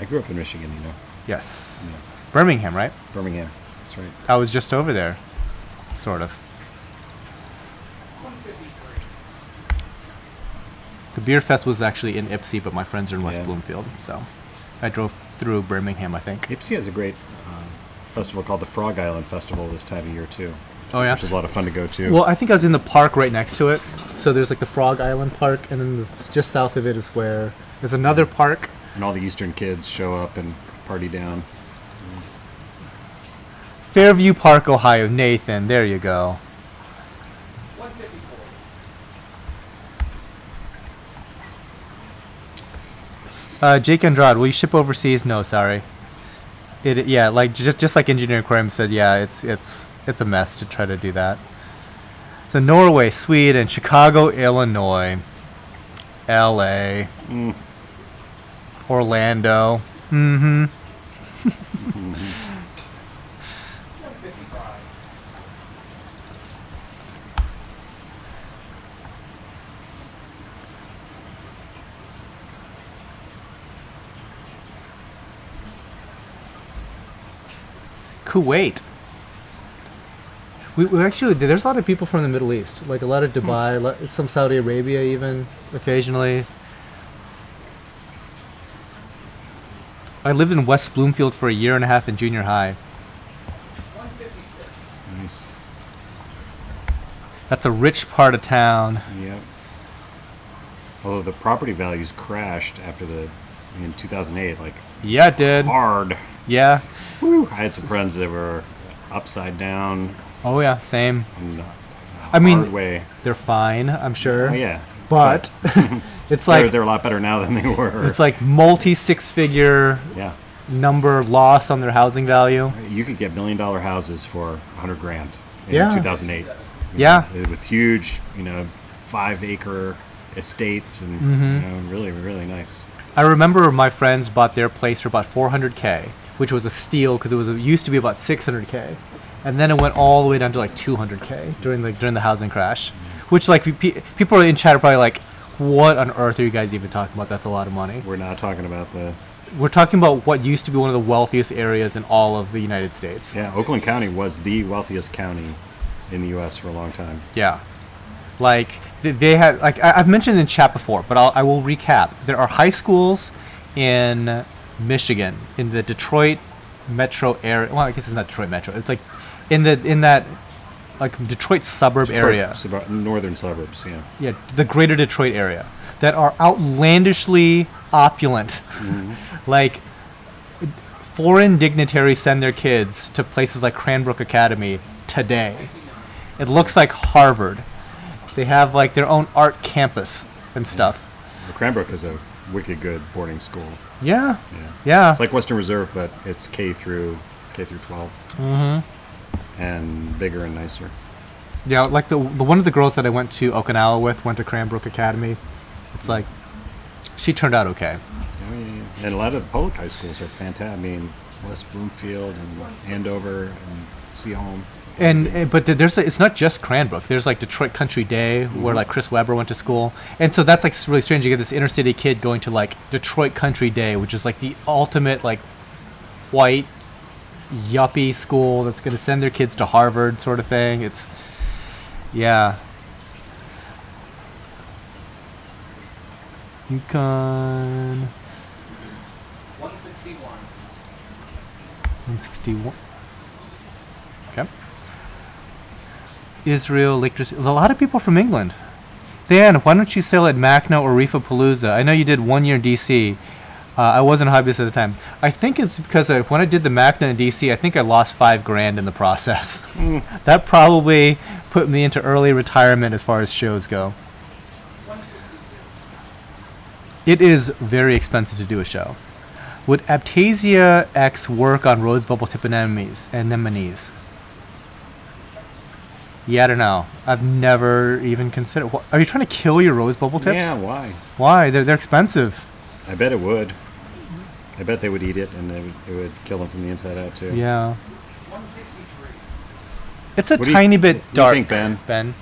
S2: I grew up in Michigan, you know.
S1: Yes.
S2: Yeah.
S1: Birmingham, right?
S2: Birmingham. That's right.
S1: I was just over there, sort of.
S3: 153.
S1: The beer fest was actually in Ipsy, but my friends are in West
S2: Yeah.
S1: Bloomfield, so I drove through Birmingham, I think.
S2: Ipsy has a great festival called the Frog Island Festival this time of year, too.
S1: Oh, yeah?
S2: Which is a lot of fun to go to.
S1: Well, I think I was in the park right next to it. So there's like the Frog Island Park, and then just south of it is where there's another park.
S2: And all the Eastern kids show up and party down.
S1: Fairview Park, Ohio. Nathan, there you go.
S3: 154.
S1: Jake Andrade, will you ship overseas? No, sorry. Yeah, like just like Engineering Aquarium said, yeah, it's a mess to try to do that. So Norway, Sweden, Chicago, Illinois, L.A., Orlando.
S3: 155.
S1: Kuwait. We actually, there's a lot of people from the Middle East, like a lot of Dubai, some Saudi Arabia even, occasionally. I lived in West Bloomfield for a year and a half in junior high.
S3: 156.
S2: Nice.
S1: That's a rich part of town.
S2: Yep. Although the property values crashed in 2008, like
S1: Yeah, it did.
S2: hard.
S1: Yeah.
S2: Whew. I had some friends that were upside down
S1: Oh, yeah, same.
S2: in
S1: I mean,
S2: hard way.
S1: they're fine, I'm sure.
S2: Oh, yeah.
S1: But it's like
S2: they're a lot better now than they were.
S1: it's like multi-six-figure
S2: Yeah.
S1: number loss on their housing value.
S2: You could get $1 million houses for $100,000 in
S1: Yeah.
S2: 2008.
S1: Yeah.
S2: With huge, 5-acre estates and really, really nice.
S1: I remember my friends bought their place for about $400K, which was a steal because it used to be about $600K, and then it went all the way down to like $200K during the housing crash, which like people in chat are probably like, what on earth are you guys even talking about? That's a lot of money.
S2: We're not talking about
S1: We're talking about what used to be one of the wealthiest areas in all of the United States.
S2: Yeah, Oakland County was the wealthiest county in the U.S. for a long time.
S1: Yeah. Like, they had, like, I've mentioned in chat before, but I will recap. There are high schools in Michigan, in the Detroit metro area. Well, I guess it's not Detroit metro. It's like in that, like, Detroit suburb area.
S2: Northern suburbs, yeah.
S1: Yeah, the greater Detroit area. That are outlandishly opulent. Like, foreign dignitaries send their kids to places like Cranbrook Academy today. It looks like Harvard. They have like their own art campus and stuff.
S2: Well, Cranbrook is a wicked good boarding school.
S1: Yeah.
S2: Yeah.
S1: Yeah.
S2: It's like Western Reserve, but it's K through 12. Mm-hmm. And bigger and nicer.
S1: Yeah, like the one of the girls that I went to Okinawa with went to Cranbrook Academy. It's like she turned out okay.
S2: Yeah. And a lot of the public high schools are fantastic. I mean, West Bloomfield and Andover and Seaholm.
S1: But it's not just Cranbrook. There's like Detroit Country Day where like Chris Webber went to school, and so that's like really strange. You get this inner city kid going to like Detroit Country Day, which is like the ultimate like white yuppie school that's going to send their kids to Harvard sort of thing. It's yeah. Yukon
S3: 161.
S1: 161. Okay. Israel, Lake District. A lot of people from England. Dan, why don't you sail at Macna or Reefapalooza? I know you did 1 year in DC. I wasn't a hobbyist at the time. I think it's because when I did the Macna in DC, I think I lost $5,000 in the process. That probably put me into early retirement as far as shows go.
S3: 162.
S1: It is very expensive to do a show. Would Aptasia X work on rose bubble tip anemones? Yeah, I don't know. I've never even considered. Are you trying to kill your rose bubble tips?
S2: Yeah, why?
S1: Why? They're expensive.
S2: I bet it would. I bet they would eat it, and it would kill them from the inside out too.
S1: Yeah.
S3: 163.
S1: It's a
S2: What do
S1: tiny
S2: you
S1: bit dark.
S2: think, Ben?
S1: Ben?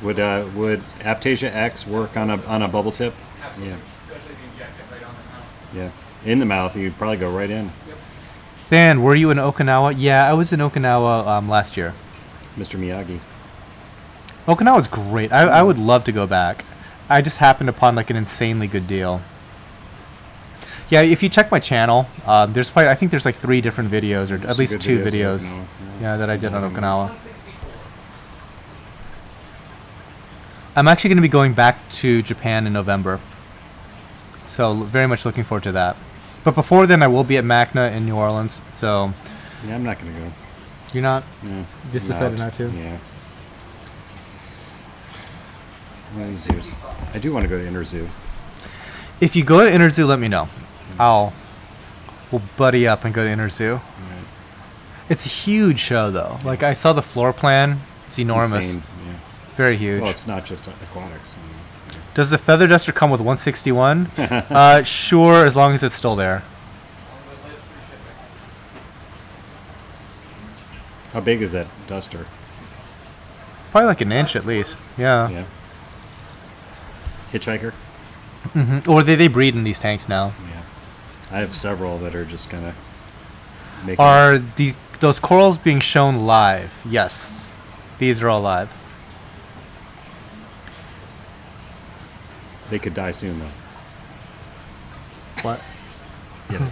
S2: Would Aptasia X work on a bubble tip?
S3: Absolutely.
S2: Yeah.
S3: Especially if you inject it right on the mouth.
S2: Yeah. In the mouth, you'd probably go right in.
S3: Yep.
S1: Dan, were you in Okinawa? Yeah, I was in Okinawa last year.
S2: Mr. Miyagi.
S1: Okinawa's great. I would love to go back. I just happened upon like an insanely good deal. Yeah, if you check my channel, there's probably, I think there's like 3 different videos, or at
S2: Some
S1: least
S2: good
S1: 2
S2: videos of
S1: videos.
S2: Okinawa,
S1: Yeah, that I did on Okinawa.
S3: 164.
S1: I'm actually going to be going back to Japan in November, so very much looking forward to that. But before then, I will be at MACNA in New Orleans. So
S2: Yeah, I'm not going to go.
S1: you're not
S2: Yeah.
S1: just
S2: I'm
S1: decided
S2: out.
S1: not to.
S2: Yeah. One of these years. I do want to go to Inner Zoo.
S1: If you go to Inner Zoo, let me know. We'll buddy up and go to Inner Zoo.
S2: Right.
S1: It's a huge show, though. Like, I saw the floor plan. It's enormous.
S2: Insane, yeah.
S1: It's very huge.
S2: Well, it's not just aquatics.
S1: Does the feather duster come with 161? Sure, as long as it's still there.
S2: How big is that duster?
S1: Probably like an inch at least. Yeah.
S2: Yeah. Hitchhiker?
S1: Or they breed in these tanks now.
S2: Yeah. I have several that are just kind of making...
S1: Are those corals being shown live? Yes. These are all live.
S2: They could die soon, though.
S1: What?
S2: Yeah.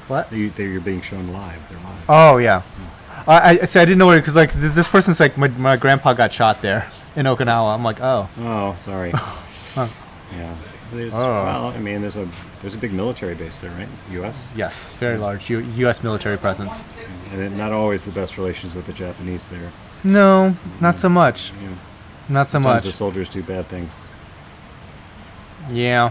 S1: What?
S2: You're being shown live. They're live.
S1: Oh, yeah. I see. I didn't know it because like this person's like my grandpa got shot there in Okinawa. I'm like, oh.
S2: Oh, sorry. Yeah. There's, Well, I mean, there's a big military base there, right? U.S.
S1: Yes, very large U.S. military presence.
S2: And not always the best relations with the Japanese there.
S1: No, not so much.
S2: Yeah.
S1: Not so
S2: Sometimes
S1: much.
S2: the soldiers do bad things.
S1: Yeah.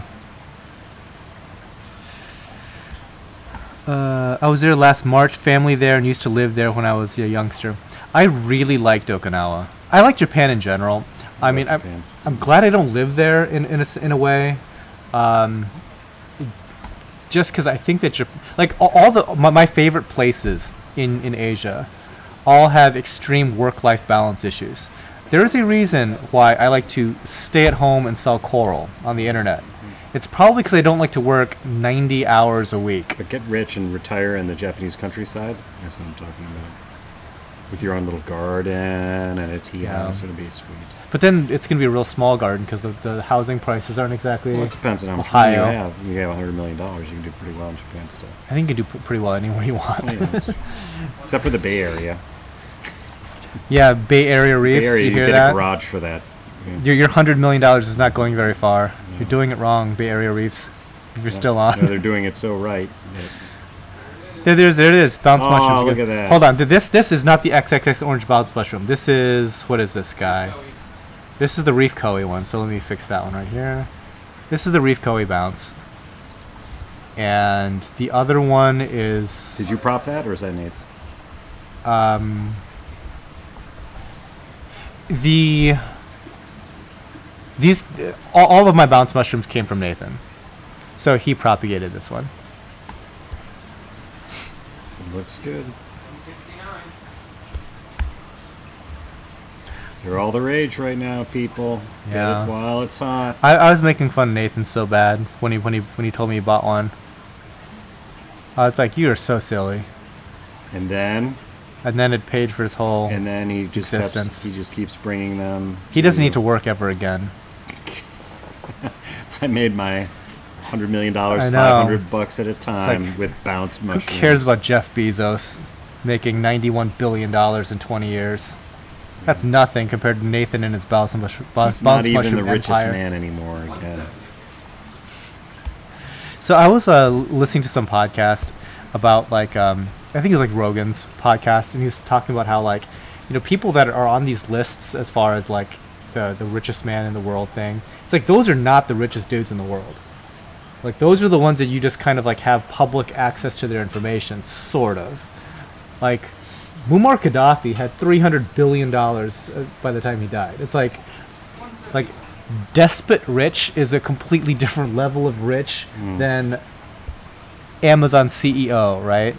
S1: I was there last March. Family there, and used to live there when I was a youngster. I really liked Okinawa. I like Japan in general. I mean,
S2: Japan.
S1: I'm glad I don't live there in a way. Just because I think that like my favorite places in Asia all have extreme work-life balance issues. There is a reason why I like to stay at home and sell coral on the internet. It's probably because I don't like to work 90 hours a week.
S2: But get rich and retire in the Japanese countryside. That's what I'm talking about. With your own little garden and a tea house, it'll be sweet.
S1: But then it's going to be a real small garden because the housing prices aren't exactly.
S2: Well, it depends on how much money you
S1: Ohio.
S2: have. You have $100 million, you can do pretty well in Japan still.
S1: I think you can do pretty well anywhere you want.
S2: Yeah, that's true. Except for the Bay Area.
S1: Yeah, Bay Area Reefs.
S2: Bay Area,
S1: you
S2: you
S1: hear
S2: get
S1: that?
S2: a garage for that. Yeah.
S1: Your $100 million is not going very far. You're doing it wrong, Bay Area Reefs. If you're still on.
S2: No, they're doing it so right.
S1: There it is. Bounce
S2: Oh,
S1: mushrooms.
S2: look at that.
S1: Hold on. This is not the XXX orange bounce mushroom. This is, what is this guy? This is the reef koi one. So let me fix that one right here. This is the reef koi bounce. And the other one is.
S2: Did you prop that, or is that Nate's?
S1: All of my bounce mushrooms came from Nathan. So he propagated this one.
S2: It looks good.
S3: 169.
S2: They're all the rage right now, people.
S1: Yeah.
S2: Get it while it's hot.
S1: I was making fun of Nathan so bad when he told me he bought one. It's like, you are so silly.
S2: And then
S1: it paid for his whole
S2: he just
S1: existence.
S2: he just keeps bringing them.
S1: He doesn't need to work ever again.
S2: I made my $100 million,
S1: I know.
S2: $500 at a time with bounce
S1: Who
S2: mushrooms.
S1: cares about Jeff Bezos making $91 billion in 20 years? That's nothing compared to Nathan and his bounce mushroom
S2: He's not even the richest
S1: empire.
S2: man anymore again.
S1: So I was listening to some podcast about like I think it was like Rogan's podcast, and he was talking about how like, you know, people that are on these lists as far as like the richest man in the world thing. It's like those are not the richest dudes in the world. Like those are the ones that you just kind of like have public access to their information, sort of. Like Muammar Gaddafi had $300 billion by the time he died. It's like despot rich is a completely different level of rich than Amazon CEO, right?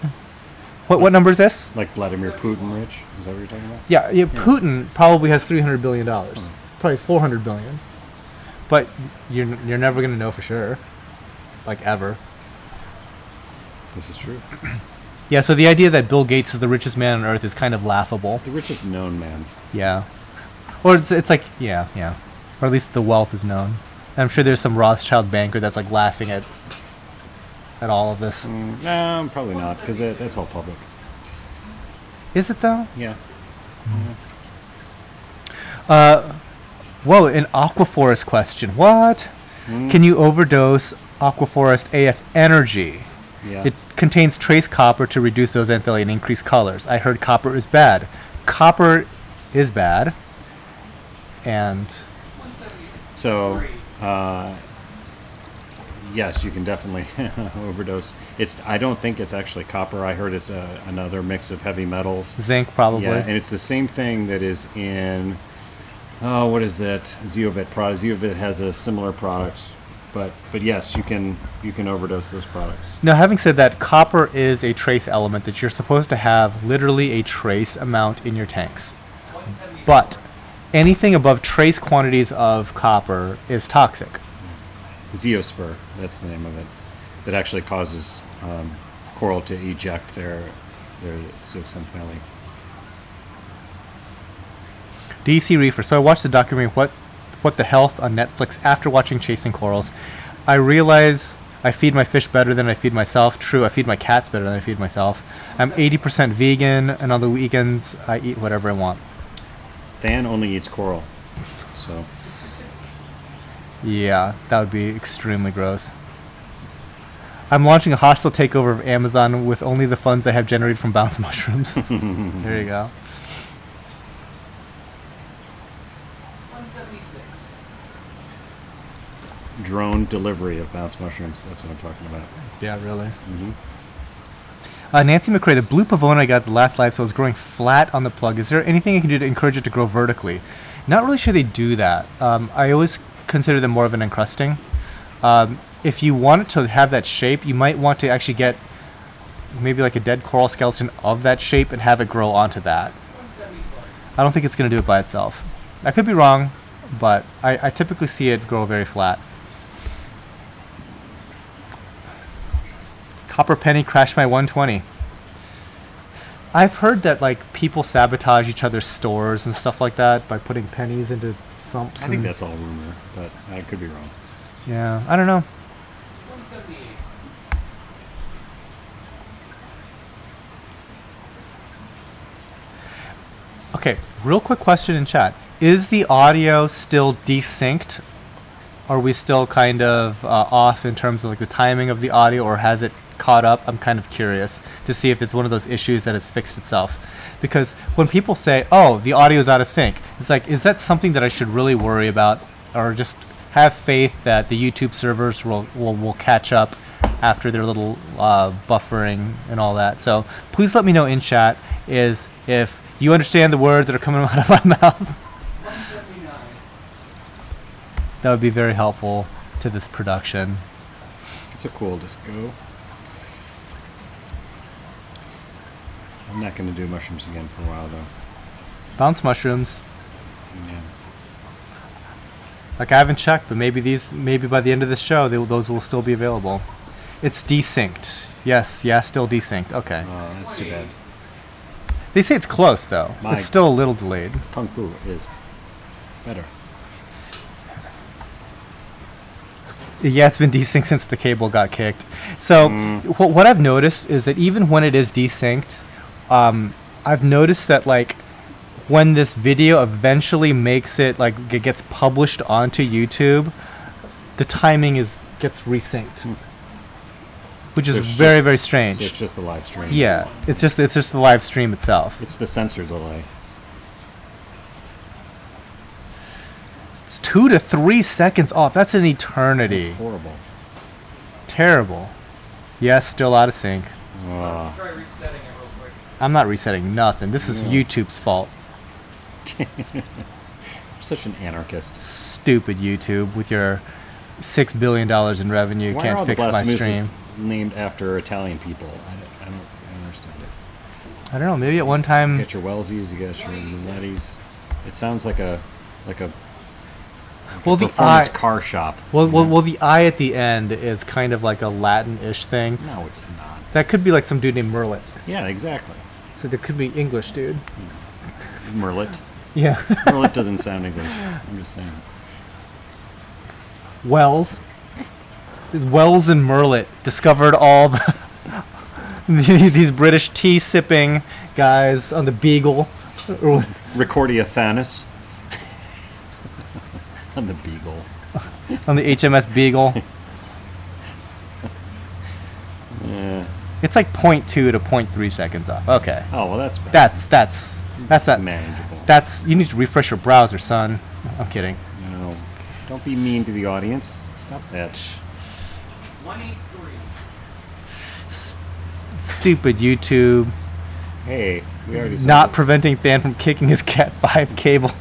S1: What number is this?
S2: Like Vladimir Putin rich? Is that what you're talking about?
S1: Yeah, Putin probably has $300 billion. Probably $400 billion. But you're never going to know for sure. Like, ever.
S2: This is true.
S1: Yeah, so the idea that Bill Gates is the richest man on Earth is kind of laughable.
S2: The richest known man.
S1: Yeah. Or it's like, yeah. Or at least the wealth is known. And I'm sure there's some Rothschild banker that's like laughing at all of this.
S2: No, probably not, because that's all public.
S1: Is it though?
S2: Yeah.
S1: Whoa, an Aquaforest question. What? Can you overdose Aquaforest AF energy?
S2: Yeah.
S1: It contains trace copper to reduce those xanthella and increase colors. I heard copper is bad. Copper is bad. And
S2: so, yes, you can definitely overdose. I don't think it's actually copper. I heard it's another mix of heavy metals.
S1: Zinc, probably.
S2: Yeah, and it's the same thing that is in, what is that? Zeovit product. Zeovit has a similar product. But yes, you can overdose those products.
S1: Now, having said that, copper is a trace element that you're supposed to have literally a trace amount in your tanks. But anything above trace quantities of copper is toxic.
S2: Zeospur, that's the name of it. That actually causes coral to eject their zooxanthellae.
S1: DC Reefer. So I watched the documentary What the Health on Netflix after watching Chasing Corals. I realize I feed my fish better than I feed myself. True, I feed my cats better than I feed myself. I'm 80% vegan, and on the weekends I eat whatever I want.
S2: Than only eats coral, so.
S1: Yeah, that would be extremely gross. I'm launching a hostile takeover of Amazon with only the funds I have generated from bounce mushrooms. There you go.
S3: 176.
S2: Drone delivery of bounce mushrooms, that's what I'm talking about.
S1: Yeah, really. Nancy McCrae, the blue pavone I got at the last live so is growing flat on the plug. Is there anything I can do to encourage it to grow vertically? Not really sure they do that. I always consider them more of an encrusting. If you want it to have that shape, you might want to actually get maybe like a dead coral skeleton of that shape and have it grow onto that. I don't think it's going to do it by itself. I could be wrong, but I typically see it grow very flat. Copper penny crashed my 120. I've heard that like people sabotage each other's stores and stuff like that by putting pennies into sumps.
S2: I think that's all rumor, but I could be wrong.
S1: Yeah, I don't know.
S3: 178.
S1: Okay, real quick question in chat. Is the audio still desynced? Are we still kind of off in terms of like the timing of the audio, or has it caught up? I'm kind of curious to see if it's one of those issues that has fixed itself. Because when people say, oh, the audio's out of sync, it's like, is that something that I should really worry about? Or just have faith that the YouTube servers will catch up after their little buffering and all that. So please let me know in chat is if you understand the words that are coming out of my mouth.
S3: 179.
S1: That would be very helpful to this production.
S2: It's a cool disco. I'm not going to do mushrooms again for a while, though.
S1: Bounce mushrooms.
S2: Yeah.
S1: Like I haven't checked, but maybe by the end of this show, those will still be available. It's desynced. Yes, still desynced. Okay.
S2: Oh, that's too bad.
S1: They say it's close though. It's still a little delayed.
S2: Kung Fu is better.
S1: Yeah, it's been desynced since the cable got kicked. So what I've noticed is that even when it is desynced, I've noticed that like when this video eventually makes it like it gets published onto YouTube, the timing gets resynced, which is very, very strange.
S2: So it's just the live stream.
S1: Yeah, it's just the live stream itself.
S2: It's the sensor delay.
S1: It's 2 to 3 seconds off. That's an eternity.
S2: It's horrible.
S1: Terrible. Yes, still out of sync.
S3: Try resetting it real quick.
S1: I'm not resetting nothing. This is YouTube's fault.
S2: You're such an anarchist.
S1: Stupid YouTube with your $6 billion in revenue
S2: Why
S1: can't
S2: are all
S1: fix
S2: the
S1: my
S2: Blast
S1: stream.
S2: Mooses named after Italian people? I don't understand it.
S1: I don't know. Maybe at one
S2: You
S1: time.
S2: got your Wellsies, you got your Mulettis. It sounds like a
S1: Well, the
S2: performance
S1: eye.
S2: car shop.
S1: Well, the I at the end is kind of like a Latin-ish thing.
S2: No, it's not.
S1: That could be like some dude named Merlet.
S2: Yeah, exactly.
S1: So there could be English dude.
S2: Merlet.
S1: Yeah.
S2: Merlet doesn't sound English. I'm just saying.
S1: Wells. Wells and Merlet discovered all these British tea-sipping guys on the Beagle.
S2: Recordia Thanos. On the Beagle.
S1: On the HMS Beagle.
S2: Yeah.
S1: It's like 0.2 to 0.3 seconds off. Okay.
S2: Oh, well, that's better.
S1: That's not
S2: manageable.
S1: That's you need to refresh your browser, son. I'm kidding.
S2: No, don't be mean to the audience. Stop that.
S3: 183.
S1: Stupid YouTube.
S2: Hey, we already said
S1: Not
S2: this.
S1: preventing Than from kicking his Cat 5 cable.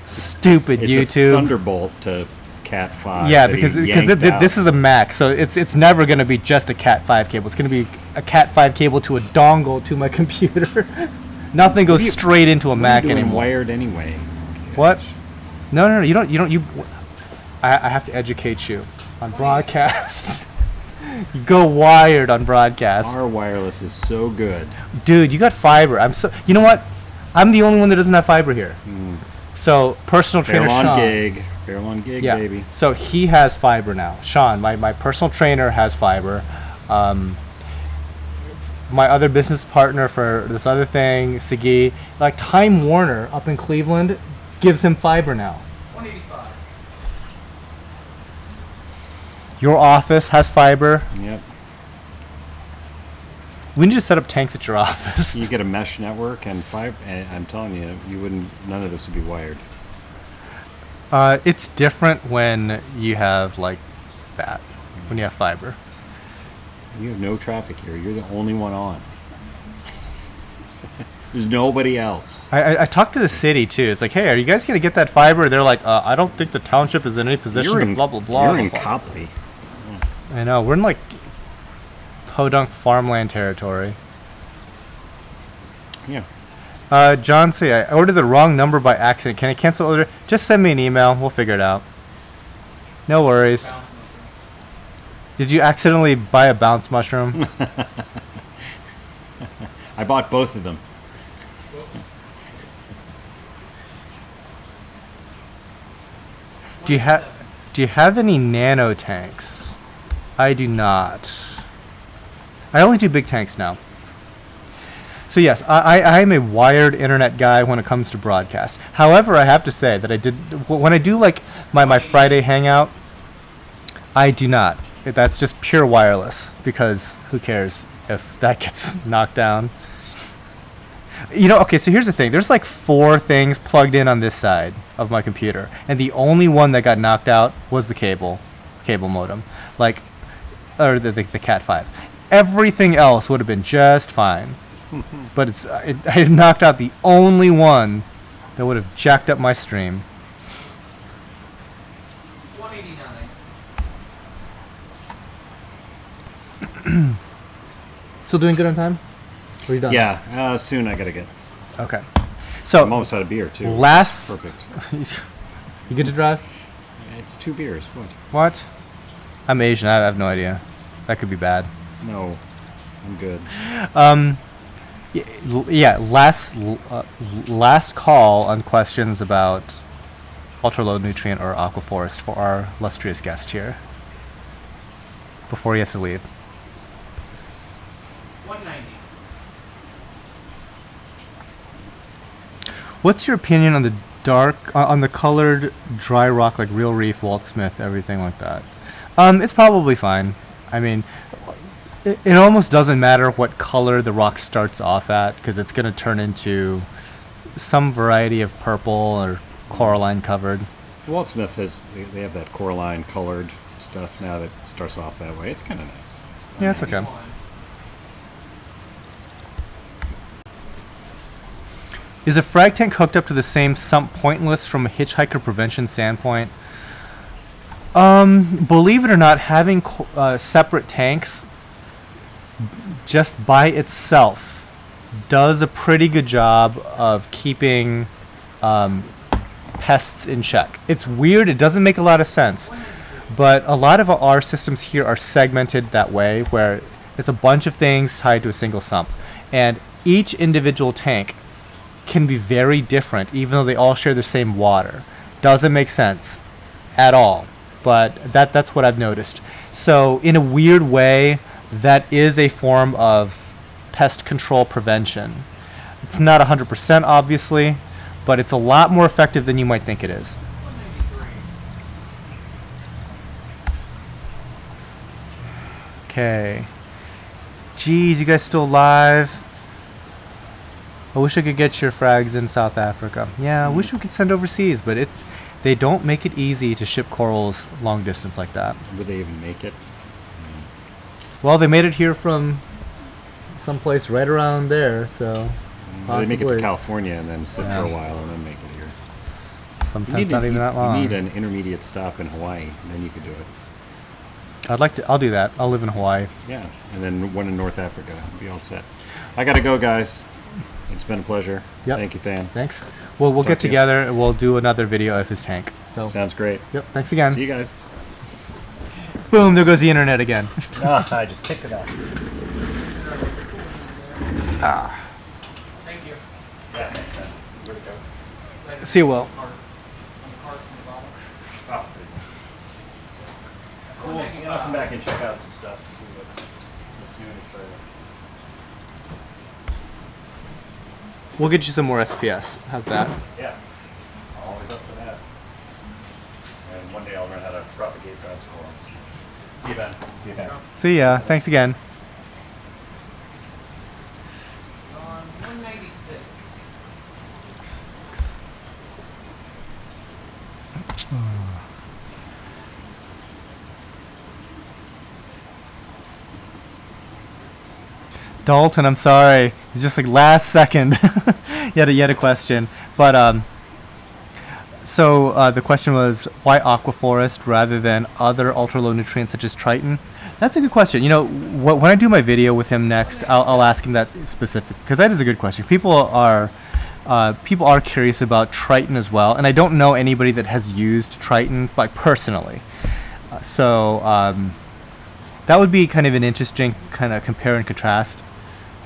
S1: Stupid
S2: It's
S1: YouTube.
S2: a thunderbolt to Cat 5.
S1: Yeah,
S2: that he
S1: because
S2: yanked out.
S1: this is a Mac, so it's never going to be just a Cat 5 cable. It's going to be a Cat 5 cable to a dongle to my computer. Nothing goes straight into a Mac
S2: What are you doing
S1: anymore.
S2: wired anyway?
S1: What? No, you don't. I have to educate you on broadcast. You go wired on broadcast.
S2: Our wireless is so good.
S1: Dude, you got fiber. You know what? I'm the only one that doesn't have fiber here. So personal trainer
S2: Fairlawn
S1: Sean.
S2: gig. Fairlawn gig,
S1: Yeah.
S2: baby.
S1: So he has fiber now. Sean, my personal trainer, has fiber. My other business partner for this other thing, Sigi, like Time Warner up in Cleveland, gives him fiber now.
S3: 185.
S1: Your office has fiber.
S2: Yep.
S1: We need to set up tanks at your office.
S2: You get a mesh network and fiber, and I'm telling you, none of this would be wired.
S1: It's different when you have like that, when you have fiber.
S2: You have no traffic here. You're the only one on. There's nobody else.
S1: I talked to the city too. It's like, hey, are you guys gonna get that fiber? They're like, I don't think the township is in any position to blah blah blah.
S2: You're
S1: blah,
S2: in
S1: blah.
S2: Copley.
S1: I know, we're in like podunk farmland territory.
S2: Yeah.
S1: John, say I ordered the wrong number by accident. Can I cancel order? Just send me an email. We'll figure it out. No worries. Did you accidentally buy a bounce mushroom?
S2: I bought both of them.
S1: Do you have any nano tanks? I do not. I only do big tanks now. So yes, I am a wired internet guy when it comes to broadcast. However, I have to say that when I do like my Friday hangout, I do not. That's just pure wireless, because who cares if that gets knocked down. You know, okay, so here's the thing. There's like 4 things plugged in on this side of my computer, and the only one that got knocked out was the cable modem, or the Cat 5. Everything else would have been just fine. But I knocked out the only one that would have jacked up my stream.
S3: 189.
S1: Still doing good on time? Or are you done?
S2: Yeah, soon I gotta get.
S1: Okay. So
S2: I'm almost out of beer too. which is
S1: last.
S2: perfect.
S1: You get to drive?
S2: It's 2 beers. What?
S1: What? I'm Asian. I have no idea. That could be bad.
S2: No, I'm good.
S1: Yeah. Last call on questions about ultra low nutrient or Aquaforest for our illustrious guest here. Before he has to leave.
S3: 190.
S1: What's your opinion on the on the colored dry rock, like Real Reef, Walt Smith, everything like that? It's probably fine. I mean, it almost doesn't matter what color the rock starts off at, because it's going to turn into some variety of purple or coralline covered.
S2: Walt Smith they have that coralline colored stuff now that starts off that way. It's kind of nice.
S1: Yeah, it's okay.
S3: 191.
S1: Is a frag tank hooked up to the same sump pointless from a hitchhiker prevention standpoint? Believe it or not, having separate tanks just by itself does a pretty good job of keeping pests in check. It's weird, it doesn't make a lot of sense, but a lot of our systems here are segmented that way, where it's a bunch of things tied to a single sump, and each individual tank can be very different even though they all share the same water. Doesn't make sense at all, but that's what I've noticed. So in a weird way, that is a form of pest control prevention. It's not 100% obviously, but it's a lot more effective than you might think it is. Okay. Geez, you guys still alive? I wish I could get your frags in South Africa. Yeah, I wish we could send overseas, but they don't make it easy to ship corals long distance like that.
S2: Would they even make it?
S1: Well, they made it here from someplace right around there, so
S2: They make it to California and then sit for a while and then make it here.
S1: Sometimes not even that long.
S2: You need an intermediate stop in Hawaii, and then you could do it.
S1: I'll do that. I'll live in Hawaii.
S2: Yeah, and then one in North Africa. Be all set. I gotta go, guys. It's been a pleasure.
S1: Yep.
S2: Thank you, Than.
S1: Thanks. Well, we'll get together and we'll do another video of his tank. So
S2: sounds great.
S1: Yep. Thanks again.
S2: See you guys.
S1: Boom! There goes the internet again.
S2: I just kicked it out.
S3: Thank you.
S2: Yeah, thanks, man. Where'd it go?
S1: See you, Will.
S2: Oh, cool. I'll come back and check out some stuff. See what's new and exciting.
S1: We'll get you some more SPS. How's that?
S2: Yeah, always up for that. And one day I'll learn how to propagate Frags corals. See you, Ben. See you, Ben.
S1: See ya. Thanks again.
S3: 196.
S1: Dalton, I'm sorry. It's just like last second. you had a question, but so the question was why Aquaforest rather than other ultra low nutrients such as Triton? That's a good question. You know, when I do my video with him next, I'll ask him that specific, because that is a good question. People are curious about Triton as well, and I don't know anybody that has used Triton, like personally. So that would be kind of an interesting kind of compare and contrast.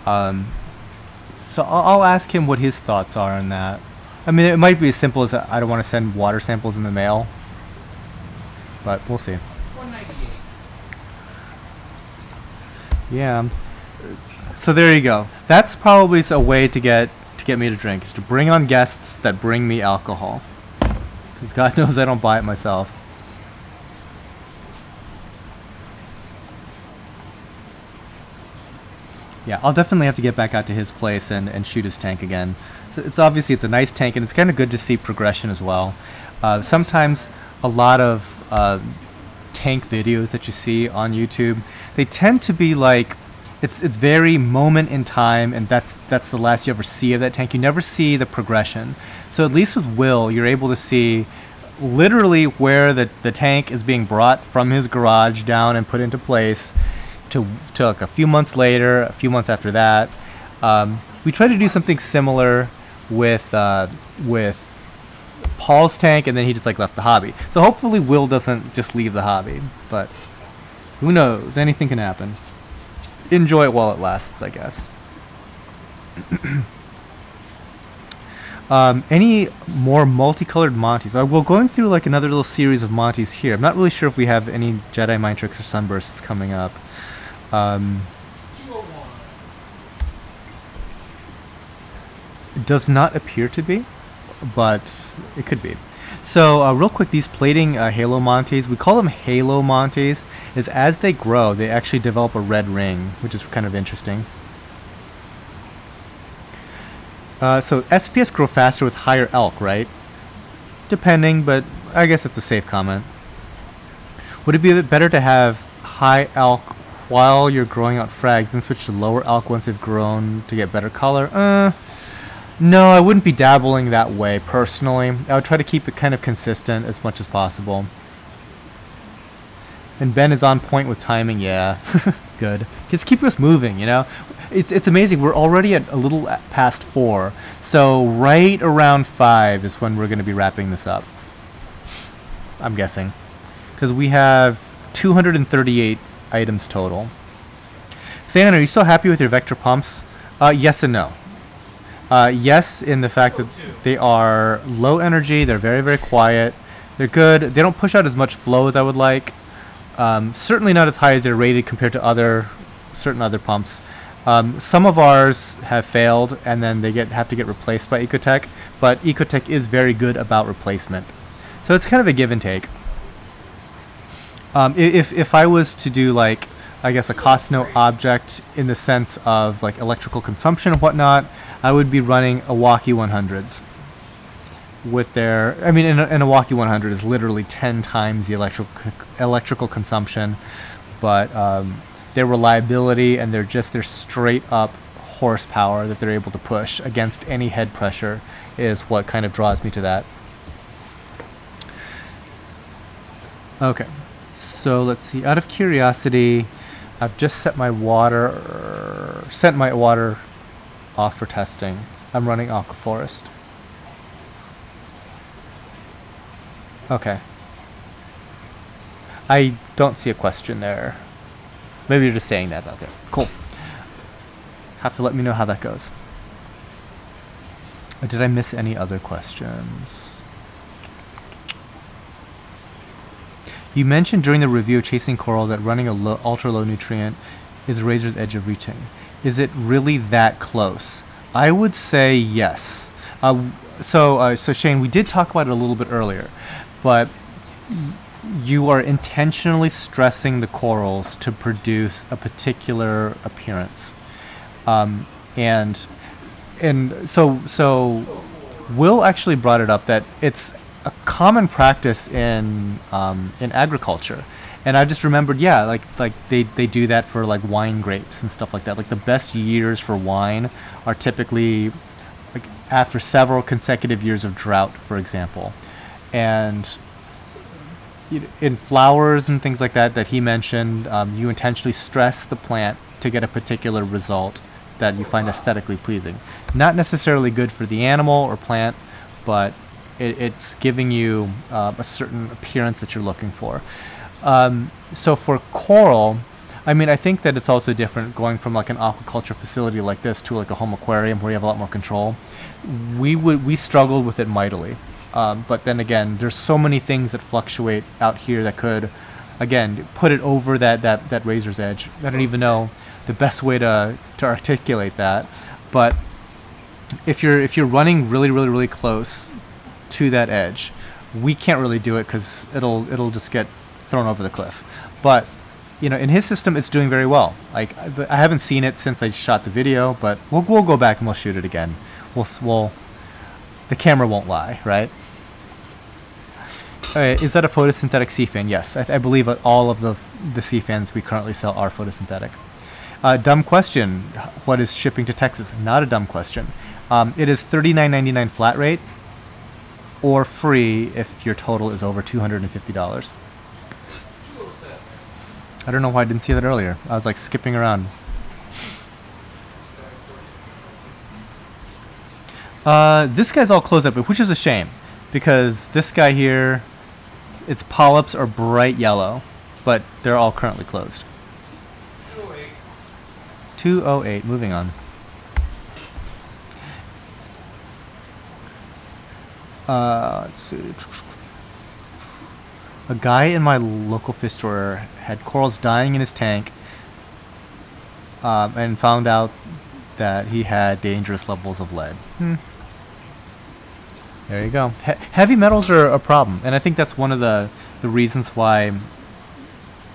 S1: So I'll ask him what his thoughts are on that. I mean, it might be as simple as I don't want to send water samples in the mail, but we'll see.
S3: 198.
S1: Yeah. So there you go. That's probably a way to get me to drink, is to bring on guests that bring me alcohol. Because God knows I don't buy it myself. Yeah, I'll definitely have to get back out to his place and shoot his tank again. So it's a nice tank, and it's kind of good to see progression as well. Sometimes a lot of tank videos that you see on YouTube, they tend to be like, it's very moment in time, and that's the last you ever see of that tank. You never see the progression. So at least with Will, you're able to see literally where the tank is being brought from his garage down and put into place to like a few months later, a few months after that. We try to do something similar with Paul's tank, and then he just like left the hobby. So hopefully Will doesn't just leave the hobby, but who knows? Anything can happen. Enjoy it while it lasts, I guess. Any more multicolored Monties? We're going through like another little series of Monties here. I'm not really sure if we have any Jedi Mind Tricks or Sunbursts coming up.
S3: 201.
S1: It does not appear to be, but it could be. So real quick, these plating Halo Monties, we call them Halo Monties, is as they grow, they actually develop a red ring, which is kind of interesting. So SPS grow faster with higher elk, right? Depending, but I guess it's a safe comment. Would it be a bit better to have high elk while you're growing out frags and switch to lower elk once they've grown to get better color? No, I wouldn't be dabbling that way personally. I would try to keep it kind of consistent as much as possible. And Ben is on point with timing. Yeah, good. Just keep us moving. You know, it's amazing. We're already at a little past 4, so right around 5 is when we're going to be wrapping this up. I'm guessing, because we have 238 items total. Thanon, are you still happy with your vector pumps? Yes and no. Yes, in the fact that they are low energy. They're very, very quiet. They're good. They don't push out as much flow as I would like. Certainly not as high as they're rated compared to certain other pumps. Some of ours have failed, and then they have to get replaced by Ecotech. But Ecotech is very good about replacement, so it's kind of a give and take. If I was to do, like, I guess, a cost no object in the sense of like electrical consumption and whatnot, I would be running Iwaki 100s. With their, I mean, an Iwaki 100 is literally 10 times the electrical consumption, but their reliability and their straight up horsepower that they're able to push against any head pressure is what kind of draws me to that. Okay, so let's see. Out of curiosity, I've just set my water off for testing. I'm running Aquaforest. Okay. I don't see a question there. Maybe you're just saying that out there. Cool. Have to let me know how that goes. Or did I miss any other questions? You mentioned during the review of Chasing Coral that running a ultra low nutrient is a razor's edge of reaching. Is it really that close? I would say yes. So Shane, we did talk about it a little bit earlier, but you are intentionally stressing the corals to produce a particular appearance, and so Will actually brought it up that it's a common practice in agriculture, and I just remembered, yeah, like they do that for like wine grapes and stuff like that. Like the best years for wine are typically like after several consecutive years of drought, for example, and in flowers and things like that he mentioned, you intentionally stress the plant to get a particular result that you find aesthetically pleasing. Not necessarily good for the animal or plant, but it's giving you a certain appearance that you're looking for. So for coral, I mean, I think that it's also different going from like an aquaculture facility like this to like a home aquarium where you have a lot more control. We struggled with it mightily. But then again, there's so many things that fluctuate out here that could, again, put it over that razor's edge. I don't even know the best way to articulate that. But if you're running really close to that edge, we can't really do it because it'll just get thrown over the cliff. But you know, in his system, it's doing very well. Like I haven't seen it since I shot the video, but we'll go back and we'll shoot it again. We'll the camera won't lie, right? Is that a photosynthetic sea fan? Yes, I believe all of the sea fans we currently sell are photosynthetic. Dumb question. What is shipping to Texas? Not a dumb question. It is $39.99 flat rate, or free if your total is over $250. I don't know why I didn't see that earlier. I was like skipping around. This guy's all closed up, which is a shame, because this guy here, its polyps are bright yellow, but they're all currently closed. 208. Moving on. Let's see. A guy in my local fish store had corals dying in his tank, and found out that he had dangerous levels of lead. There you go. Heavy metals are a problem, and I think that's one of the reasons why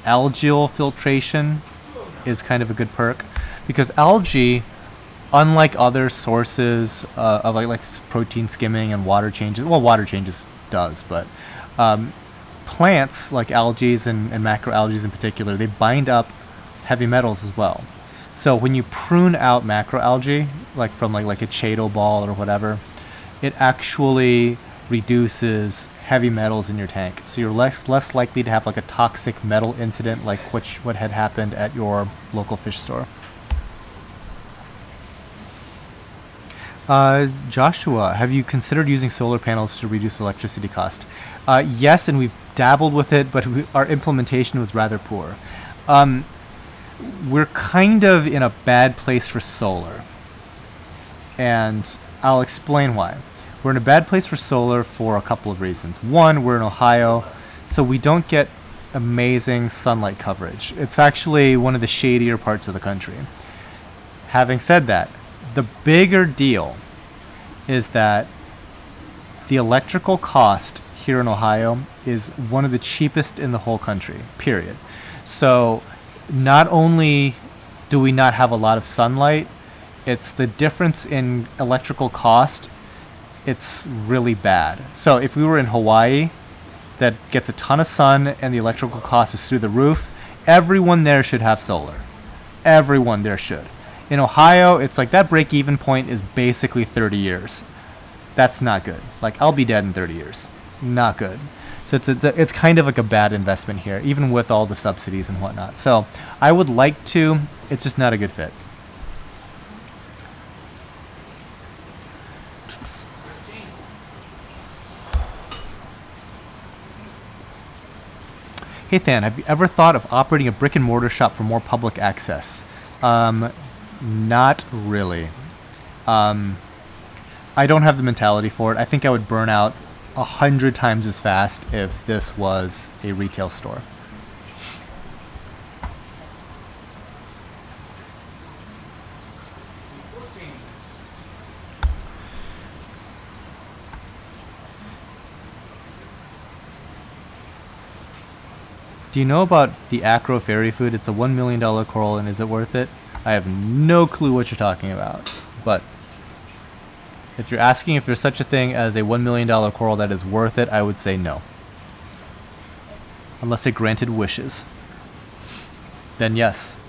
S1: algal filtration is kind of a good perk, because algae, unlike other sources of like protein skimming and water changes, well, water changes does, but plants like algae and macroalgae in particular, they bind up heavy metals as well. So when you prune out macroalgae, like from like a Chaeto ball or whatever, it actually reduces heavy metals in your tank. So you're less likely to have like a toxic metal incident like what had happened at your local fish store. Joshua, have you considered using solar panels to reduce electricity cost? Yes, and we've dabbled with it, but our implementation was rather poor. We're kind of in a bad place for solar, and I'll explain why. We're in a bad place for solar for a couple of reasons. One, we're in Ohio, so we don't get amazing sunlight coverage. It's actually one of the shadier parts of the country. Having said that, the bigger deal is that the electrical cost here in Ohio is one of the cheapest in the whole country, period. So not only do we not have a lot of sunlight, it's the difference in electrical cost. It's really bad. So if we were in Hawaii, that gets a ton of sun and the electrical cost is through the roof, everyone there should have solar. Everyone there should. In Ohio, it's like that break-even point is basically 30 years. That's not good. Like, I'll be dead in 30 years. Not good. So it's kind of like a bad investment here, even with all the subsidies and whatnot. So I would like to, it's just not a good fit. Hey Than, have you ever thought of operating a brick and mortar shop for more public access? Not really. I don't have the mentality for it. I think I would burn out 100 times as fast if this was a retail store. Do you know about the Acro fairy food? It's a $1 million coral, and is it worth it? I have no clue what you're talking about, but if you're asking if there's such a thing as a $1 million coral that is worth it, I would say no. Unless it granted wishes. Then yes.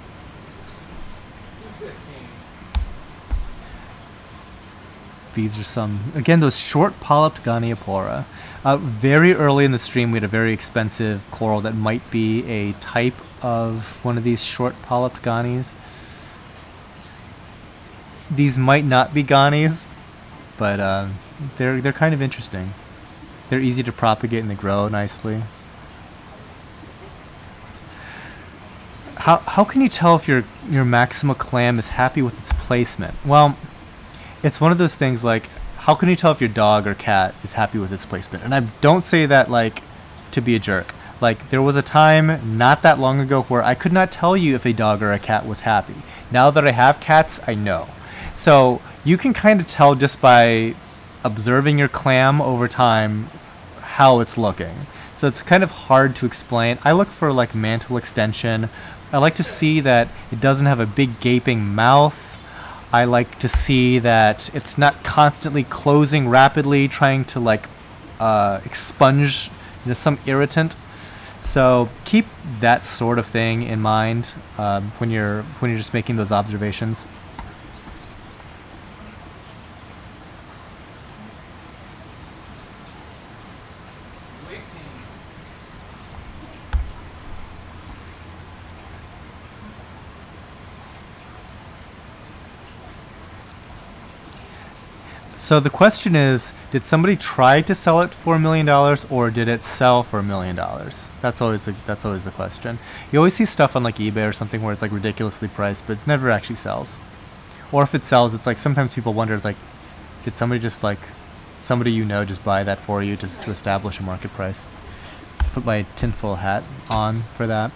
S1: These are some, again, those short polyped Goniopora. Very early in the stream, we had a very expensive coral that might be a type of one of these short polyped Gonies. These might not be Gonies, but they're kind of interesting. They're easy to propagate and they grow nicely. How can you tell if your Maxima clam is happy with its placement? Well, it's one of those things like, how can you tell if your dog or cat is happy with its placement? And I don't say that like to be a jerk. Like, there was a time not that long ago where I could not tell you if a dog or a cat was happy. Now that I have cats, I know. So you can kind of tell just by observing your clam over time how it's looking. So it's kind of hard to explain. I look for like mantle extension. I like to see that it doesn't have a big gaping mouth. I like to see that it's not constantly closing rapidly, trying to like expunge some irritant. So keep that sort of thing in mind when you're just making those observations. So the question is, did somebody try to sell it for $1 million, or did it sell for $1 million? That's always the question. You always see stuff on like eBay or something where it's like ridiculously priced, but it never actually sells. Or if it sells, it's like sometimes people wonder, it's like, did somebody just like, somebody you know just buy that for you just to establish a market price? Put my tinfoil hat on for that.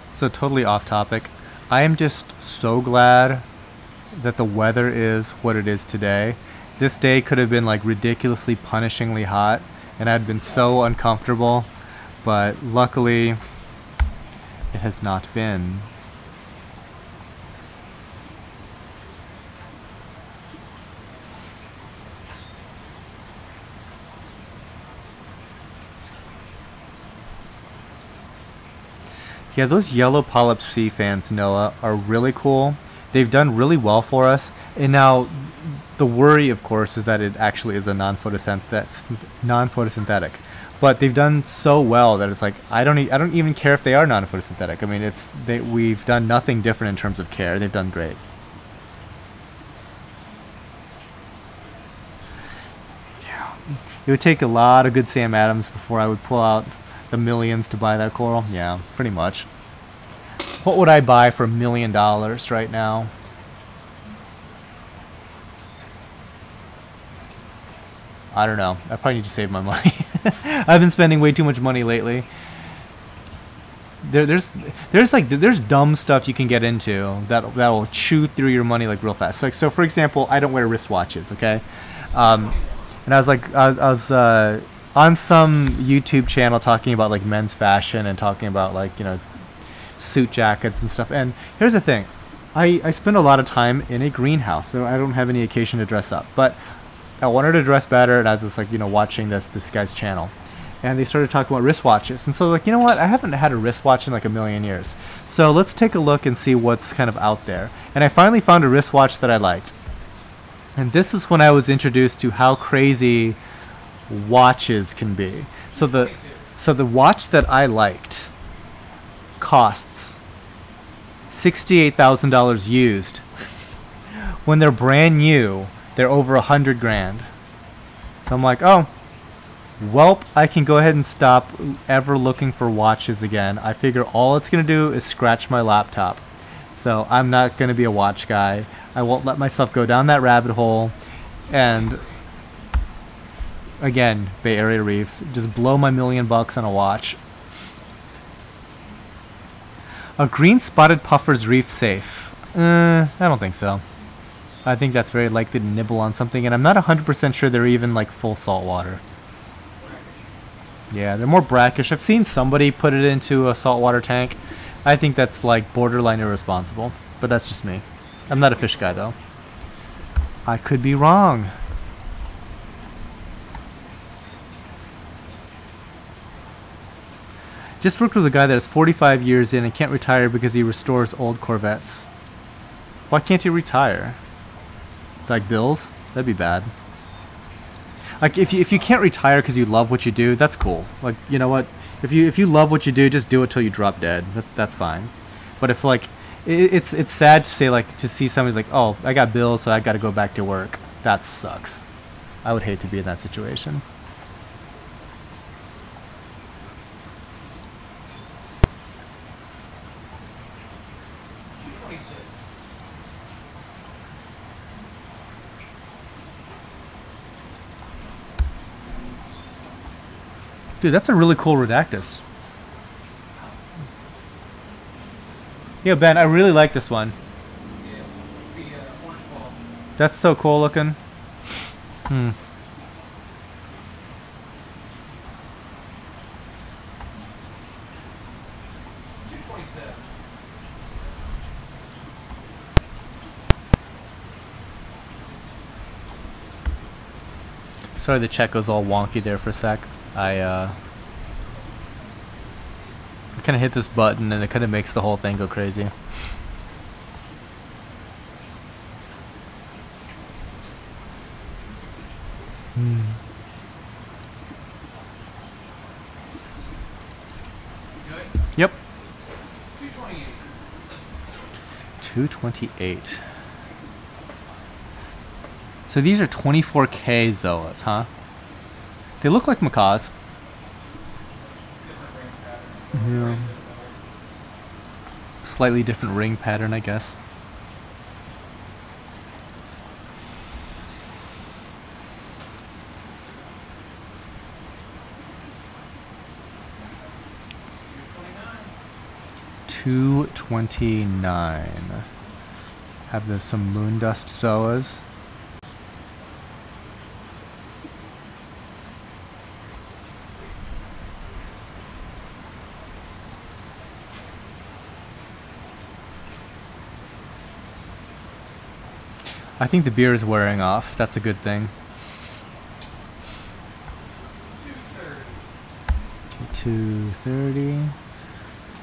S1: So totally off topic. I am just so glad that the weather is what it is today. This day could have been like ridiculously punishingly hot and I'd been so uncomfortable, but luckily it has not been. Yeah, those yellow polyp sea fans, Noah, are really cool. They've done really well for us. And now, the worry, of course, is that it actually is a non-photosynthetic. But they've done so well that it's like I don't even care if they are non-photosynthetic. I mean, we've done nothing different in terms of care. They've done great. Yeah, it would take a lot of good Sam Adams before I would pull out the millions to buy that coral. Yeah, pretty much. What would I buy for $1 million right now? I don't know. I probably need to save my money. I've been spending way too much money lately. There's dumb stuff you can get into that will chew through your money like real fast. Like, so for example, I don't wear wristwatches, okay? And I was on some YouTube channel talking about like men's fashion and talking about like, you know, suit jackets and stuff. And here's the thing. I spend a lot of time in a greenhouse, so I don't have any occasion to dress up. But I wanted to dress better, and I was just like, you know, watching this guy's channel, and they started talking about wristwatches, and so like, you know what, I haven't had a wristwatch in like a million years, so let's take a look and see what's kind of out there. And I finally found a wristwatch that I liked, and this is when I was introduced to how crazy watches can be. So the watch that I liked costs $68,000 used. When they're brand new, they're over 100 grand. So I'm like, oh, welp, I can go ahead and stop ever looking for watches again. I figure all it's going to do is scratch my laptop. So I'm not going to be a watch guy. I won't let myself go down that rabbit hole. And again, Bay Area Reefs, just blow my $1 million on a watch. A green spotted puffer's reef safe? I don't think so. I think that's very likely to nibble on something, and I'm not 100% sure they're even like full salt water. Yeah, they're more brackish. I've seen somebody put it into a saltwater tank. I think that's like borderline irresponsible, but that's just me. I'm not a fish guy though. I could be wrong. Just worked with a guy that is 45 years in and can't retire because he restores old Corvettes. Why can't he retire? Like bills? That'd be bad. Like if you can't retire because you love what you do, that's cool. Like, you know what? If you love what you do, just do it till you drop dead. That's fine. But if like it's sad to say like to see somebody like, oh, I got bills, so I got to go back to work. That sucks. I would hate to be in that situation. Dude, that's a really cool Redactus. Yeah, Ben, I really like this one. That's so cool looking. Hmm. Sorry, the chat goes all wonky there for a sec. I kind of hit this button and it kind of makes the whole thing go crazy. Yep. 228. So these are 24K Zoas, huh? They look like macaws. Yeah. Slightly different ring pattern, I guess. $229. Have some moon dust zoas. I think the beer is wearing off. That's a good thing. 230.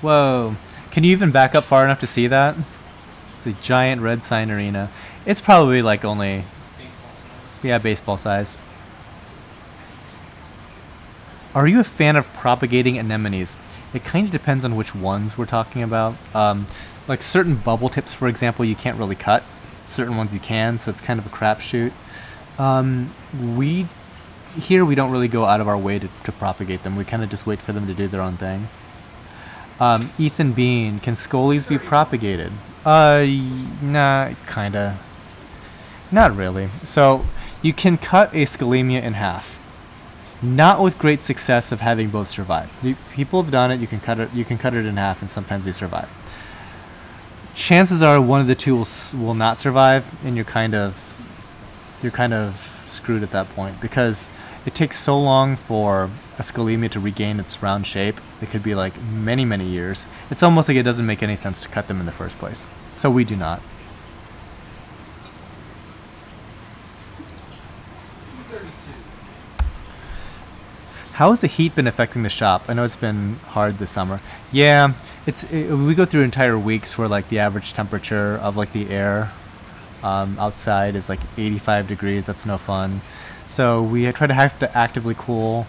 S1: Whoa. Can you even back up far enough to see that? It's a giant red sign arena. It's probably like only, yeah, baseball sized. Are you a fan of propagating anemones? It kind of depends on which ones we're talking about. Like certain bubble tips, for example, you can't really cut. Certain ones you can, so it's kind of a crapshoot. Here we don't really go out of our way to propagate them. We kind of just wait for them to do their own thing. Ethan Bean, can scolies be propagated? Nah, kinda. Not really. So, you can cut a scolemia in half. Not with great success of having both survive. People have done it, you can cut it in half, and sometimes they survive. Chances are one of the two will not survive, and you're kind of screwed at that point, because it takes so long for a scolemia to regain its round shape. It could be like many, many years. It's almost like it doesn't make any sense to cut them in the first place. So we do not. How has the heat been affecting the shop? I know it's been hard this summer. Yeah, we go through entire weeks where like the average temperature of like the air outside is like 85 degrees. That's no fun. So we try to have to actively cool.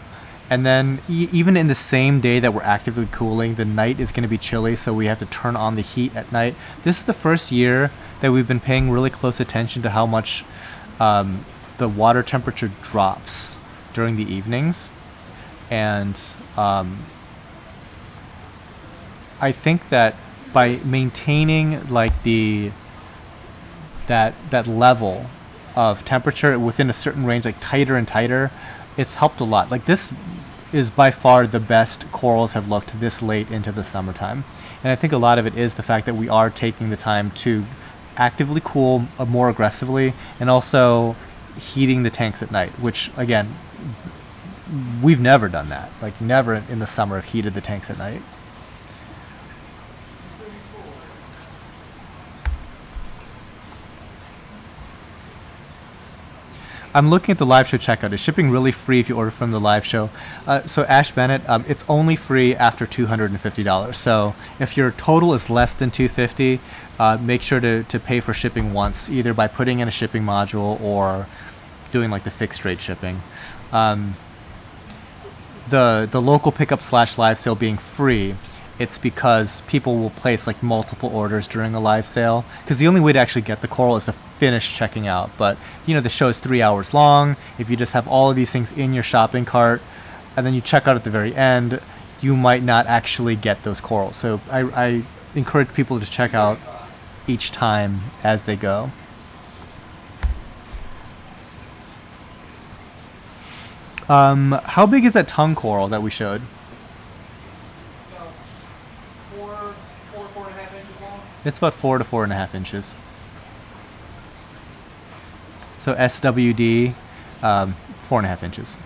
S1: And then even in the same day that we're actively cooling, the night is going to be chilly, so we have to turn on the heat at night. This is the first year that we've been paying really close attention to how much the water temperature drops during the evenings. And I think that by maintaining like that level of temperature within a certain range, like tighter and tighter, it's helped a lot. Like this is by far the best corals have looked this late into the summertime. And I think a lot of it is the fact that we are taking the time to actively cool more aggressively, and also heating the tanks at night, which again, we've never done that. Like never in the summer have heated the tanks at night. I'm looking at the live show checkout. Is shipping really free if you order from the live show? So Ash Bennett, it's only free after $250. So if your total is less than $250, make sure to pay for shipping once, either by putting in a shipping module or doing like the fixed rate shipping. The local pickup / live sale being free, it's because people will place like multiple orders during a live sale, because the only way to actually get the coral is to finish checking out. But you know, the show is 3 hours long. If you just have all of these things in your shopping cart and then you check out at the very end, you might not actually get those corals. So I encourage people to check out each time as they go. How big is that tongue coral that we showed?
S3: 4.5 inches long.
S1: It's about 4 to 4.5 inches. So SWD, 4.5 inches.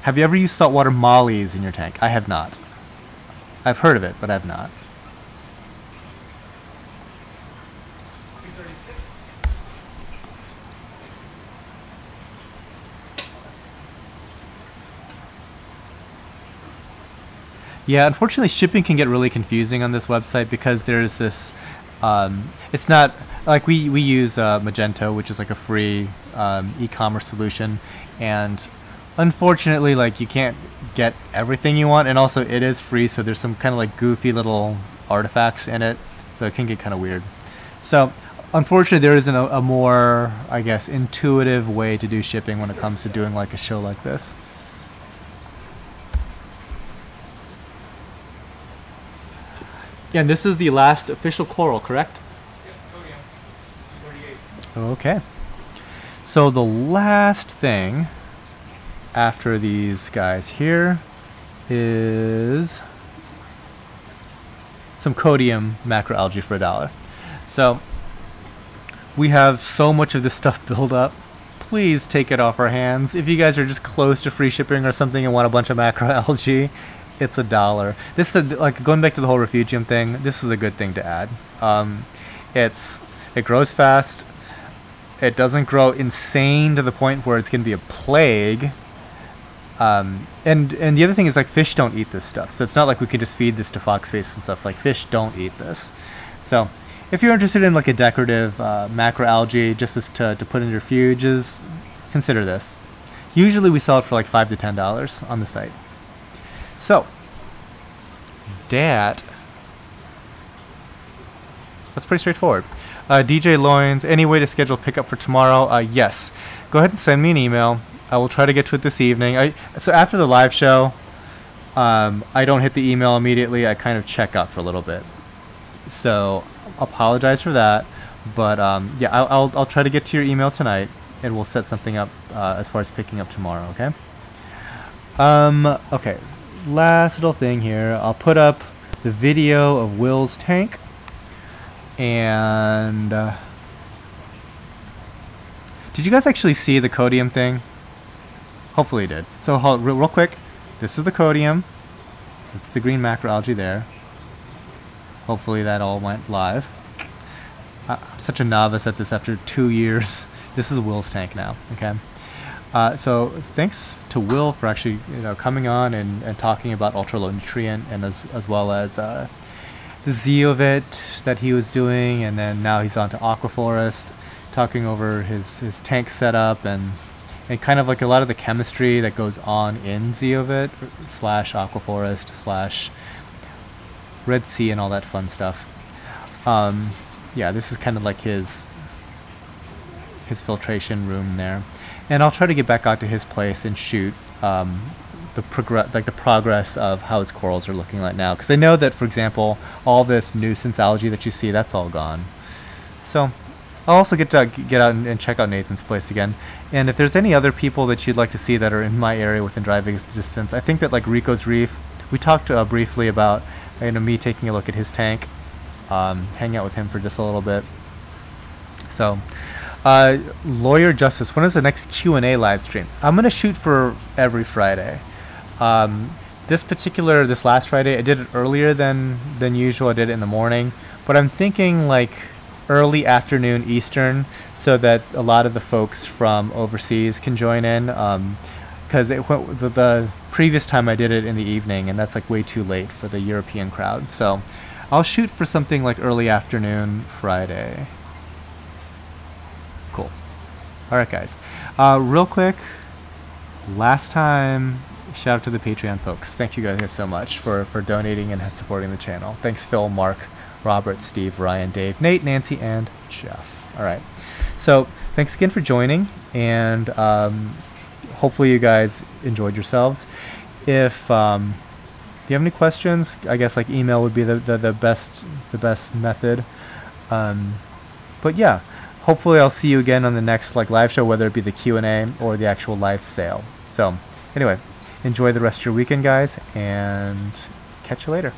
S1: Have you ever used saltwater mollies in your tank? I have not. I've heard of it, but I have not. Yeah, unfortunately, shipping can get really confusing on this website, because there's this. It's not like we use Magento, which is like a free e-commerce solution, and unfortunately, like you can't get everything you want, and also it is free, so there's some kind of like goofy little artifacts in it, so it can get kind of weird. So unfortunately, there isn't a more, I guess, intuitive way to do shipping when it comes to doing like a show like this. Yeah, and this is the last official coral, correct?
S3: Yep, podium. 38.
S1: Okay. So the last thing after these guys here is some codium macroalgae for $1. So we have so much of this stuff built up. Please take it off our hands. If you guys are just close to free shipping or something and want a bunch of macroalgae, it's $1. This is like going back to the whole refugium thing. This is a good thing to add. It grows fast. It doesn't grow insane to the point where it's going to be a plague. And the other thing is like fish don't eat this stuff, so it's not like we could just feed this to foxface and stuff. Like fish don't eat this. So if you're interested in like a decorative macroalgae just as to put in your fuges, consider this. Usually we sell it for like $5 to $10 on the site. So that's pretty straightforward. DJ Loins, any way to schedule pickup for tomorrow? Yes. Go ahead and send me an email. I will try to get to it this evening. So after the live show, I don't hit the email immediately. I kind of check out for a little bit. So apologize for that. But yeah, I'll try to get to your email tonight, and we'll set something up as far as picking up tomorrow. Okay. Okay. Last little thing here. I'll put up the video of Will's tank, and did you guys actually see the codium thing? Hopefully you did. So real quick, this is the codium. It's the green macroalgae there. Hopefully that all went live. I'm such a novice at this after 2 years. This is Will's tank now. Okay. So thanks to Will for actually coming on and talking about ultra low nutrient, and as well as the zeovit that he was doing, and then now he's on to Aquaforest, talking over his tank setup and kind of like a lot of the chemistry that goes on in zeovit / Aquaforest / Red Sea and all that fun stuff. Yeah, this is kind of like his filtration room there, and I'll try to get back out to his place and shoot the progress of how his corals are looking right now, because I know that, for example, all this nuisance algae that you see, that's all gone. So I'll also get out and check out Nathan's place again. And if there's any other people that you'd like to see that are in my area within driving distance, I think that like Rico's Reef, we talked briefly about me taking a look at his tank, hang out with him for just a little bit. So Lawyer Justice, when is the next Q&A live stream? I'm going to shoot for every Friday. This last Friday, I did it earlier than usual. I did it in the morning, but I'm thinking like early afternoon Eastern, so that a lot of the folks from overseas can join in, because the previous time I did it in the evening, and that's like way too late for the European crowd. So I'll shoot for something like early afternoon Friday. Cool. Alright guys, real quick, last time, shout out to the Patreon folks. Thank you guys so much for donating and supporting the channel. Thanks Phil, Mark, Robert, Steve, Ryan, Dave, Nate, Nancy, and Jeff. All right. So thanks again for joining, and hopefully you guys enjoyed yourselves. If do you have any questions, I guess like email would be the best method. But yeah, hopefully I'll see you again on the next like live show, whether it be the Q&A or the actual live sale. So anyway, enjoy the rest of your weekend, guys, and catch you later.